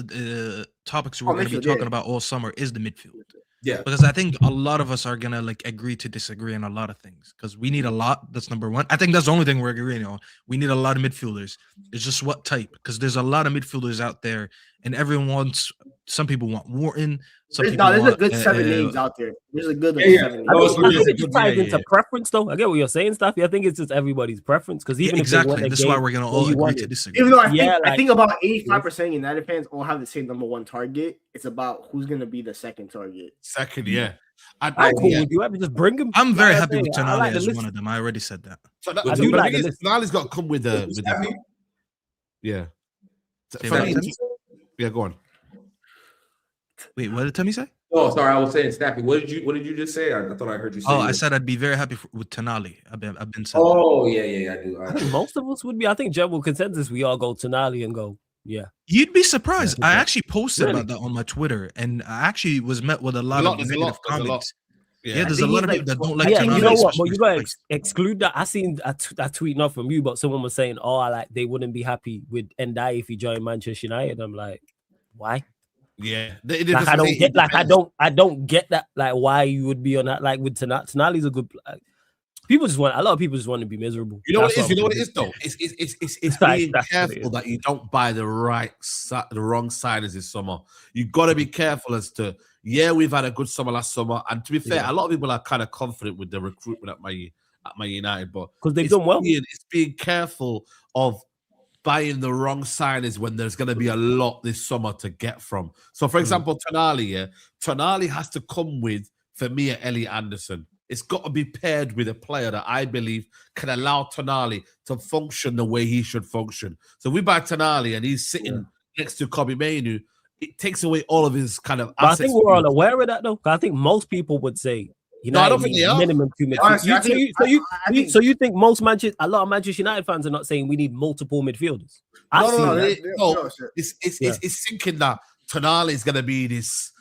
topics we're going to be talking about all summer is the midfield. Yeah, because I think a lot of us are gonna agree to disagree on a lot of things because we need a lot. That's number one. I think that's the only thing we're agreeing on. We need a lot of midfielders. It's just what type, because there's a lot of midfielders out there, and everyone wants. Some people want Wharton. There's a good 7 names out there. There's a good 7 names. I think it just ties into preference, though. I get what you're saying, stuff. I think it's just everybody's preference because even exactly, that's why we're gonna all agree to disagree. Even though I think about 85% of United fans all have the same number one target. It's about who's gonna be the second target. Second, yeah. I'm cool with you. I just bring him. I'm very happy with Tonali as one of them. I already said that. So I do like it. Tonali's got to come with the yeah. Yeah, go on. Wait, what did Timmy say? Oh, sorry, I was saying, Staffy. What did you just say? I thought I heard you say. Oh, I said I'd be very happy with Tonali. I've been saying. Oh, yeah, I do. I think most of us would be. I think general consensus, we all go Tonali and go. Yeah, you'd be surprised. I actually posted about that on my Twitter, and I actually was met with a lot of negative comments. Yeah, there's a lot of people that don't like. Yeah, you know what? But you gotta exclude that. I seen a tweet not from you, but someone was saying, "Oh, they wouldn't be happy with Ndai if he joined Manchester United." I'm like, why? Yeah, I don't get that. Like, why you would be on that? Like with Tonali's a good. People just want. A lot of people just want to be miserable. You know what it is. You know what it is though. It's being careful that you don't buy the wrong signings this summer. You got to be careful as to. Yeah, we've had a good summer last summer, and to be fair, a lot of people are kind of confident with the recruitment at my United, but because they've done well, it's being careful of buying the wrong signings when there's going to be a lot this summer to get from. So, for example, Tonali has to come with, for me, Elliot Anderson. It's got to be paired with a player that I believe can allow Tonali to function the way he should function. So we buy Tonali and he's sitting next to Kobe Mainu. It takes away all of his kind of assets. I think we're all aware of that, though. I think most people would say, I don't think they are. Minimum 2 midfielders. So you think a lot of Manchester United fans are not saying we need multiple midfielders? It's thinking that Tonali is going to be this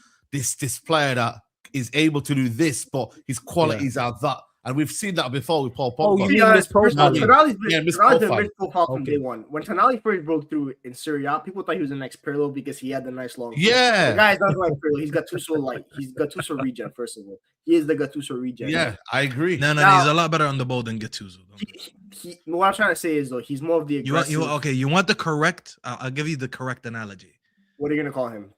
player that is able to do this, but his qualities are that. And we've seen that before with Paul Pogba. Oh, Tonali's been mid-profile from day one. When Tonali first broke through in Serie A, people thought he was the next Pirlo because he had the nice long. Yeah, the guy's not like Pirlo. He's Gattuso light. He's Gattuso regen. First of all, he is the Gattuso regen. Yeah, I agree. No, he's a lot better on the ball than Gattuso. What I'm trying to say is though, he's more of the aggressive. You want the correct? I'll give you the correct analogy. What are you gonna call him?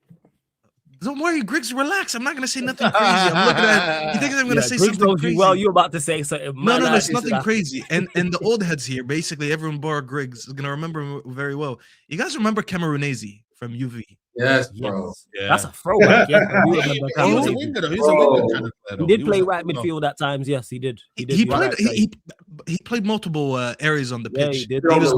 Don't worry, Griggs, relax. I'm not gonna say nothing crazy. I'm looking at you think I'm gonna say Griggs something crazy. Well, you're about to say something. No, it's nothing crazy. And the old heads here, basically everyone bar Griggs is gonna remember him very well. You guys remember Cameroonese from UV? Yes, bro. Yeah. That's a throwback. Yeah, he was a winger though. He was a winger kind of player. He did play right midfield at times. Yes, he did. He played multiple areas on the pitch. He did. He was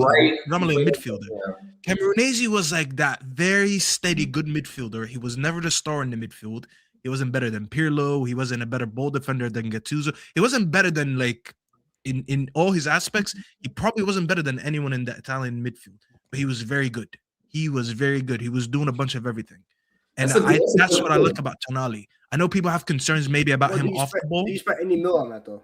normally a midfielder. Yeah. Cameroonese was like that very steady, good midfielder. He was never the star in the midfield. He wasn't better than Pirlo. He wasn't a better ball defender than Gattuso. He wasn't better than like in all his aspects. He probably wasn't better than anyone in the Italian midfield. But he was very good. He was very good. He was doing a bunch of everything. And that's what I like about Tonali. I know people have concerns maybe about him off the ball. You spent any mil on that though?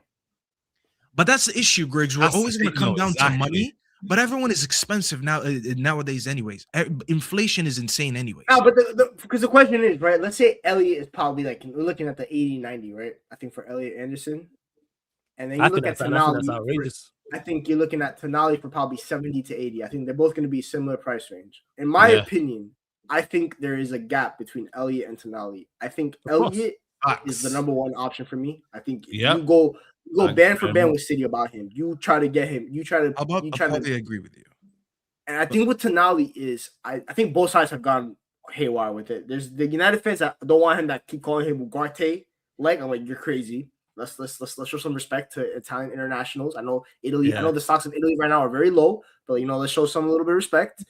But that's the issue, Griggs. We're always going to come down to money. But everyone is expensive nowadays anyways. Inflation is insane anyway. No, but because the question is, right, let's say Elliot is probably like, we're looking at the 80-90, right? I think for Elliot Anderson. And then you look at Tonali. I think you're looking at Tonali for probably 70 to 80. I think they're both going to be similar price range. In my opinion, I think there is a gap between Elliot and Tonali. I think Elliot is the number one option for me. I think you go band for band with City about him. You try to get him. I probably agree with you. And I think with Tonali is I think both sides have gone haywire with it. There's the United fans that don't want him, that keep calling him Ugarte. Like, I'm like, you're crazy. Let's show some respect to Italian internationals. I know Italy. Yeah. I know the stocks of Italy right now are very low, but let's show some a little bit of respect.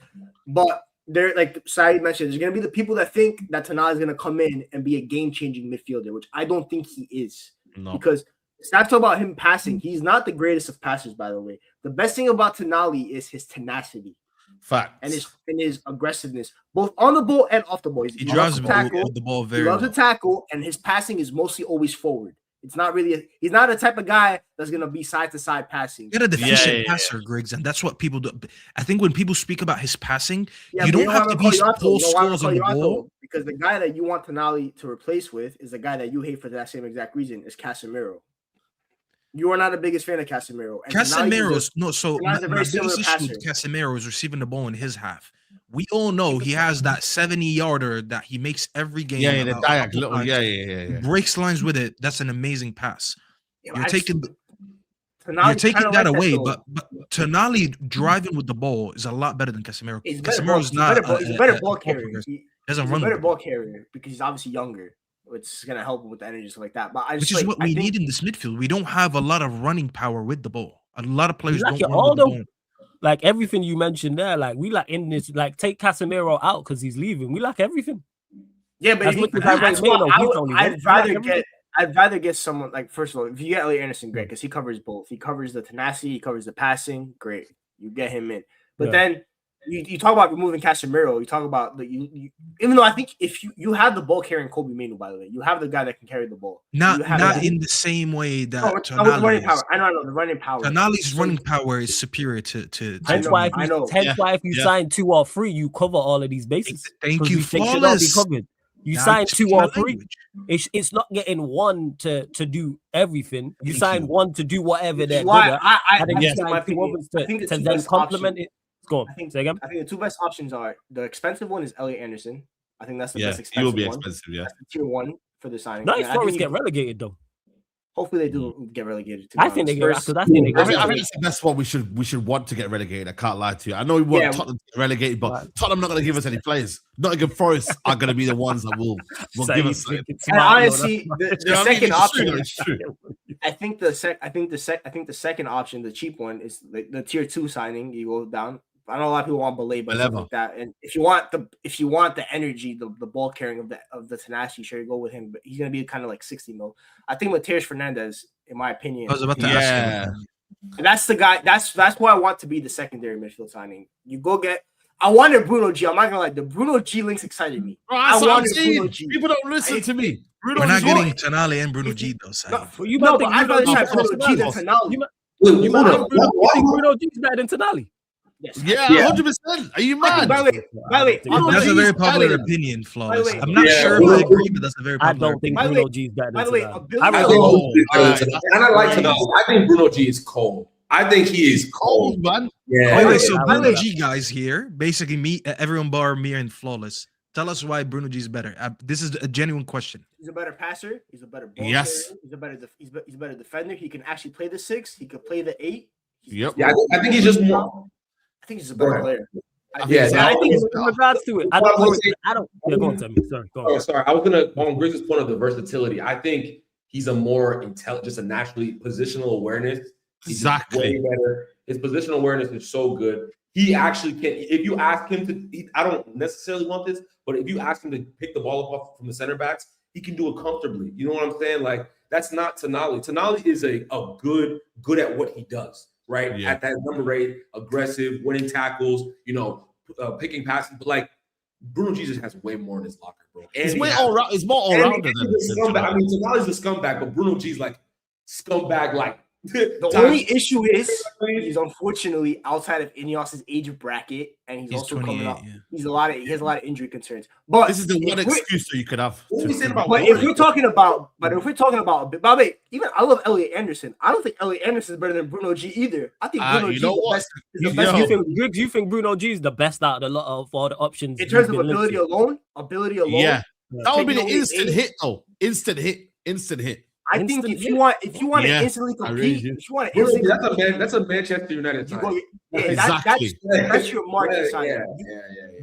But they're like Saeed mentioned, there's gonna be the people that think that Tonali is gonna come in and be a game-changing midfielder, which I don't think he is. No. Because stop talking about him passing. He's not the greatest of passers, by the way. The best thing about Tonali is his tenacity. Facts. And his aggressiveness, both on the ball and off the ball. He drives the ball very well. He loves to tackle, and his passing is mostly always forward. It's not really he's not the type of guy that's gonna be side to side passing. You're a deficient passer, Griggs, and that's what people do. I think when people speak about his passing, you don't have to be full scores on the ball. Because the guy that you want Tonali to replace with is the guy that you hate for that same exact reason, is Casemiro. You are not the biggest fan of Casemiro. And Casemiro's my biggest issue with Casemiro is receiving the ball in his half. We all know he has that 70-yarder that he makes every game. The diagonal. Yeah. Breaks lines with it. That's an amazing pass. You're taking that away, but Tonali driving with the ball is a lot better than Casemiro. Casemiro's not a better ball carrier. He's a better ball carrier because he's obviously younger, which is going to help him with the energy and stuff like that. But which is what we need in this midfield. We don't have a lot of running power with the ball. A lot of players don't run with the ball. Like everything you mentioned there, like we like in this, like take Casemiro out because he's leaving. We like everything. Yeah, but I'd rather get someone like, first of all, if you get Elliot Anderson, great, because he covers both. He covers the tenacity, he covers the passing, great. You get him in. But then you talk about removing Casemiro. You talk about even though I think if you have the ball carrying Kobe Mainoo, by the way, you have the guy that can carry the ball. Not in the same way that Tonali is. I know the running power. Tonali's running power is superior to. Hence why if you sign 2 or 3, you cover all of these bases. Thank you, Flawless. You sign 2 or 3. It's not getting one to do everything. You sign one to do whatever they're good at. I think to then complement it. Go on. I think the 2 best options are the expensive one is Elliot Anderson. I think that's the best expensive one. He will be one. expensive, yeah. That's the tier 1 for the signing. Nice Forest get relegated though. Hopefully they do get relegated. I think they get. I think that's the best one we should want to get relegated. I can't lie to you. I know we want Tottenham to get relegated, but Tottenham not going to give us any players. Nottingham Forest are going to be the ones that will give us. And honestly, the second option. I think the second option, the cheap one, is the tier 2 signing. You go down. I know a lot of people want Ballet, but stuff like that. And if you want the energy, the ball carrying of the tenacity, sure, you go with him. But he's gonna be kind of like 60 mil. I think with Bruno Fernandes, in my opinion, I was about to ask him. That's the guy. That's who I want to be the secondary midfield signing. You go get. I wanted Bruno G. I'm not gonna lie. The Bruno G links excited me. Bro, I wanted Bruno G. People don't listen to me. We're not getting Tonali and Bruno G though. No, but I'd rather try Bruno G than Tonali. You think Bruno G is better than Tonali? Yes. Yeah, 100%. Are you mad? By the way, that's a very popular opinion, Flawless. I'm not sure if I agree, but that's a very popular I don't think Bruno G is better than Tonali. I like Tonali. I think Bruno G is cold. I think he is cold, man. Yeah. So Bruno G guys here, basically me, everyone bar me and Flawless. Tell us why Bruno G is better. This is a genuine question. He's a better passer. He's a better ball yes. player. He's a better defender. He can actually play the 6. He could play the 8. Yep. Yeah, I think he's just more. I think he's a better player. I think in regards to it, I don't. Yeah, go on, Tommy. Sorry, go on. Oh, sorry. I was gonna on Griggs' point of the versatility. I think he's a more intelligent, just a naturally positional awareness. He's exactly. Way better. His positional awareness is so good. He actually can. If you ask him to, I don't necessarily want this, but if you ask him to pick the ball up from the center backs, he can do it comfortably. You know what I'm saying? Like that's not Tonali. Tonali is a good at what he does. Right at that number 8, aggressive, winning tackles, picking passes. But like Bruno Jesus has way more in his locker, bro. And it's more all rounder than scumbag. I mean, Tonali's a scumbag, but Bruno G's like scumbag. Like the only issue is he's unfortunately outside of Ineos's age bracket, and he's also coming up. Yeah. He has a lot of injury concerns. But this is the one excuse that you could have. But if we're talking about, by the way, even I love Elliot Anderson. I don't think Elliot Anderson is better than Bruno G either. I think Bruno G is the best. You think Bruno G is the best out of a lot of all the options in terms of ability alone? Yeah, that would be the instant hit though. Instant hit. I think if you want to instantly compete, if you want to instantly that's a Manchester United time. Exactly. That's your market sign.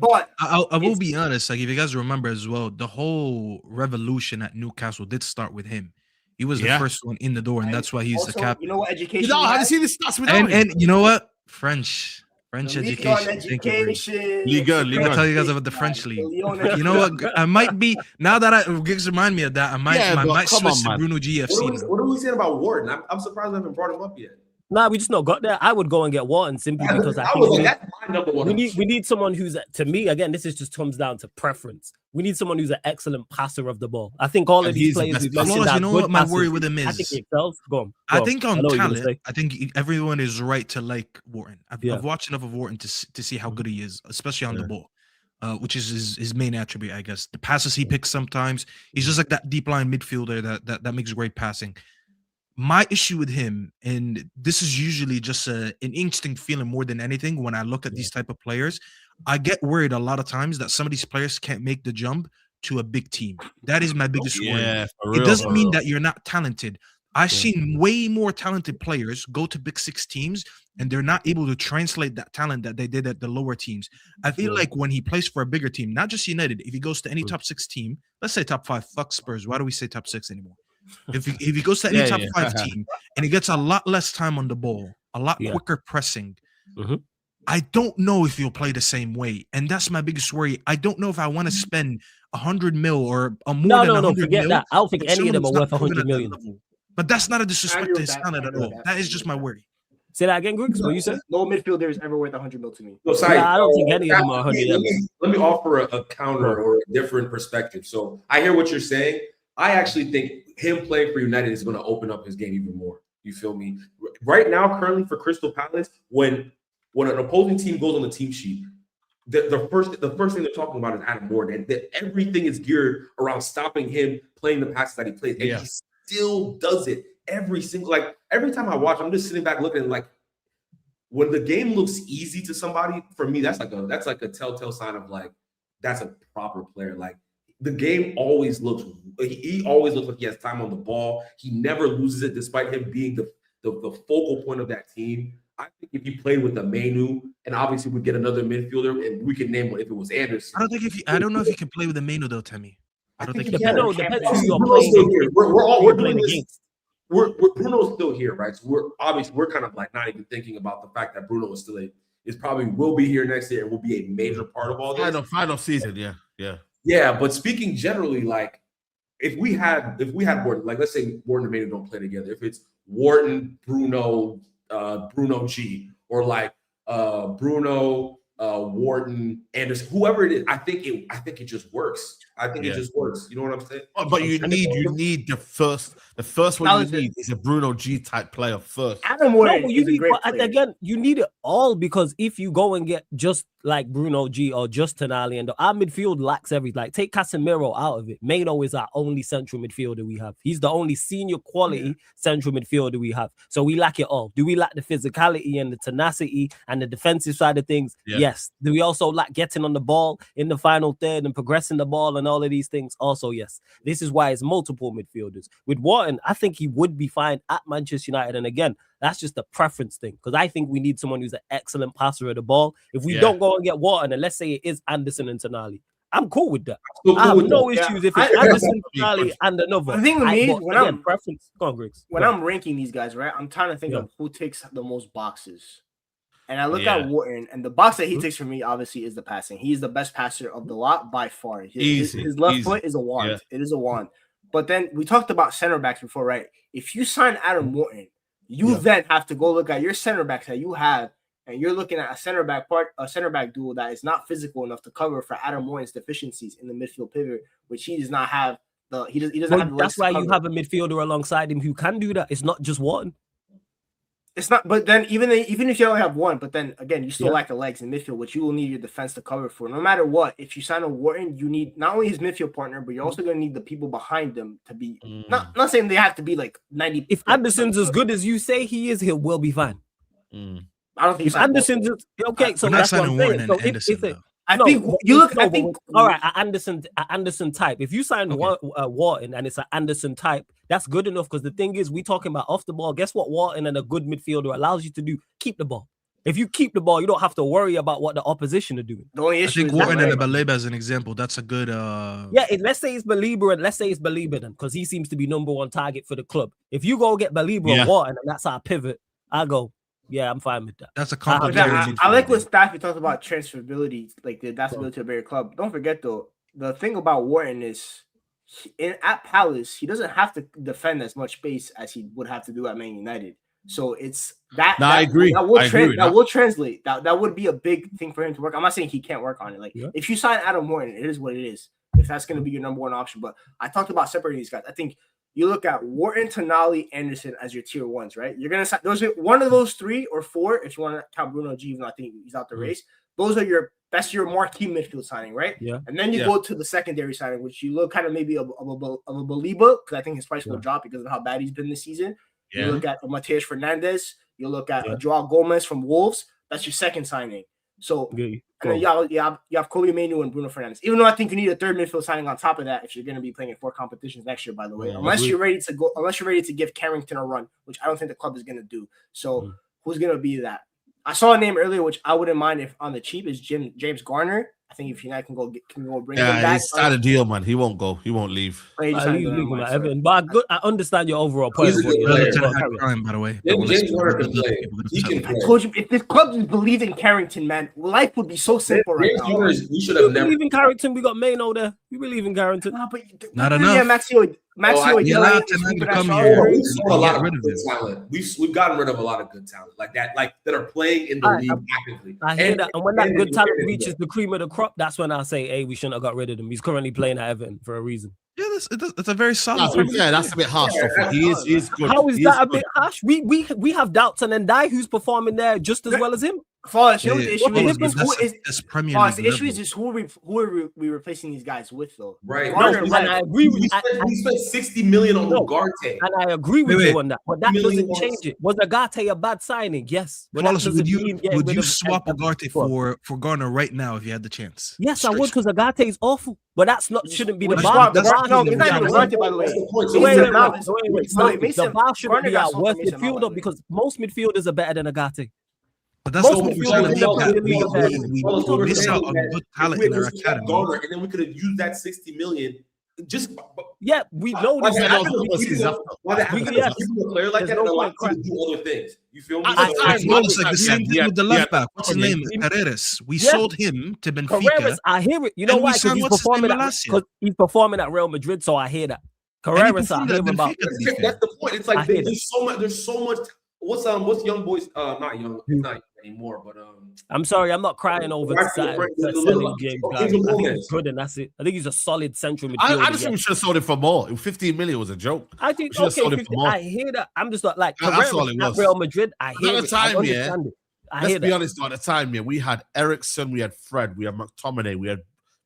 But I will be honest, like if you guys remember as well, the whole revolution at Newcastle did start with him. He was the first one in the door, and that's why he's the captain. You know what education? Have you seen the stats with and you know what? French education. Liga. I'll tell you guys about the French league. You know what? I might be now that Gigs remind me of that. I might switch to Bruno GFC. What are we saying about Wharton? I'm surprised I haven't brought him up yet. Nah, we just not got there. I would go and get Wharton simply because I think that's my number one. We need someone who's, to me, again, this is just comes down to preference. We need someone who's an excellent passer of the ball. I think all of these players we've mentioned you know what my worry with him is? I think he excels. I think on talent, I think everyone is right to like Wharton. I've watched enough of Wharton to see how good he is, especially on the ball. Which is his main attribute, I guess. The passes he picks sometimes, he's just like that deep line midfielder that makes great passing. My issue with him, and this is usually just an instinct feeling more than anything, when I look at these type of players, I get worried a lot of times that some of these players can't make the jump to a big team. That is my biggest worry. It doesn't mean that you're not talented. I've seen way more talented players go to big 6 teams, and they're not able to translate that talent that they did at the lower teams. I feel like when he plays for a bigger team, not just United, if he goes to any top 6 team, let's say top 5, fuck Spurs. Why do we say top 6 anymore? If he goes to any top 5 team and he gets a lot less time on the ball, a lot quicker pressing, I don't know if he'll play the same way. And that's my biggest worry. I don't know if I want to spend 100 mil or more than 100 mil. Forget that. I don't think any of them are worth 100 million. But that's not a disrespect to his talent at all. That is just my worry. Say that again, Griggs. What you said? No midfielder is ever worth 100 mil to me. No, sorry. I don't think any of them are 100 mil. Let me offer a counter or a different perspective. So I hear what you're saying. I actually think him playing for United is going to open up his game even more. You feel me? Right now, currently for Crystal Palace, when an opposing team goes on the team sheet, the first thing they're talking about is Adam Ward, and everything is geared around stopping him playing the passes that he plays, and he still does it every time I watch. I'm just sitting back looking like when the game looks easy to somebody. For me, that's like a telltale sign of like that's a proper player. Like the game always looks. He always looks like he has time on the ball. He never loses it, despite him being the focal point of that team. I think if you played with a Manu, and obviously we get another midfielder, and we can name one if it was Anderson. I don't know if you can play with a Manu though, Timmy. I don't think he can. can. Depends who you're playing. We're doing this. Bruno's still here, right? So we're kind of like not even thinking about the fact that Bruno is probably will be here next year and will be a major part of all this. Final season, yeah. But speaking generally, like if we had Wharton, like let's say Wharton and Manu don't play together. If it's Wharton, Bruno G, or like Bruno, Wharton, Anderson, whoever it is. I think it just works. I think it just works. You know what I'm saying? But you need the first one you need is a Bruno G type player first. Adam Wharton is a great player. Again, you need it all, because if you go and get just like Bruno G or just Tonali, and our midfield lacks everything. Like, take Casemiro out of it. Mano is our only central midfielder we have. He's the only senior quality central midfielder we have. So we lack it all. Do we lack the physicality and the tenacity and the defensive side of things? Yes. Do we also lack getting on the ball in the final third and progressing the ball and all of these things? Also, yes. This is why it's multiple midfielders. With Wharton, I think he would be fine at Manchester United. And again, that's just a preference thing, because I think we need someone who's an excellent passer of the ball. If we don't go and get Wharton, and let's say it is Anderson and Tonali, I'm cool with that. I have no issues if it's Anderson, Tonali, and another. The thing with me, when I'm ranking these guys, right, I'm trying to think of who takes the most boxes. And I look at Wharton, and the box that he takes for me, obviously, is the passing. He's the best passer of the lot by far. His left foot is a wand. Yeah. It is a wand. But then we talked about center backs before, right? If you sign Adam Wharton, you then have to go look at your center backs that you have, and you're looking at a center back duo that is not physical enough to cover for Adam Wharton's deficiencies in the midfield pivot, which he does not have. He doesn't have. That's why you have a midfielder alongside him who can do that. It's not just Wharton. It's not, but then even if you only have one, but then again, you still lack the legs in midfield, which you will need your defense to cover for. No matter what, if you sign a Wharton, you need not only his midfield partner, but you're also going to need the people behind them to be not saying they have to be like 90. If Anderson's as good as you say he is, he will be fine. I don't think if Anderson's okay. So that's what I'm saying. So I think you look. I think all right. Anderson type. If you sign Wharton and it's an Anderson type, that's good enough. Because the thing is, we talking about off the ball. Guess what? Wharton and a good midfielder allows you to do: keep the ball. If you keep the ball, you don't have to worry about what the opposition are doing. The only issue I think Wharton and Baleba as an example. That's a good. Let's say it's Baleba, and let's say it's Baleba then, because he seems to be number one target for the club. If you go get Baleba and Wharton, and that's our pivot, I go. Yeah, I'm fine with that. That's a compliment. I like what Staffy talked about transferability, like the adaptability to a bigger club. Don't forget though, the thing about Wharton is at Palace, he doesn't have to defend as much space as he would have to do at Man United. So it's that. No, I agree. That will translate. That would be a big thing for him to work. I'm not saying he can't work on it. Like if you sign Adam Wharton, it is what it is. If that's going to be your number one option, but I talked about separating these guys. I think you look at Wharton, Tonali, Anderson as your tier ones, right? You're gonna those are one of those 3 or 4. If you want to count Bruno G, even though I think he's out the race, those are that's your marquee midfield signing, right? Yeah. And then you go to the secondary signing, which you look kind of maybe of a Baleba, because I think his price will drop because of how bad he's been this season. Yeah. You look at Matheus Fernandes. You look at Joao Gomez from Wolves. That's your second signing. So and then you have Kobe Manu and Bruno Fernandes. Even though I think you need a third midfield signing on top of that if you're going to be playing in 4 competitions next year, by the way. Unless you're ready to give Carrington a run, which I don't think the club is going to do. So who's going to be that? I saw a name earlier, which I wouldn't mind if on the cheap is James Garner. I think if United can go bring him back. He's not a deal, man. He won't go. He won't leave. But I understand your overall point. By the way, James Garner can play. I told you, if this club just believed in Carrington, man, life would be so simple right now. We should have never believe in Carrington. We got Mano there. We believe in Carrington. Not enough. Yeah, Maxio. We've gotten rid of a lot of good talent like that are playing in the league actively. I hear that, and when that good talent reaches the cream of the crop, that's when I say, "Hey, we shouldn't have got rid of him. He's currently playing at Everton for a reason." Yeah, it's a very solid. That's a bit harsh. He is good. How is that a bit harsh? We have doubts on Ndai, who's performing there just as well as him. The issue is just who are we replacing these guys with, though? Right. I agree with you. We spent 60 million on Ugarte. And I agree with you on that. But that doesn't change it. Was Ugarte a bad signing? Yes. But would you swap Ugarte for Garner right now if you had the chance? Yes, I would, because Ugarte is awful. But shouldn't be the bar. It's not even Ugarte, by the way. The bar shouldn't be our worst midfielder, because most midfielders are better than Ugarte. But that's what we're trying to do. We miss out on good talent in our academy. And then we could have used that 60 million. We know this. We could have a player like that and allow him to do other things. You feel me? It's like the same thing with the left back. What's his name? Carreras. We sold him to Benfica. Carreras, I hear it. You know why? Because he's performing at Real Madrid, so I hear that. Carreras, I hear about. That's the point. It's like there's so much. What's young boys? Not young. Not anymore. But I'm sorry, I'm not crying over selling James Garner. I think he's good, and that's it. I think he's a solid central midfielder. I just think we should have sold it for more. 15 million was a joke. I think I hear that. I'm just not like that's all it was. Real Madrid. I hear at the time, Let's be honest. At the time, we had Ericsson, we had Fred, we had McTominay, we had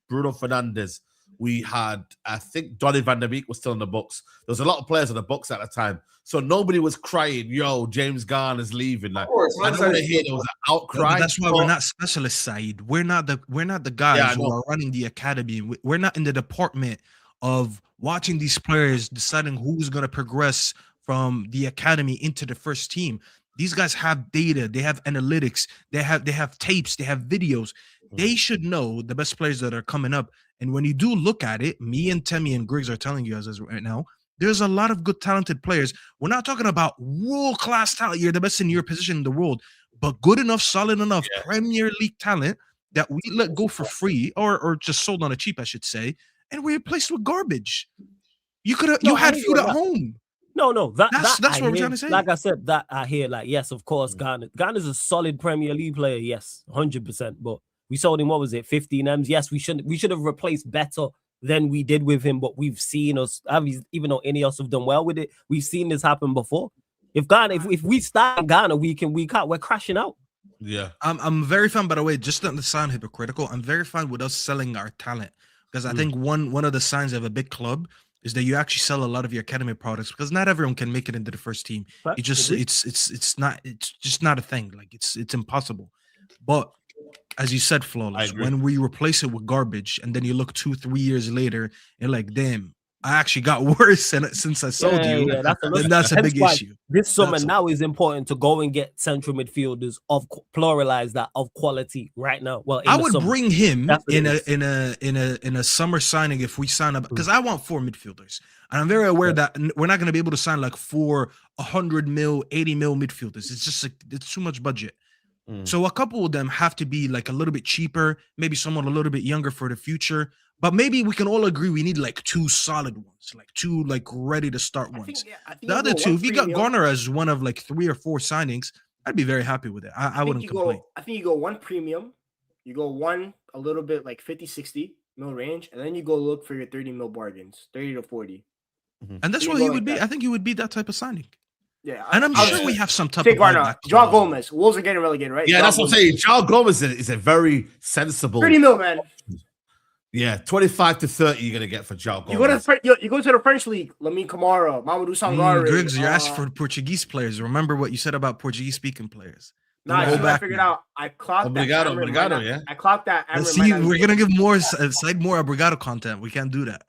Bruno Fernandes. We had, I think, Donny van der Beek was still in the books. There was a lot of players in the books at the time. So nobody was crying, yo, James Garner's leaving. Like, I don't want to hear there was an outcry. That's why we're not specialists, Saeed. We're not the guys who are running the academy. We're not in the department of watching these players, deciding who's going to progress from the academy into the first team. These guys have data, they have analytics, they have tapes, they have videos. They should know the best players that are coming up. And when you do look at it, me and Temi and Griggs are telling you guys this right now, there's a lot of good, talented players. We're not talking about world-class talent. You're the best in your position in the world, but good enough, solid enough, Premier League talent that we let go for free or just sold on a cheap, I should say, and we replaced with garbage. You could have, you had food at home. No, that's what we're trying to say. Like I said, that I hear, like, yes, of course, Garner's a solid Premier League player, yes, 100%. But we sold him, what was it, 15 M's? Yes, we should have replaced better than we did with him, but we've seen even though any of us have done well with it, we've seen this happen before. If we start in Ghana, we're crashing out. Yeah, I'm very fine. By the way, just not to sound hypocritical, I'm very fine with us selling our talent, because I think one of the signs of a big club is that you actually sell a lot of your academy products, because not everyone can make it into the first team. It's just not a thing. Like it's impossible. But as you said, Flawless, when we replace it with garbage, and then you look 2-3 years later, you're like, damn, I actually got worse since I sold you. Yeah, that's a big issue. This summer now is important to go and get central midfielders of quality right now. Well, I would bring him in a summer signing if we sign up, because I want 4 midfielders, and I'm very aware that we're not going to be able to sign like 4 100 mil, 80 mil midfielders. It's just it's too much budget. So a couple of them have to be like a little bit cheaper, maybe someone a little bit younger for the future. But maybe we can all agree we need like 2 solid ones, like 2 like ready to start ones. I think the other 2, if you got Garner as one of like 3 or 4 signings, I'd be very happy with it. I wouldn't complain. I think you go 1 premium, you go 1 a little bit like 50-60 mil range, and then you go look for your 30 mil bargains, 30 to 40. And that's what he would be. I think he would be that type of signing. Yeah, and I'm sure we have some type of Garner. João Gomez. Wolves are getting relegated, right? Yeah, that's what I'm saying. João Gomez is a very sensible 30 mil, man. Yeah, 25 to 30 you're gonna get for João Gomez. You go to the French league. Lamine Camara, Mamadou Sangare. Griggs, you're asking for Portuguese players. Remember what you said about Portuguese speaking players. I figured out. I clocked Obrigado, yeah. I clocked that. See, we're gonna give more Obrigado content. We can't do that.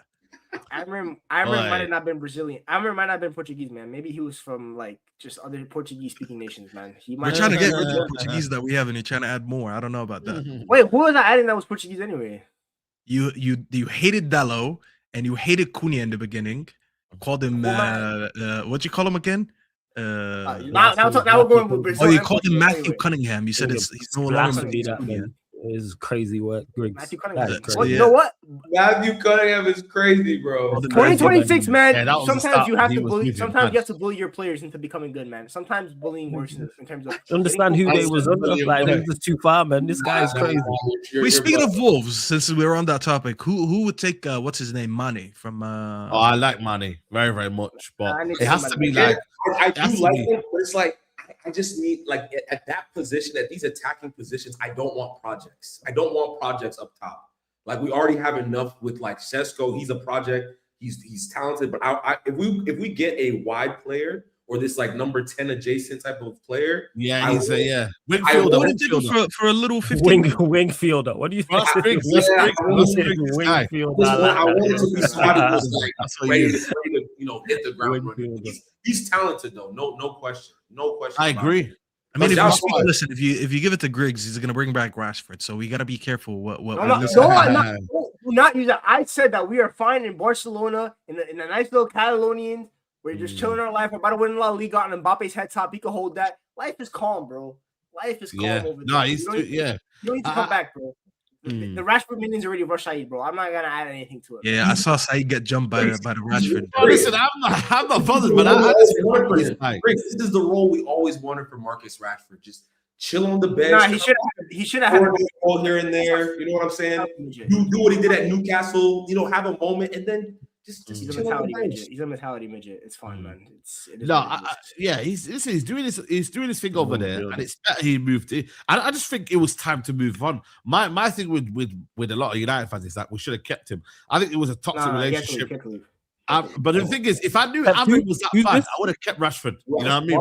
Amrin might have not been Brazilian. Amrin might not have been Portuguese, man. Maybe he was from like just other Portuguese-speaking nations, man. We're trying to get rid of the Portuguese that we have, and you're trying to add more. I don't know about that. Wait, who was I adding that was Portuguese anyway? You hated Diallo and you hated Cunha in the beginning. Called him what you call him again? Now we're going with Brazil. Oh, you called him Matthew Cunningham. You said he's no longer Cunha. It's crazy work, Griggs. Matthew Cunningham. You know what? Matthew Cunningham is crazy, bro. 2026, man. Sometimes you have to bully. Sometimes you have to bully your players into becoming good, man. Sometimes bullying works in terms of understand who they was under. Like they was too far, man. This guy is crazy. Speaking of Wolves, since we're on that topic, who would take what's his name, Mane from? I like Mane very, very much, but it has to be like I do like him, but it's like I just need like at that position, at these attacking positions, I don't want projects. I don't want projects up top. Like we already have enough with like Sesko. He's a project. He's talented, but if we get a wide player or this like number 10 adjacent type of player, Wingfielder for a little 15 Wingfielder. What do you think? Wingfielder. I want it to be somebody who's like ready to hit the ground running. He's talented though, no question. I agree. I mean, if you give it to Griggs, he's gonna bring back Rashford. So we gotta be careful. Do not use that. I said that we are fine in Barcelona in a nice little Catalonian. We're just chilling our life. We're about to win La Liga on Mbappe's head top. He can hold that. Life is calm, bro. Life is calm over there. You don't need to come back, bro. The Rashford minions already rushed Saeed, bro. I'm not gonna add anything to it. Yeah, I saw Saeed get jumped by the Rashford. Listen, I'm not bothered, but I just want this is the role we always wanted for Marcus Rashford. Just chill on the bench. Nah, he should have had a goal here and there. You know what I'm saying? Do what he did at Newcastle. You know, have a moment and then just he's a mentality midget. He's a mentality midget. It's fine, man. He's doing this thing over there, and it's better he moved. I just think it was time to move on. My thing with a lot of United fans is that we should have kept him. I think it was a toxic relationship. But the thing is, if I knew Amrin was that bad, I would have kept Rashford. You know what I mean?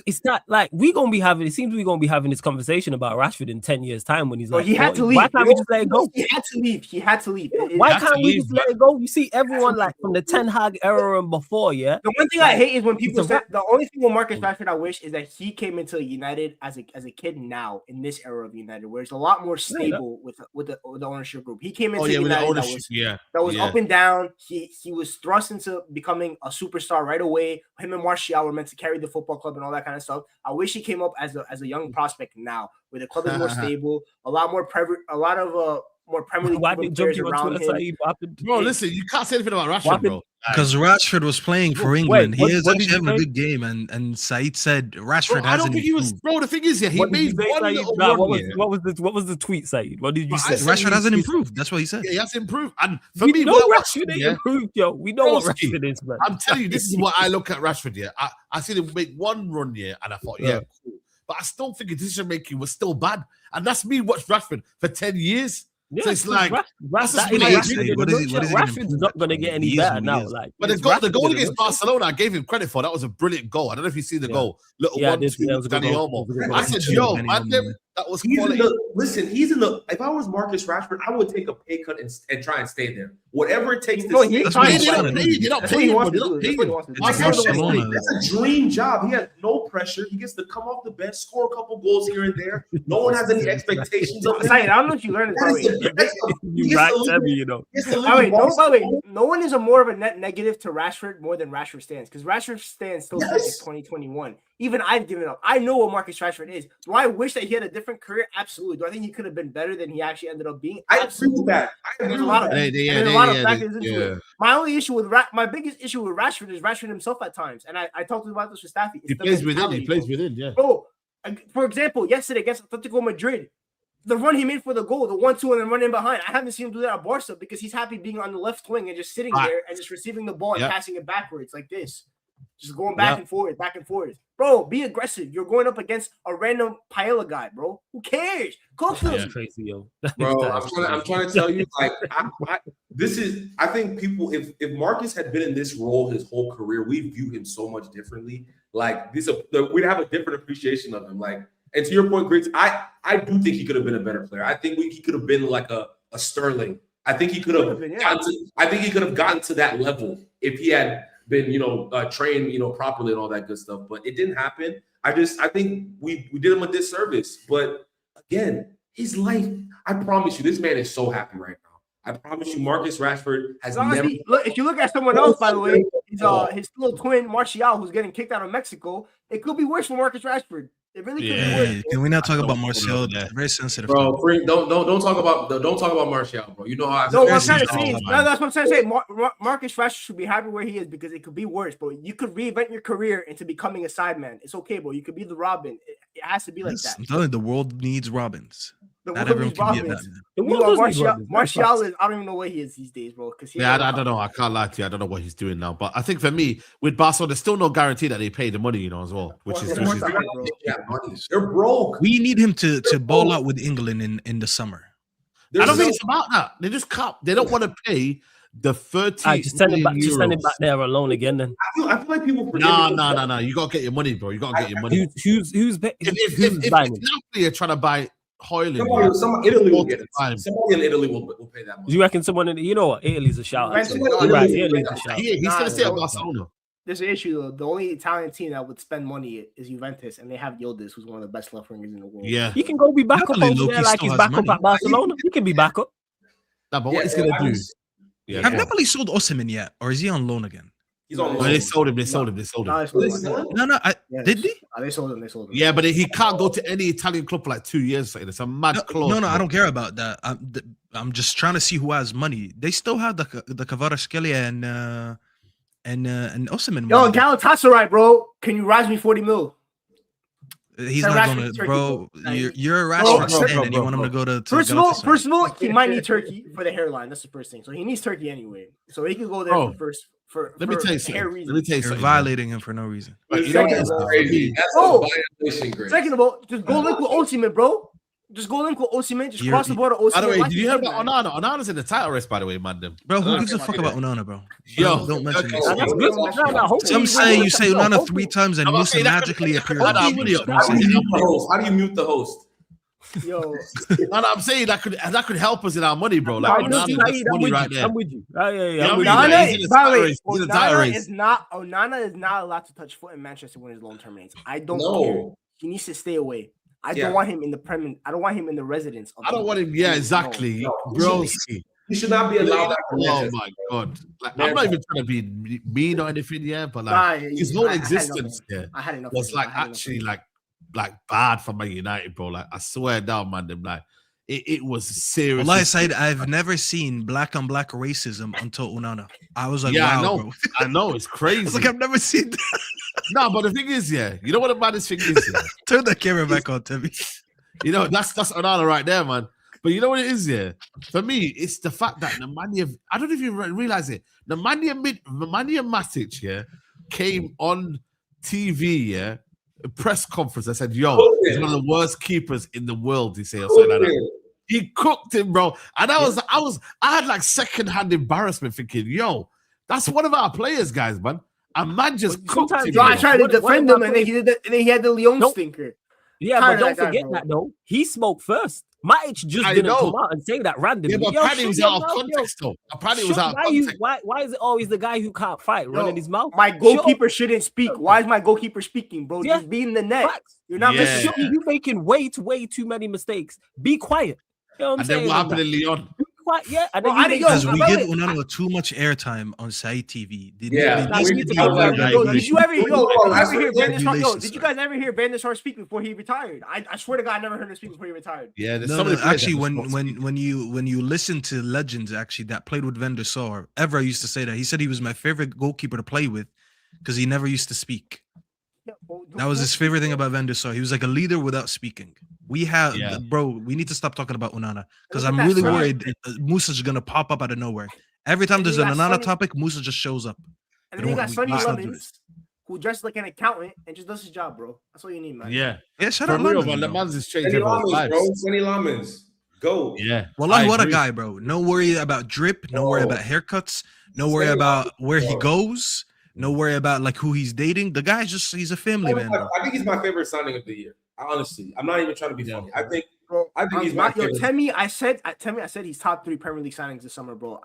It's not like we gonna be having. It seems we're gonna be having this conversation about Rashford in 10 years' time when he's like, he had to leave. Why can't we just let it go? He had to leave. Why can't we just let it go? You see everyone like from the Ten Hag era and before, yeah. The one thing I hate is when people say the only thing with Marcus Rashford I wish is that he came into United as a kid now in this era of United, where it's a lot more stable with the ownership group. He came into United that was up and down. He was thrust into becoming a superstar right away. Him and Martial were meant to carry the football club and all that kind of stuff. I wish he came up as a young prospect now, where the club is more stable, a lot more Premier League players around him. Bro, listen, you can't say anything about Rashford, bro. Because Rashford was playing for England. He is actually having a good game, and Saeed said Rashford hasn't. I don't think he was. Bro, the thing is, he made one little run. What was the tweet, Saeed? What did you say? Rashford hasn't improved. That's what he said. Yeah, he has improved. And for me, Rashford ain't improved, yo. We know what Rashford is, man. I'm telling you, this is what I look at Rashford. Yeah, I seen him make one run, and I thought, cool. But I still think his decision making was still bad, and that's me watched Rashford for 10 years. Yeah, so it's like Rashford's not going to get any better now. Like, but the goal against Barcelona, I gave him credit for. That was a brilliant goal. I don't know if you see the goal. Little 1-2, Danny Olmo. I said, yo, that was quality. He's in the. If I was Marcus Rashford, I would take a pay cut and try and stay there. Whatever it takes to stay. That's a dream job. He has no pressure. He gets to come off the bench, score a couple goals here and there. No one has any expectations of him. I don't know if you learned it. You right, you know. No one is more of a net negative to Rashford more than Rashford stands, because Rashford stands still since 2021. Even I've given up. I know what Marcus Rashford is. Do I wish that he had a different career? Absolutely. Do I think he could have been better than he actually ended up being? Absolutely. There's a lot of factors into it. My only issue with my biggest issue with Rashford is Rashford himself at times, and I talked about this with Staffy. He plays within. Yeah. Bro, for example, yesterday against Atletico Madrid, the run he made for the goal, the 1-2 and then running behind. I haven't seen him do that at Barca because he's happy being on the left wing and just sitting there and just receiving the ball and passing it backwards like this. Just going back and forth. Bro, be aggressive. You're going up against a random Paella guy, bro. Who cares? Go to him. Crazy, yo. Bro, I'm trying to tell you, like, I think people, if Marcus had been in this role his whole career, we view him so much differently. Like, we'd have a different appreciation of him. Like, and to your point, Griggs, I do think he could have been a better player. I think he could have been like a Sterling. I think he could have gotten to that level if he had been, trained, properly and all that good stuff. But it didn't happen. I think we did him a disservice. But again, his life, I promise you, this man is so happy right now. I promise you, Marcus Rashford has never. Look, if you look at someone else, by the way, his little twin Martial, who's getting kicked out of Mexico, it could be worse for Marcus Rashford. It really could be worse. Can we not talk about Martial? Very sensitive. Bro, don't talk about Martial, bro. You know how. No, what I'm trying to say. That's what I'm trying to say. Marcus Rashford should be happy where he is because it could be worse, bro. You could reinvent your career into becoming a sideman. It's okay, bro. You could be the Robin. It has to be like that. I'm telling you, the world needs Robins. Not everyone can be a Batman. Martial is. I don't even know where he is these days, bro. I don't know. I can't lie to you. I don't know what he's doing now. But I think for me, with Barcelona, there's still no guarantee that they pay the money, as well. Which is they're broke. We need him to ball out with England in the summer. I don't think it's about that. They just can't. They don't want to pay the 30. Just send him back there alone again. Then I feel like people. No. You gotta get your money, bro. You gotta get your money. Who's if Napoli are trying to buy Hoyland, someone in Italy will get it. Somebody in Italy will pay that money. You reckon someone in Italy's a shout? Italy's a shout. He's gonna stay at Barcelona. There's an issue though. The only Italian team that would spend money is Juventus, and they have Yildiz, who's one of the best left wingers in the world. Yeah, he can go be back up over there like he's back up at Barcelona. He can be back up. No, but what he's gonna do? Have Napoli sold Osimhen yet, or is he on loan again? He's on loan. They sold him. Did they? They sold him. Yeah, but he can't go to any Italian club for like 2 years. It's a mad clause. No, I don't care about that. I'm just trying to see who has money. They still have the Kvaratskhelia and Osimhen. Yo, Galatasaray, bro. Can you rise me 40 mil? He's not going to, bro. You're a Rashford fan, and you want him to go to First of all, he might need Turkey for the hairline. That's the first thing. So he needs Turkey anyway. So he can go there for first. Let me tell you something. You're violating him for no reason. But you know that's crazy. That's a violation. Second of all, just go link with Osimhen, bro. Just go link with Osimhen. Just cross the border. Osimhen. By the way, did you hear about Onana? Onana's in the title race, by the way, man. Bro, who gives a fuck about Onana, bro? Yo, don't mention this. Some say you say Onana 3 times and Musa magically appears. How do you mute the host? Yo, I'm saying that could help us in our money, bro. Like I'm with you. Onana is not allowed to touch foot in Manchester when his loan terminates. I don't care. He needs to stay away. I don't want him in the Premier. I don't want him in the residence. I don't want him. Yeah, exactly, bro. He should not be allowed. Oh my god! Like, I'm not even trying to be mean or anything, but like his whole existence was like actually like bad for Man United, bro. Like I swear down, man. Them like it was serious. Well, I said I've never seen black on black racism until Onana. I was like, wow, bro. I know it's crazy. It's like I've never seen that. No, but the thing is, you know what the baddest thing is? Turn the camera back on, Timmy. You know, that's Onana right there, man. But you know what it is, for me, it's the fact that Nemanja, I don't know if you realize it, Nemanja Matic, came on TV, a press conference. I said, yo, he's one of the worst keepers in the world, he said. He cooked him, bro. And I had like secondhand embarrassment thinking, yo, that's one of our players, guys, man. And man just cooked him. I tried to defend him, and then he had the Lyon stinker. Yeah, but don't forget that, though. He spoke first. Matic just didn't come out and say that randomly. Yeah, but apparently it was out of context, though. Apparently it was out of context. Why is it always the guy who can't fight running his mouth? My goalkeeper shouldn't speak. Why is my goalkeeper speaking, bro? Just be in the net. You're not listening. You're making way too many mistakes. Be quiet. You know what I'm saying? Then what happened in Lyon? Yeah, because we give Onana too much airtime on Saeed TV. Did you guys ever hear Van der Sar speak before he retired? I swear to God, I never heard him speak before he retired. Yeah, actually, when you listen to legends actually that played with Van der Sar, Evra used to say that. He said he was my favorite goalkeeper to play with because he never used to speak. That was his favorite thing about Van der Sar. He was like a leader without speaking. We need to stop talking about Onana because I'm really worried Musa's gonna pop up out of nowhere. Every time there's an Onana topic, Musa just shows up. And then you got Sonny Lemons, who dressed like an accountant and just does his job, bro. That's all you need, man. Yeah, shut up, man. Lemons is changing everyone's lives, bro. Sonny Lemons, go. Yeah. Well, what a guy, bro. No worry about drip. No worry about haircuts. No worry about where he goes. No worry about like who he's dating. The guy's he's a family man. Bro. I think he's my favorite signing of the year. Honestly, I'm not even trying to be funny. I think he's my favorite. Temmie, I said he's top 3 Premier League signings this summer, bro.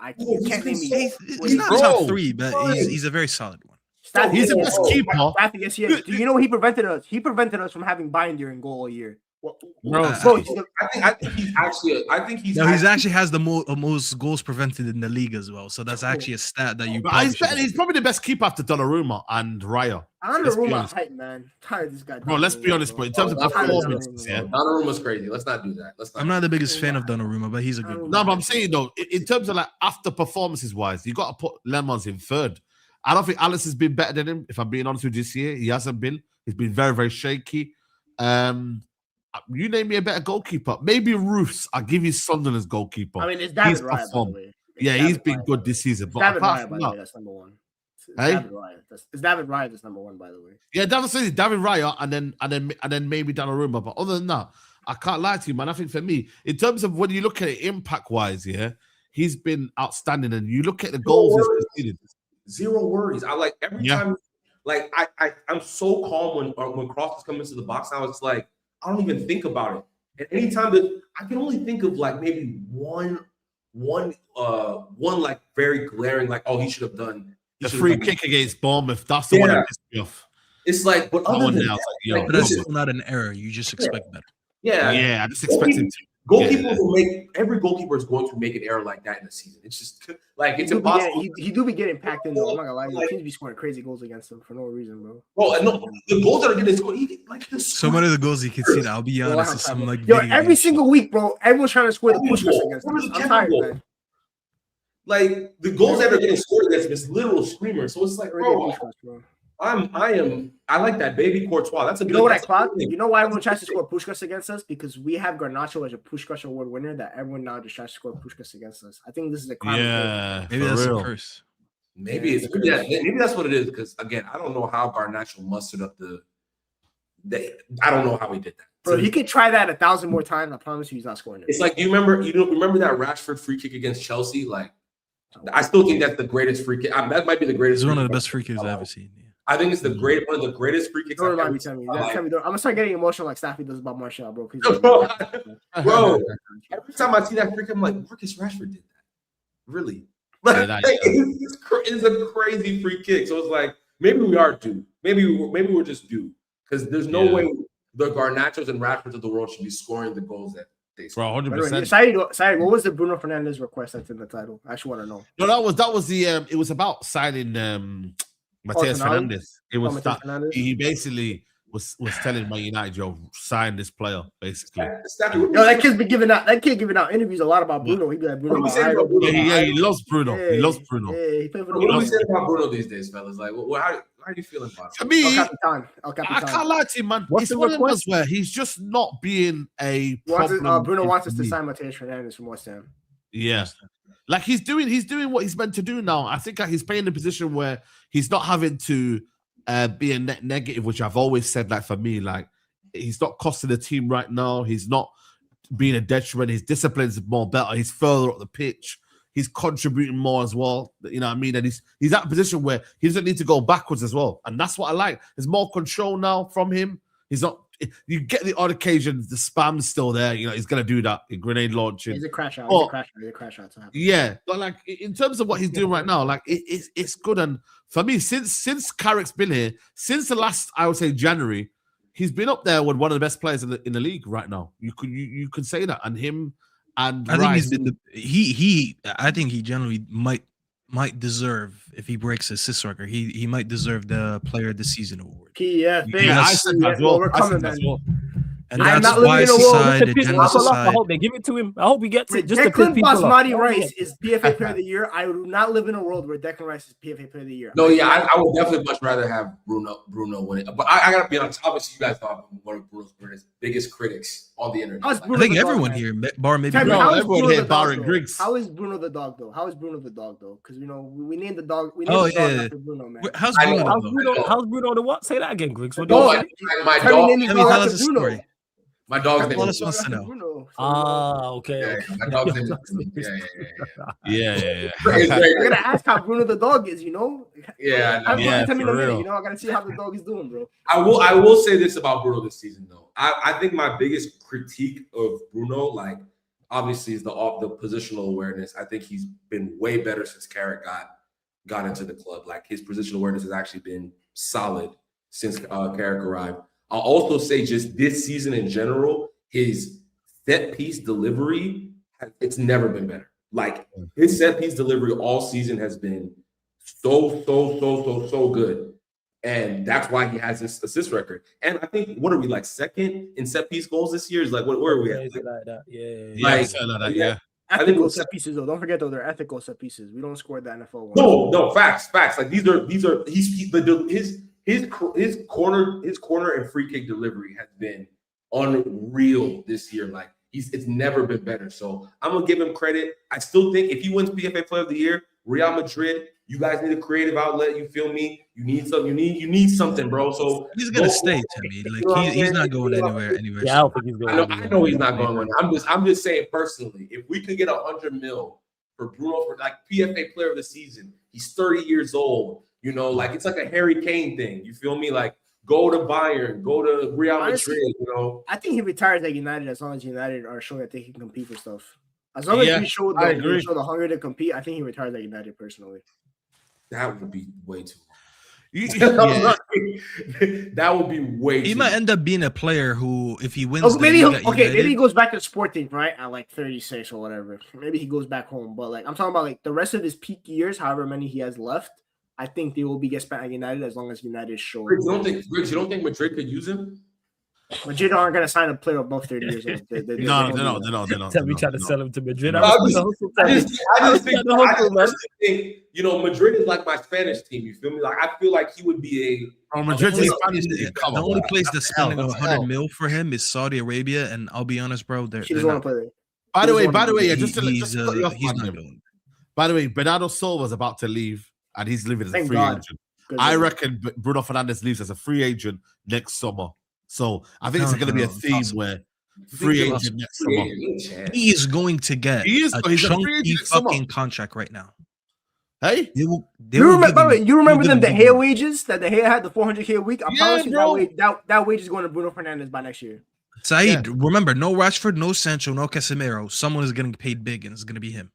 Can't name me. He's not top 3, but he's a very solid one. He's the best keeper. Yes, he is. Do you know what he prevented us? He prevented us from having Binder in goal all year. I think he's actually has the most goals prevented in the league as well. So that's actually a stat that you. He's probably the best keeper after Donnarumma and Raya. Donnarumma's hype, man. Tired this guy. Bro, let's be honest, bro. In terms of performances, Donnarumma's crazy. Let's not do that. I'm not the biggest fan of Donnarumma, but he's a good. No, but I'm saying though, in terms of like after performances wise, you got to put Lemons in third. I don't think Alice has been better than him. If I'm being honest with you, this year he hasn't been. He's been very, very shaky. You name me a better goalkeeper. Maybe Roofs. I'll give you Sunderland's goalkeeper. I mean, it's David Raya, by the way. He's been good this season. But David Raya, by the way, that's number 1. It's David Raya that's number 1, by the way. Yeah, David Raya, and then maybe Donnarumma. But other than that, I can't lie to you, man. I think for me, in terms of when you look at it impact-wise, he's been outstanding. And you look at the goals he's conceded. Zero worries. I like every time. Like I'm so calm when crosses come into the box. Now it's like I don't even think about it. And anytime that I can only think of like maybe one like very glaring like he should have done the free kick against Bournemouth. That's the one that pissed me off. It's like, but other than that, but that's not an error. You just expect better. Yeah, I just expect him to. Goalkeepers will every goalkeeper is going to make an error like that in the season. It's just like it's impossible. He do be getting packed in though. I'm not gonna lie, he seems to be scoring crazy goals against him for no reason, bro. No, the goals that are getting scored, so many of the goals you can see. I'll be honest, is some like every single week, bro. Everyone's trying to score the push against him. I'm tired, man. Like the goals that are getting scored against him is literal screamers. So it's like, bro. I like that baby Courtois. That's a good. You know what I clock? You know why everyone tries to score Puskás against us? Because we have Garnacho as a Puskás award winner. That everyone now just tries to score Puskás against us. I think this is a crime. Yeah, maybe that's a curse. Maybe that's what it is. Because again, I don't know how Garnacho mustered up I don't know how he did that. Bro, he could try that 1,000 more times. I promise you, he's not scoring it. It's like you remember that Rashford free kick against Chelsea? Like, I still think that's the greatest free kick. That might be the greatest. It's one of the best free kicks I've ever seen. Yeah. I think it's one of the greatest free kicks. Don't remind me, tell me. I'm gonna start getting emotional like Staffy does about Martial, bro. Bro, every time I see that free kick, I'm like, Marcus Rashford did that. Really? It's a crazy free kick. So it's like maybe we are due. Maybe we're just due because there's no way the Garnachos and Rashfords of the world should be scoring the goals that they score. Bro, 100%. Saeed, what was the Bruno Fernandes request that's in the title? I actually want to know. No, that was the it was about signing Matheus Fernandes. It was he basically was telling Man United, yo, sign this player, basically. No, that kid's been giving out interviews a lot about Bruno. He'd be like, Bruno. He loves Bruno. He loves Bruno. Yeah, he played for the What do we say about Bruno these days, fellas? Like, how are you feeling about it? To me, El Capitan. I can't lie to him, man. It's one of those where he's just not being a problem. Bruno wants us to sign Matheus Fernandes from West Ham. Yeah. Like he's doing what he's meant to do now. I think that he's playing in a position where he's not having to be a net negative, which I've always said, like for me, like he's not costing the team right now. He's not being a detriment. His discipline's more better. He's further up the pitch. He's contributing more as well. You know what I mean? And he's at a position where he doesn't need to go backwards as well. And that's what I like. There's more control now from him. He's not. You get the odd occasions, the spam's still there. You know, he's gonna do that in grenade launching. He's a crash out. He's a crash out to happen. Yeah, but like in terms of what he's doing right now, like it's good. And for me, since Carrick's been here, since the last, I would say January, he's been up there with one of the best players in the league right now. You could say that, and him and I think he's been I think he generally might deserve, if he breaks his assist record, he might deserve the Player of the Season award. I said that as well. We're coming, man. And that's why I hope they give it to him. I hope he gets it. Just Declan Basmati Rice is PFA Player of the Year. I would not live in a world where Declan Rice is PFA Player of the Year. No, yeah, I would definitely much rather have Bruno win it. But I gotta be honest. Obviously, you guys thought one of Bruno's biggest critics on the internet. I think everyone here, bar maybe. Everyone here, barring Griggs. How is Bruno the dog though? Because we named the dog. We named the dog after Bruno, man. How's Bruno? How's Bruno the what? Say that again, Griggs. My dog. Tell us a story. My dog's name is Bruno. Okay. Yeah, my dog's name Yeah. I gotta ask how Bruno the dog is, you know? Yeah, tell me in a minute, you know, I gotta see how the dog is doing, bro. I will say this about Bruno this season, though. I think my biggest critique of Bruno, like, obviously, is the positional awareness. I think he's been way better since Carrick got into the club. Like, his positional awareness has actually been solid since Carrick arrived. I'll also say just this season in general, his set piece delivery, it's never been better. Like his set piece delivery all season has been so good. And that's why he has this assist record. And I think, what are we, like second in set piece goals this year? Is like, where are we at? Like that. Yeah. Ethical set pieces, though. Don't forget, though, they're ethical set pieces. We don't score the NFL one. No, facts. Like these are his corner and free kick delivery has been unreal this year. Like it's never been better. So I'm gonna give him credit. I still think if he wins PFA Player of the Year, Real Madrid, you guys need a creative outlet. You feel me? You need something. You need something, bro. So he's gonna stay, Timmy. Like he's not going anywhere. Yeah, I don't think he's going. I know he's not going. I'm just saying personally, if we could get $100 million for Bruno for like PFA Player of the Season, he's 30 years old. You know, like it's like a Harry Kane thing. You feel me? Like go to Bayern, go to Real Madrid. You know, I think he retires at United as long as United are showing that they can compete for stuff. As long as we show the hunger to compete, I think he retires at United personally. That would be way too long. That would be way. He might end up being a player who, if he wins, maybe he goes back to Sporting, right, at like 36 or whatever. Maybe he goes back home. But like I'm talking about, like the rest of his peak years, however many he has left. I think they will be get spent at United as long as United show. Griggs, you don't think Madrid could use him? Madrid aren't going to sign a player above 30 years old. No, they're not. Tell me trying to sell him to Madrid. I just think, you know, Madrid is like my Spanish team. You feel me? Like I feel like he would be a. Madrid's Spanish team. The only place that's spending 100 mil for him is Saudi Arabia, and I'll be honest, bro. He doesn't want to play there. By the way, he's not going. By the way, Bernardo Silva's about to leave, and he's leaving as a free agent. I reckon Bruno Fernandes leaves as a free agent next summer. So I think it's going to be a theme where free agent next summer. He is going to get a chunky fucking contract right now. Hey, you remember them the hair wages that the hair had, the 400K a week? I promise you that wage is going to Bruno Fernandes by next year. Saeed, remember, no Rashford, no Sancho, no Casemiro. Someone is getting paid big, and it's going to be him.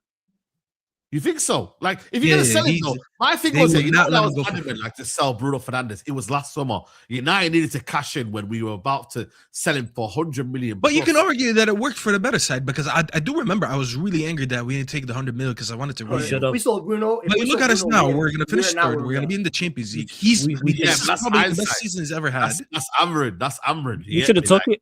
You think so? Like, if you're gonna sell him, though, my thing was that I was adamant, like, to sell Bruno Fernandes. It was last summer. United needed to cash in when we were about to sell him for 100 million. But you can argue that it worked for the better side, because I do remember I was really angry that we didn't take the 100 million because I wanted to. We sold Bruno. But look at us now. We're gonna finish third. We're gonna be in the Champions League. That's probably the best season he's ever had. That's Amrin. You should have took it.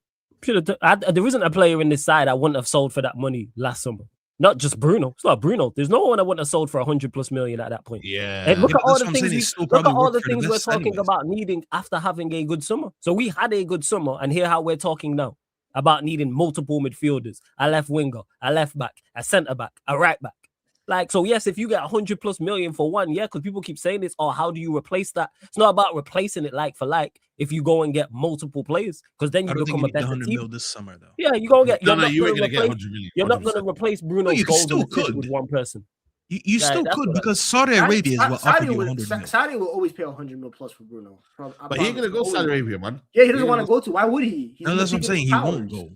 There isn't a player in this side I wouldn't have sold for that money last summer. Not just Bruno. It's not Bruno. There's no one I wouldn't have sold for 100+ million at that point. Yeah. And look at all the things we're talking about needing after having a good summer. So we had a good summer, and hear how we're talking now about needing multiple midfielders, a left winger, a left back, a centre back, a right back. Like, so yes, if you get 100+ million for one, because people keep saying this, how do you replace that? It's not about replacing it like for like. If you go and get multiple players, because then you become a better 100 team. mil this summer, though. Yeah, you're gonna get. You're not gonna replace Bruno Gold with one person. You still could, because Saudi Arabia is what offered you 100 mil. Saudi will always pay 100 mil plus for Bruno. But he ain't gonna go Saudi Arabia, man. Yeah, he doesn't want to go to. Why would he? No, that's what I'm saying. He won't go.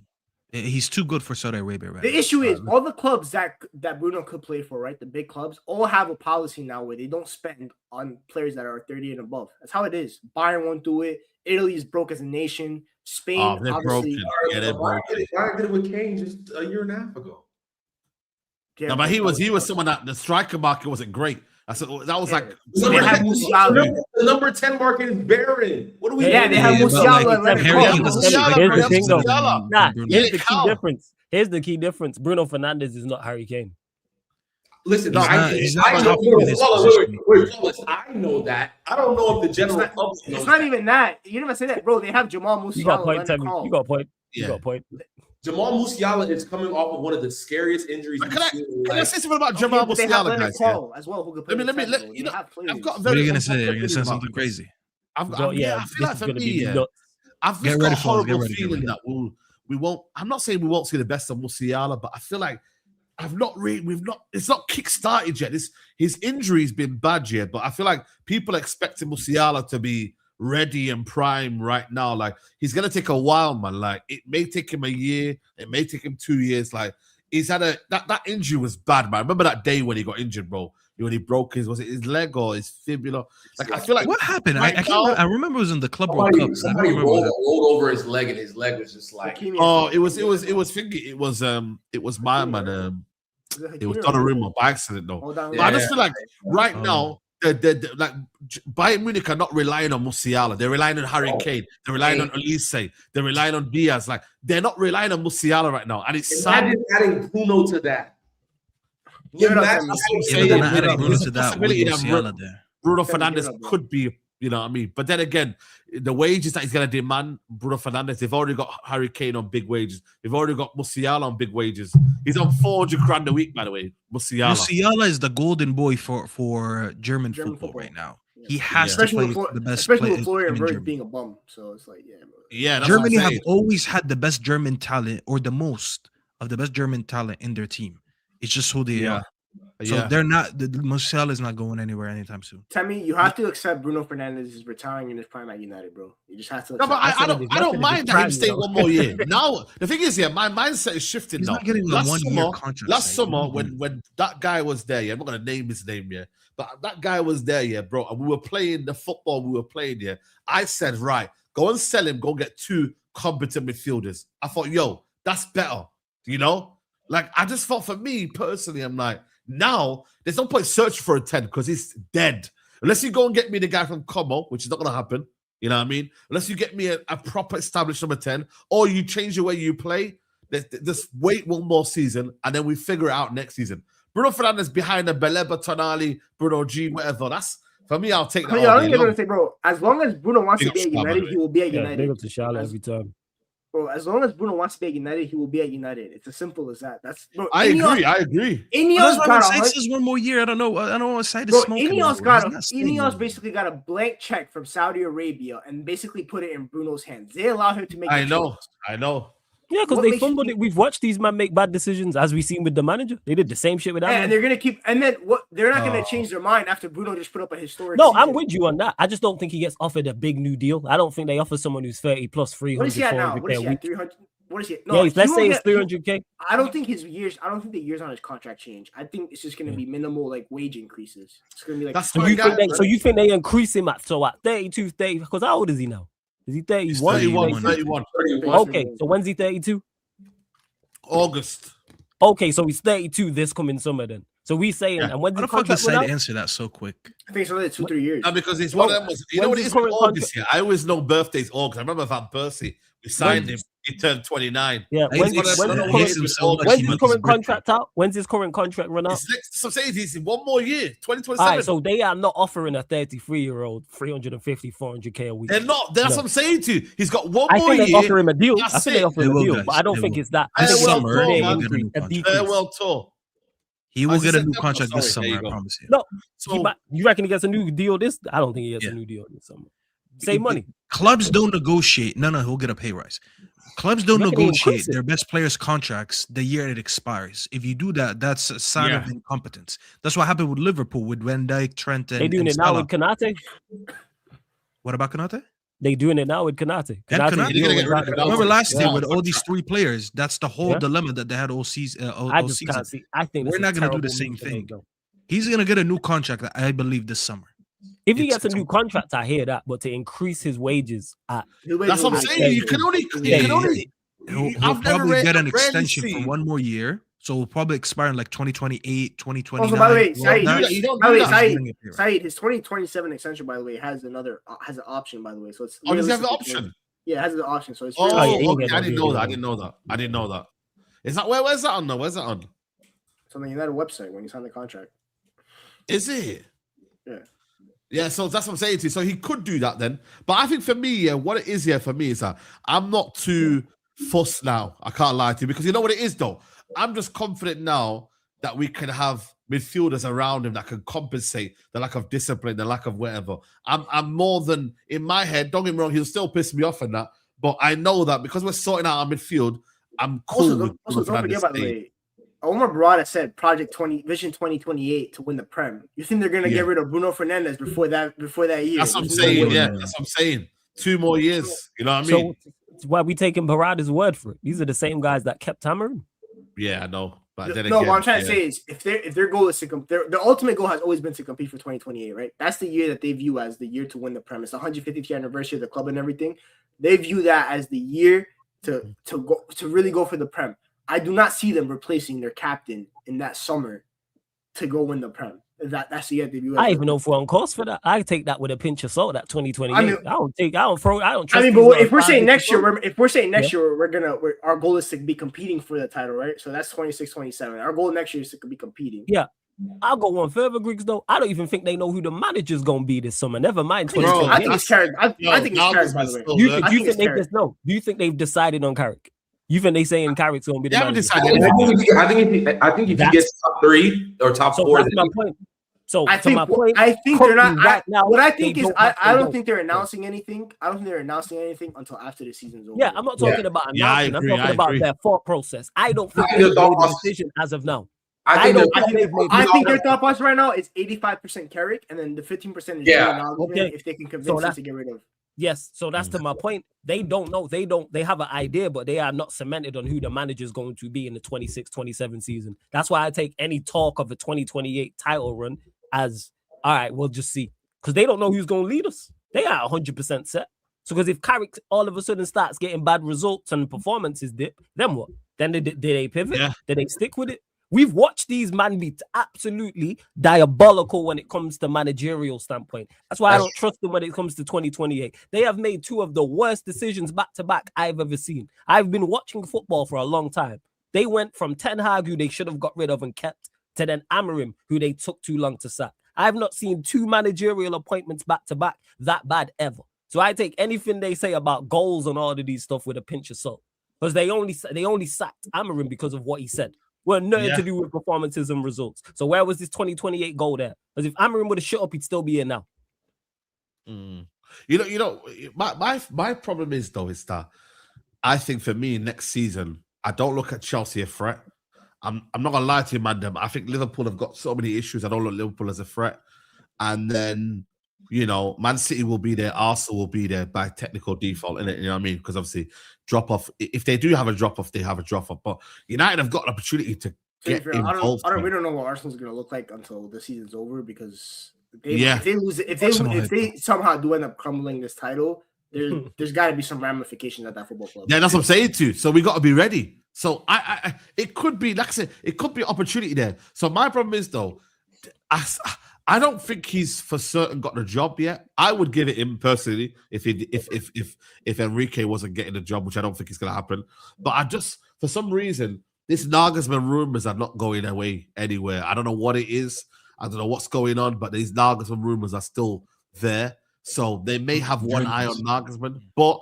He's too good for Saudi Arabia, right? The issue is all the clubs that Bruno could play for, right? The big clubs all have a policy now where they don't spend on players that are 30 and above. That's how it is. Bayern won't do it. Italy is broke as a nation. Spain, they're obviously. broken. They're broken. Bayern did it with Kane just a year and a half ago. Yeah, no, but he was someone that the striker market wasn't great. That was like the number 10 market is barren. What do we? Yeah, they have Musiala. Here's the key difference. Here's the key difference. Bruno Fernandes is not Harry Kane. Listen, I know that. I don't know if the general public knows. It's not even that. You never say that, bro. They have Jamal Musiala. You got a point. You got a point. Jamal Musiala is coming off of one of the scariest injuries. Can I say something about Jamal Musiala, guys? As well, who let me you know, I've got what are you gonna say? You're gonna say something crazy. I feel like for me, I've just got a horrible feeling that we won't. I'm not saying we won't see the best of Musiala, but I feel like it's not kick-started yet. His injury's been bad yet, but I feel like people expecting Musiala to be ready and prime right now. Like, he's gonna take a while, man. Like, it may take him a year, it may take him 2 years. Like, he's had that injury was bad, man. I remember that day when he got injured, bro. When he broke his leg or his fibula? Like, I feel like what happened? I remember it was in the Club World Cup. Somebody rolled over his leg, and his leg was just like. It was my man. It was Donnarumma by accident, though. But I just feel like right now, like Bayern Munich are not relying on Musiala. They're relying on Harry Kane. They're relying on Elise. They're relying on Diaz. Like, they're not relying on Musiala right now. And it's sad. Adding Bruno to that. Bruno Fernandes could be, you know what I mean? But then again, the wages that he's going to demand, Bruno Fernandes, they've already got Harry Kane on big wages. They've already got Musiala on big wages. He's on 400 grand a week, by the way. Musiala is the golden boy for German football right now. He has to play the best, especially with Florian Wirtz being a bum. So it's like, Germany have always had the best German talent, or the most of the best German talent in their team. It's just who they are. So they're not. The Musiala is not going anywhere anytime soon. Tammy, you have to accept Bruno Fernandes is retiring in his prime at United, bro. You just have to. No, but I don't mind that him staying one more year. Now the thing is, my mindset is shifting. He's now. not getting a 1 year contract. Last summer, when that guy was there, I'm not gonna name his name, but that guy was there, bro. And we were playing the football we were playing, I said, right, go and sell him. Go get 2 competent midfielders. I thought, that's better. You know, like I just thought for me personally, I'm like. Now, there's no point searching for a 10 because he's dead. Unless you go and get me the guy from Como, which is not going to happen, You know what I mean? Unless you get me a proper established number 10, or you change the way you play, just wait one more season, and then we figure it out next season. Bruno Fernandes behind the Baleba, Tonali, Bruno G, whatever. That's for me. I'll take that. I don't even say, bro. As long as Bruno wants to be at United, he will be at United. Big up to Charlotte every time. Bro, as long as Bruno wants to be at United, he will be at United. It's as simple as that. That's bro. I agree. Ineos got says one more year. I don't know what side is smoking. Ineos basically got a blank check from Saudi Arabia and basically put it in Bruno's hands. They allow him to make. I know. Yeah, because they fumbled it. We've watched these men make bad decisions, as we've seen with the manager. They did the same shit with that. And they're gonna keep. And then what? They're not gonna change their mind after Bruno just put up a historic. No, season. I'm with you on that. I just don't think he gets offered a big new deal. I don't think they offer someone who's 30 plus 300. What is he at now? What is he at? 300. What is he? No, let's say it's 300K. I don't think the years on his contract change. I think it's just going to be minimal like wage increases. It's going to be like. So you think they increase him at 32, 30? Because how old is he now? Is he 31? 31. Okay, so when's he 32? August. Okay, so he's 32 this coming summer then. So we saying, and when the contract decided to answer that so quick? I think it's only 2-3 years. No, because it's one of them. You know what it is with August here? I always know birthdays August. I remember Van Persie. We signed him. He turned 29. Yeah. When's his current contract out? When's his current contract run out? So say it's one more year, 2027. All right, so they are not offering a 33-year-old 350, 400K a week. They're not. That's what I'm saying to you. He's got one more year. I think they offer him a deal. I think they offer him a deal, but I don't think it's that. I think Farewell tour. He will get a new contract this summer, I promise you. No, you reckon he gets a new deal this? I don't think he gets a new deal this summer. Save money. Clubs don't negotiate. No, he'll get a pay rise. Clubs don't negotiate their best players' contracts the year it expires. If you do that, that's a sign of incompetence. That's what happened with Liverpool with Van Dijk, Trent, and they doing it now with Konate. What about Konate? They doing it now with Konate. Remember last year with all these three players, that's the whole dilemma that they had all season. Can't see. I think we're not going to do the same thing. He's going to get a new contract, I believe, this summer. If he gets a new contract, I hear that. But to increase his wages, that's what I'm saying. You can only. He'll probably get an extension for one more year. So it'll probably expire in like 2028, 2029. Also, by the way, Saeed, his 2027 extension, by the way, has an option, by the way. So it's does he have an option? Yeah, it has an option. So it's okay. I didn't know that. Is that where's that on though? Where's that on? It's on the United website when you sign the contract. Is it? Yeah. Yeah, so that's what I'm saying to you. So he could do that then. But I think for me, what it is here for me is that I'm not too fussed now. I can't lie to you because you know what it is though? I'm just confident now that we can have midfielders around him that can compensate the lack of discipline, the lack of whatever. I'm more than in my head. Don't get me wrong, he'll still piss me off in that. But I know that because we're sorting out our midfield, I'm cool. Also, don't forget, by the way, Omar Barada said Vision 2028 to win the Prem. You think they're gonna get rid of Bruno Fernandes before that year? That's what I'm saying. Yeah, that's what I'm saying. 2 more years. You know what I mean? So it's why we taking Barada's word for it. These are the same guys that kept hammering. Yeah, I know. But then again, what I'm trying to say is if their goal is to their ultimate goal has always been to compete for 2028, right? That's the year that they view as the year to win the Prem. It's the 150th anniversary of the club and everything. They view that as the year to really go for the Prem. I do not see them replacing their captain in that summer to go win the Prem. That's the year they view. I even know if we're on course for that. I take that with a pinch of salt. That 2028. I don't trust. I mean, but if we're saying next year, our goal is to be competing for the title, right? So that's 26, 27. Our goal next year is to be competing. Yeah. I'll go one further, Griggs, though. I don't even think they know who the manager's going to be this summer. Never mind. I think it's Carrick. I think it's Carrick, by the way. Do you think they just know? Do you think they've decided on Carrick? You think they saying Carrick's going to be the manager? I think if he gets top 3 or top 4, that's my point. So I think they're not. Right now, what I think is, I don't think they're announcing anything. I don't think they're announcing anything until after the season's over. Yeah, I'm not talking about announcing. I'm talking about their thought process. I don't think they've made a decision as of now. I think their thought process right now is 85% Carrick, and then the 15% is if they can convince him to get rid of. Yes, so that's to my point. They don't know. They have an idea, but they are not cemented on who the manager is going to be in the 26-27 season. That's why I take any talk of a 2028 title run as, all right, we'll just see. Because they don't know who's going to lead us. They are 100% set. So because if Carrick all of a sudden starts getting bad results and performances dip, then what? Then did they pivot? Yeah. Did they stick with it? We've watched these men be absolutely diabolical when it comes to managerial standpoint. That's why I don't trust them when it comes to 2028. They have made two of the worst decisions back-to-back I've ever seen. I've been watching football for a long time. They went from Ten Hag, who they should have got rid of and kept, to then Amorim, who they took too long to sack. I've not seen two managerial appointments back-to-back that bad ever. So I take anything they say about goals and all of these stuff with a pinch of salt. Because they only sacked Amorim because of what he said. Well, nothing to do with performances and results. So where was this 2028 goal there? Because if Amorim would have shut up, he'd still be here now. My problem is though is that I think for me next season I don't look at Chelsea a threat. I'm not gonna lie to you, man. I think Liverpool have got so many issues. I don't look at Liverpool as a threat. And then Man City will be there, Arsenal will be there by technical default, innit? You know what I mean? Because obviously, drop off. If they do have a drop off, they have a drop off. But United have got an opportunity to get involved. We don't know what Arsenal's going to look like until the season's over because if they somehow do end up crumbling this title, there's got to be some ramifications at that football club. Yeah, that's what I'm saying too. So we got to be ready. So it could be, like I said, it could be an opportunity there. So my problem is though, I don't think he's for certain got the job yet. I would give it him personally if Enrique wasn't getting the job, which I don't think is going to happen. But for some reason, this Nagelsmann rumors are not going away anywhere. I don't know what it is. I don't know what's going on, but these Nagelsmann rumors are still there. So they may have one eye on Nagelsmann, but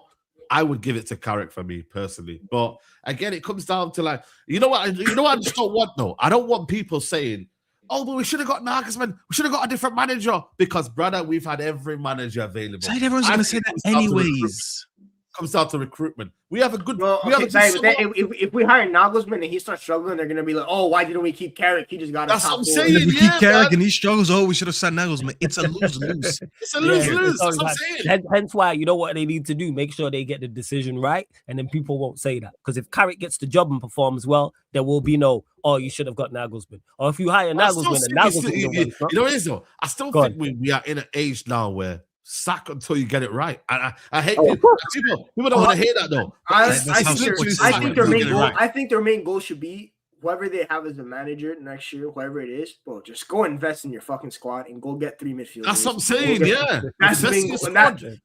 I would give it to Carrick for me personally. But again, it comes down to like, you know what I just don't want though? I don't want people saying, oh, but we should have got Nagelsmann. We should have got a different manager because, brother, we've had every manager available. Everyone's going to say that anyways. Comes down to recruitment. We have a good. If we hire Nagelsmann and he starts struggling, they're gonna be like, "Oh, why didn't we keep Carrick? He just got us." That's what I'm saying. If we keep Carrick and he struggles, we should have signed Nagelsmann. It's a lose-lose. It's a lose-lose. That's what I'm saying. Hence why you know what they need to do: make sure they get the decision right, and then people won't say that. Because if Carrick gets the job and performs well, there will be no, "Oh, you should have got Nagelsmann." Or if you hire Nagelsmann, and Nagelsmann, you know what it is though? I still think we are in an age now where sack until you get it right. I hate people don't want to hear that though. I think their main goal should be whoever they have as a manager next year, whoever it is, bro, just go invest in your fucking squad and go get 3 midfielders. That's what I'm saying, yeah. That's the main goal.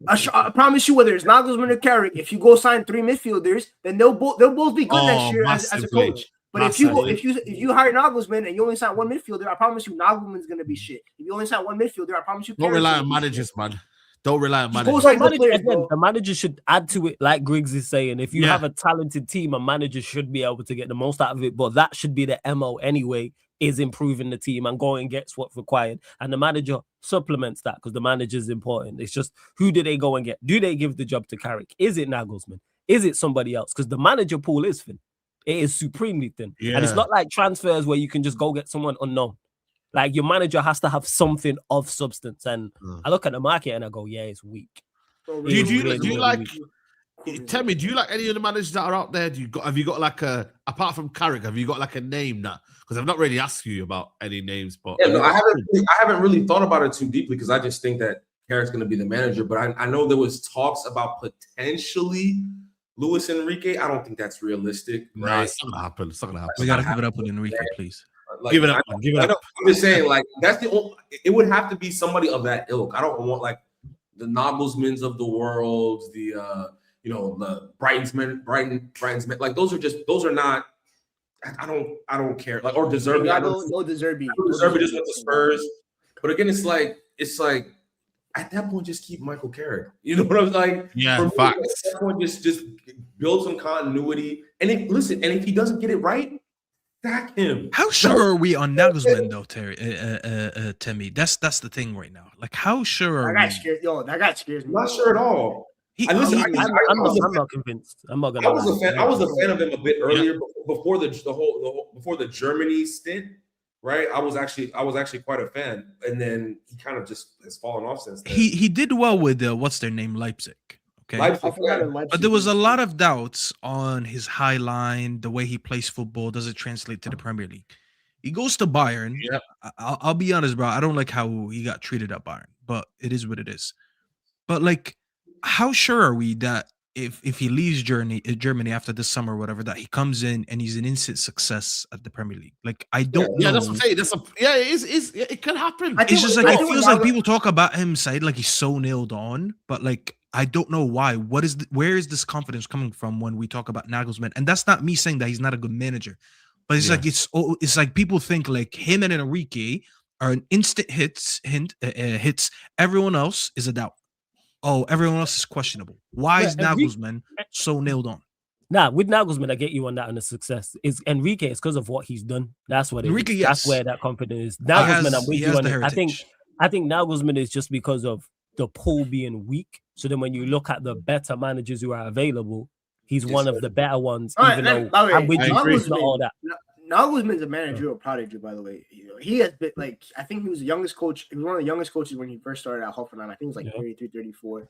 I promise you, whether it's Nagelsmann or Carrick, if you go sign 3 midfielders, then they'll both be good next year as a coach. But if you hire Nagelsmann and you only sign 1 midfielder, I promise you Nagelsmann's gonna be shit. If you only sign 1 midfielder, I promise you. Don't rely on managers, man. Don't rely on managers. The manager should add to it, like Griggs is saying. If you have a talented team, a manager should be able to get the most out of it. But that should be the MO anyway, is improving the team and going and gets what's required. And the manager supplements that because the manager is important. It's just, who do they go and get? Do they give the job to Carrick? Is it Nagelsmann? Is it somebody else? Because the manager pool is thin. It is supremely thin. Yeah. And it's not like transfers where you can just go get someone unknown. Like, your manager has to have something of substance. And I look at the market and I go, yeah, it's weak. Do you like tell me, do you like any of the managers that are out there? Have you got like apart from Carrick, have you got like a name that, because I've not really asked you about any names, but I haven't really thought about it too deeply because I just think that Carrick's going to be the manager. But I know there was talks about potentially Luis Enrique. I don't think that's realistic. Right? It's not gonna happen. It's not gonna happen. We gotta give it up with Enrique, please. Like, give it up. Give it up. I'm just saying, like, that's the only. It would have to be somebody of that ilk. I don't want like the Nagelsmanns of the world, the the Brightonsmen. Like, those are not. I don't care. Like, or Deserbi. No Deserbi. Deserbi just went to Spurs. But again, it's like at that point, just keep Michael Carrick. You know what I'm like? Yeah, facts. At that point, just build some continuity. And if he doesn't get it right, sack him. How sure are we on Nagelsmann though, Timmy? That's the thing right now. Like, how sure are we? That guy scares me. Not sure at all. I'm not convinced. I'm not gonna. I was a fan of him a bit earlier before the Germany stint. Right, I was actually quite a fan, and then he kind of just has fallen off since then. He did well with what's their name, Leipzig. Okay, Leipzig. But there was a lot of doubts on his high line, the way he plays football. Does it translate to the Premier League? He goes to Bayern. Yeah, I'll be honest, bro. I don't like how he got treated at Bayern, but it is what it is. But like, how sure are we that if he leaves Germany after this summer or whatever, that he comes in and he's an instant success at the Premier League. Like I don't know. Yeah, that's what I'm saying. It can happen. It's just like it feels like people talk about him, Saeed, like he's so nailed on, but like I don't know why. Where is this confidence coming from when we talk about Nagelsmann? And that's not me saying that he's not a good manager, but it's like it's like people think like him and Enrique are an instant hits. Everyone else is a doubt. Oh, everyone else is questionable. Why is Nagelsmann so nailed on? Nah, with Nagelsmann, I get you on that on the success. Is Enrique? It's because of what he's done. That's what Enrique. Yes. That's where that confidence is. Nagelsmann, I'm with you on it. I think Nagelsmann is just because of the pool being weak. So then when you look at the better managers who are available, he's one of the better ones. Even though I'm with you, not all that. Nagelsmann's a managerial prodigy, by the way. He has been like, I think he was the youngest coach. He was one of the youngest coaches when he first started at Hoffenheim. I think it was like 33, 34.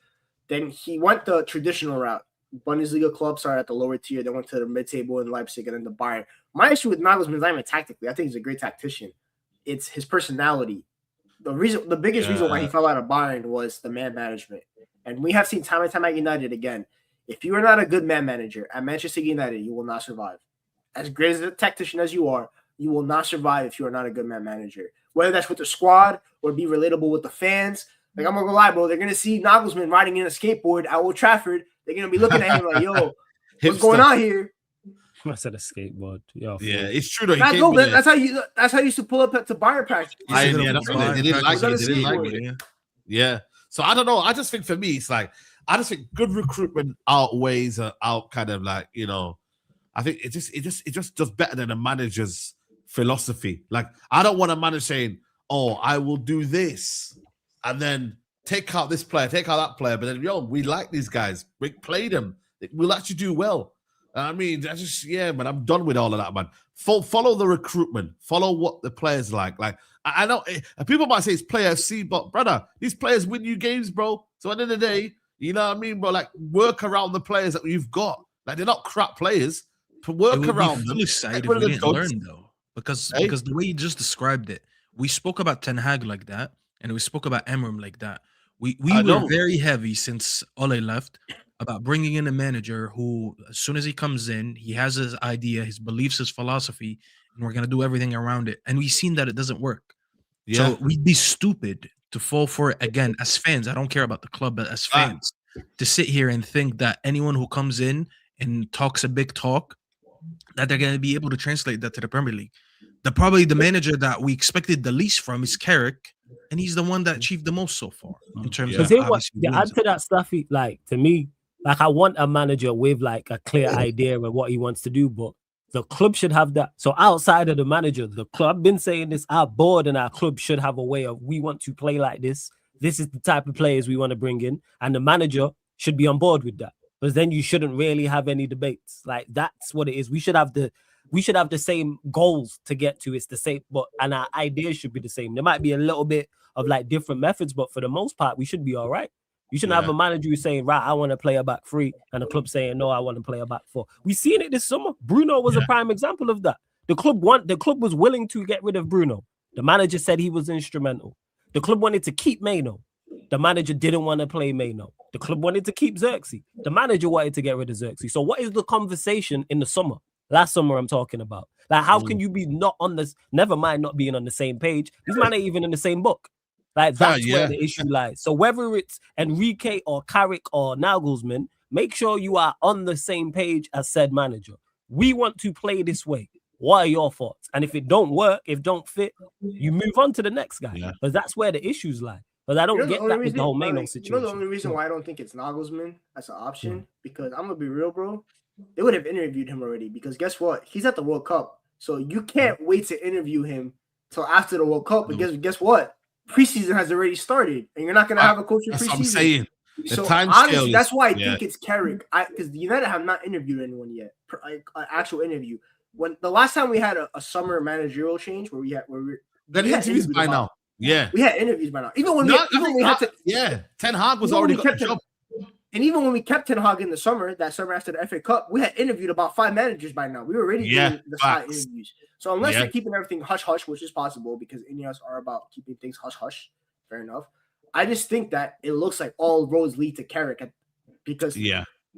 Then he went the traditional route. Bundesliga club started at the lower tier. Then went to the mid-table in Leipzig and then the Bayern. My issue with Nagelsmann is not even tactically. I think he's a great tactician. It's his personality. The biggest reason why he fell out of Bayern was the man management. And we have seen time and time at United again. If you are not a good man manager at Manchester United, you will not survive. As great as a tactician as you will not survive if you are not a good man manager. Whether that's with the squad or be relatable with the fans. Like, I'm not gonna lie, bro. They're gonna see Nagelsmann riding in a skateboard at Old Trafford. They're gonna be looking at him like, "Yo, what's going on here?" I said a skateboard. Yeah, it's true though. That's how you used to pull up to Bayern practice. They didn't like it. Yeah. So I don't know. I just think for me, it's like I just think good recruitment outweighs out kind of like, you know. I think it just does better than a manager's philosophy. Like, I don't want a manager saying, "Oh, I will do this," and then take out this player, take out that player, but then we like these guys, we play them, we'll actually do well. I mean, man, I'm done with all of that, man. Follow the recruitment, follow what the players like. Like, I know people might say it's player FC, but brother, these players win you games, bro. So at the end of the day, you know what I mean, bro? Like, work around the players that you've got. Like, they're not crap players. Work around them. Side if we didn't learn though, because the way you just described it, we spoke about Ten Hag like that, and we spoke about Emram like that. We were very heavy since Ole left about bringing in a manager who, as soon as he comes in, he has his idea, his beliefs, his philosophy, and we're gonna do everything around it. And we've seen that it doesn't work. Yeah. So we'd be stupid to fall for it again as fans. I don't care about the club, but as fans, to sit here and think that anyone who comes in and talks a big talk, that they're going to be able to translate that to the Premier League. Probably the manager that we expected the least from is Carrick, and he's the one that achieved the most so far in terms of. To add to that stuff, like, to me, like, I want a manager with like a clear idea of what he wants to do, but the club should have that. So outside of the manager, the club, I've been saying this, our board and our club should have a way of, we want to play like this. This is the type of players we want to bring in, and the manager should be on board with that. Because then you shouldn't really have any debates. Like, that's what it is. We should have the same goals to get to. It's the same, and our ideas should be the same. There might be a little bit of like different methods, but for the most part, we should be all right. You shouldn't have a manager who's saying, right, I want to play a back three, and the club saying, no, I want to play a back four. We've seen it this summer. Bruno was a prime example of that. The club was willing to get rid of Bruno. The manager said he was instrumental. The club wanted to keep Maino. The manager didn't want to play Maino. The club wanted to keep Xerxes. The manager wanted to get rid of Xerxes. So what is the conversation in the summer? Last summer I'm talking about. Like, how can you be not on this? Never mind not being on the same page. These men ain't even in the same book. Like, that's where the issue lies. So whether it's Enrique or Carrick or Nagelsmann, make sure you are on the same page as said manager. We want to play this way. What are your thoughts? And if it don't work, if don't fit, you move on to the next guy. Because that's where the issues lie. Because I don't get that with the whole Maino situation. You know the only reason why I don't think it's Nagelsmann as an option? Because I'm going to be real, bro. They would have interviewed him already. Because guess what? He's at the World Cup. So you can't wait to interview him till after the World Cup. But guess what? Preseason has already started. And you're not going to have a coach in preseason. That's what I'm saying. So honestly, that's why I think it's Carrick. Because the United have not interviewed anyone yet. Like, an actual interview. When the last time we had a summer managerial change where we had interviews by now. Yeah, we had interviews by now. Even when we had to, Ten Hag was already got the job. And even when we kept Ten Hag in the summer, that summer after the FA Cup, we had interviewed about 5 managers by now. We were already doing the side interviews. So unless they're keeping everything hush hush, which is possible because Ineos are about keeping things hush hush, fair enough. I just think that it looks like all roads lead to Carrick because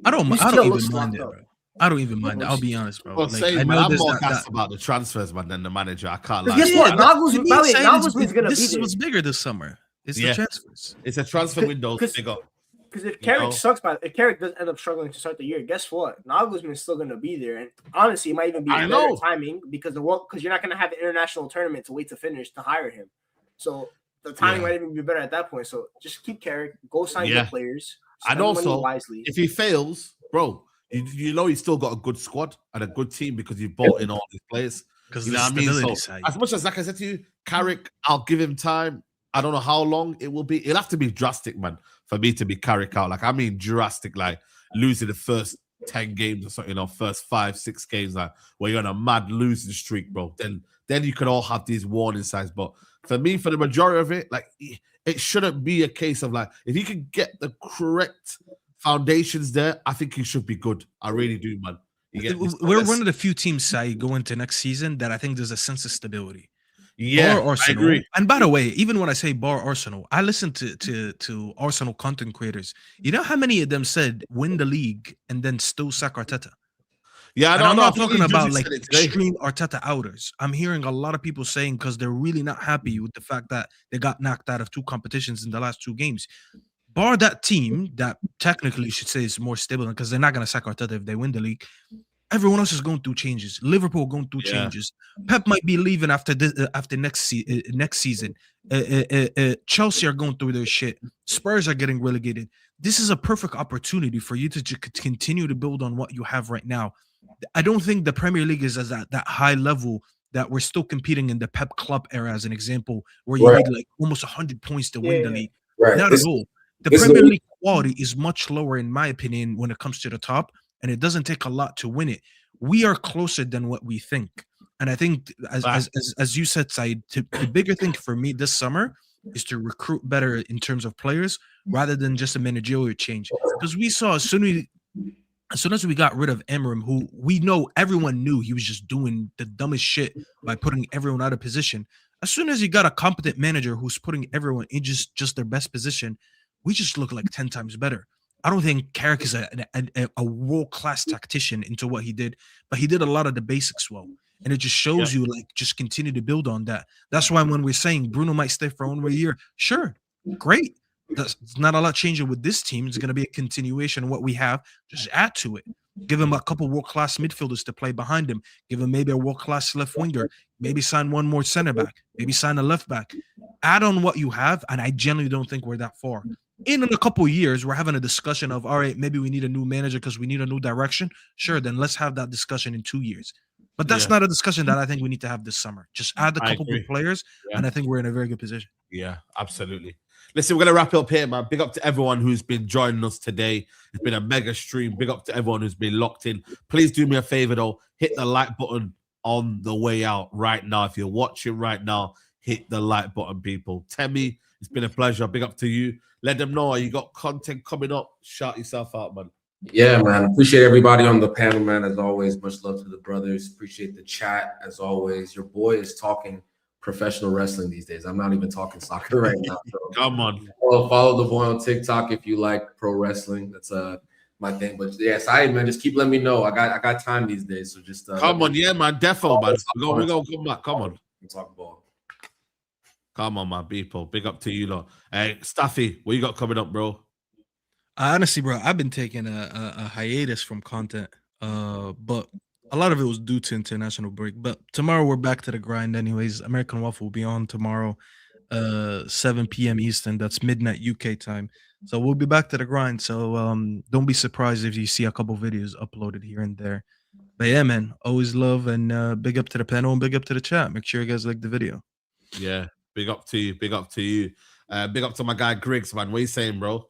I don't even mind it, bro. I don't even mind it. I'll be honest, bro. Well, I'm more gassed about the transfers, man, than the manager. I can't lie. Guess what? Nagelsmann's gonna be This is there. what's bigger this summer. It's the transfers. It's a transfer window bigger. Because if Carrick if Carrick does end up struggling to start the year, guess what? Nagelsmann's still gonna be there, and honestly, it might even be better timing because you're not gonna have an international tournament to wait to finish to hire him. So the timing might even be better at that point. So just keep Carrick, go sign the players, and also wisely. If he fails, bro. You know he's still got a good squad and a good team because you've bought in all these players. Because you know what I mean? So, as much as like I said to you, Carrick, I'll give him time. I don't know how long it will be. It'll have to be drastic, man, for me to be Carrick out. Like, I mean drastic, like losing the first 10 games or something, first 5-6 games, like where you're on a mad losing streak, bro. Then you could all have these warning signs. But for me, for the majority of it, like it shouldn't be a case of like, if he can get the correct foundations there, I think he should be good. I really do, man. We're one of the few teams, Saeed, go into next season that I think there's a sense of stability. Yeah, bar Arsenal. I agree. And by the way, even when I say bar Arsenal, I listen to Arsenal content creators. You know how many of them said win the league and then still sack Arteta? Yeah, I'm not talking about like extreme Arteta outers. I'm hearing a lot of people saying because they're really not happy with the fact that they got knocked out of 2 competitions in the last 2 games. Bar that team that technically you should say is more stable because they're not going to sack Arteta if they win the league. Everyone else is going through changes. Liverpool going through changes. Pep might be leaving after next season. Chelsea are going through their shit. Spurs are getting relegated. This is a perfect opportunity for you to continue to build on what you have right now. I don't think the Premier League is at that high level that we're still competing in the Pep Club era, as an example, where you need like almost 100 points to win the league. Right. Not at all. The Premier League quality is much lower, in my opinion, when it comes to the top, and it doesn't take a lot to win it. We are closer than what we think. And I think, as you said, Saeed, the bigger thing for me this summer is to recruit better in terms of players rather than just a managerial change. Because we saw as soon as we got rid of Emram, who everyone knew he was just doing the dumbest shit by putting everyone out of position. As soon as you got a competent manager who's putting everyone in just their best position, we just look like 10 times better. I don't think Carrick is a world-class tactician into what he did, but he did a lot of the basics well. And it just shows you, like, just continue to build on that. That's why when we're saying Bruno might stay for 1 more year, sure, great. There's not a lot changing with this team. It's going to be a continuation of what we have. Just add to it. Give him a couple world-class midfielders to play behind him. Give him maybe a world-class left winger. Maybe sign 1 more center back. Maybe sign a left back. Add on what you have, and I genuinely don't think we're that far. In a couple of years, we're having a discussion of, all right, maybe we need a new manager because we need a new direction. Sure, then let's have that discussion in 2 years. But that's not a discussion that I think we need to have this summer. Just add a couple of players, and I think we're in a very good position. Yeah, absolutely. Listen, we're going to wrap it up here, man. Big up to everyone who's been joining us today. It's been a mega stream. Big up to everyone who's been locked in. Please do me a favor, though. Hit the like button on the way out right now. If you're watching right now, hit the like button, people. Temi, it's been a pleasure. Big up to you. Let them know you got content coming up. Shout yourself out, man. Yeah, man. Appreciate everybody on the panel, man. As always, much love to the brothers. Appreciate the chat, as always. Your boy is talking professional wrestling these days. I'm not even talking soccer right now. So come on. Follow the boy on TikTok if you like pro wrestling. That's my thing. But yeah, Saeed, man, just keep letting me know. I got time these days. So just come on, yeah, man. Defo, man. We're gonna come back. Come on. Talk ball. Come on, my people. Big up to you, lot. Hey, Staffy, what you got coming up, bro? Honestly, bro, I've been taking a hiatus from content, but a lot of it was due to international break. But tomorrow we're back to the grind anyways. American Waffle will be on tomorrow, 7 p.m. Eastern. That's midnight UK time. So we'll be back to the grind. So don't be surprised if you see a couple videos uploaded here and there. But yeah, man, always love and big up to the panel and big up to the chat. Make sure you guys like the video. Yeah, big up to you. Big up to you. Big up to my guy Griggs, man. What are you saying, bro?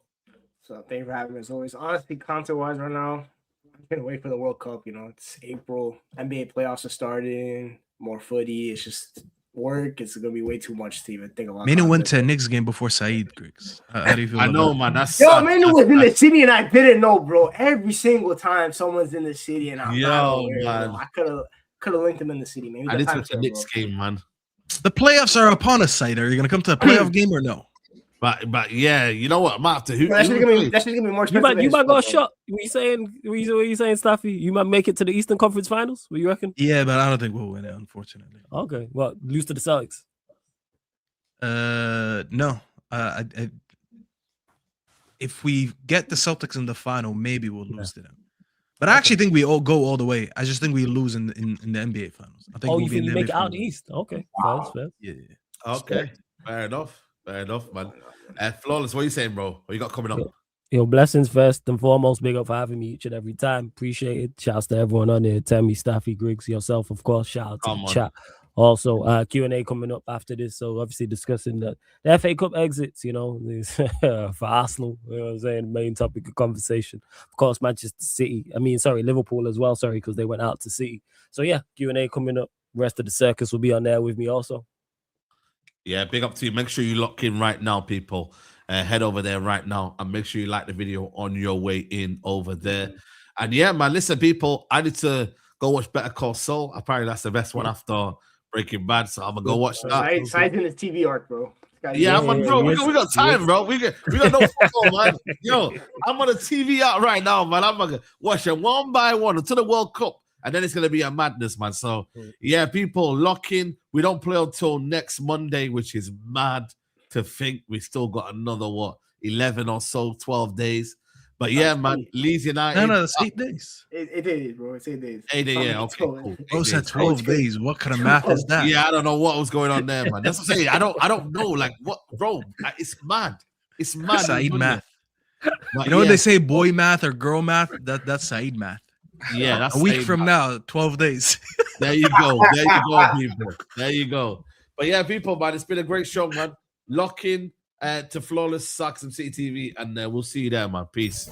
So thank you for having me as always. Honestly, content-wise right now, I'm gonna wait for the World Cup. You know, it's April. NBA playoffs are starting. More footy. It's just work. It's gonna be way too much to even think about. Manu went to a Knicks game before Saeed, Griggs. How do you feel? I know, man. That's Manu was in the city and I didn't know, bro. Every single time someone's in the city and I'm not aware, man. Bro. I could have linked him in the city. Maybe I did the Knicks game, man. The playoffs are upon us, Saeed. Are you gonna come to a playoff game or no? But yeah, you know what? I might have to. That's just gonna be more expensive. You might go a shot. What you saying, Staffy? You might make it to the Eastern Conference Finals. What you reckon? Yeah, but I don't think we'll win it, unfortunately. Okay, well, lose to the Celtics. No. If we get the Celtics in the final, maybe we'll lose to them. But I actually think we all go all the way. I just think we lose in the NBA finals. I think you think you make it out the East? Okay, fair. Yeah. Okay, fair enough, man. Flawless, what are you saying, bro? What you got coming up? Yo, blessings first and foremost. Big up for having me each and every time. Appreciate it. Shouts to everyone on there. Tammy, Staffy, Griggs, yourself, of course. Shout out to the chat. Also, Q&A coming up after this. So obviously discussing the FA Cup exits, you know, for Arsenal, you know what I'm saying? Main topic of conversation. Of course, Liverpool as well. Sorry, because they went out to City. So yeah, Q&A coming up. Rest of the circus will be on there with me also. Yeah, big up to you. Make sure you lock in right now, people. Head over there right now and make sure you like the video on your way in over there. And yeah, man, listen, people, I need to go watch Better Call Saul. Apparently, that's the best one after Breaking Bad, so I'm gonna go watch that. Side's in his TV arc, bro. Yeah, bro. We got time, bro. We got no football, man. Yo, I'm on a TV out right now, man. I'm gonna watch it one by one until the World Cup, and then it's gonna be a madness, man. So yeah, people, lock in. We don't play until next Monday, which is mad to think we still got another 11 or so, 12 days. But yeah, man, Leeds United. No, it's 8 days. 8 days, bro. It's 8 days. 8 days, yeah. Okay, cool. Oh, said 12 days. What kind of math is that? Yeah, I don't know what was going on there, man. That's what I'm saying. I don't know. Like what, bro? It's mad. It's mad. Saeed math. But, you know when they say boy math or girl math? That's Saeed math. Yeah, that's a week from now, 12 days. There you go. There you go, people. There you go. But yeah, people, man, it's been a great show, man. Lock in to Flawless Socks and City TV, and we'll see you there, man. Peace.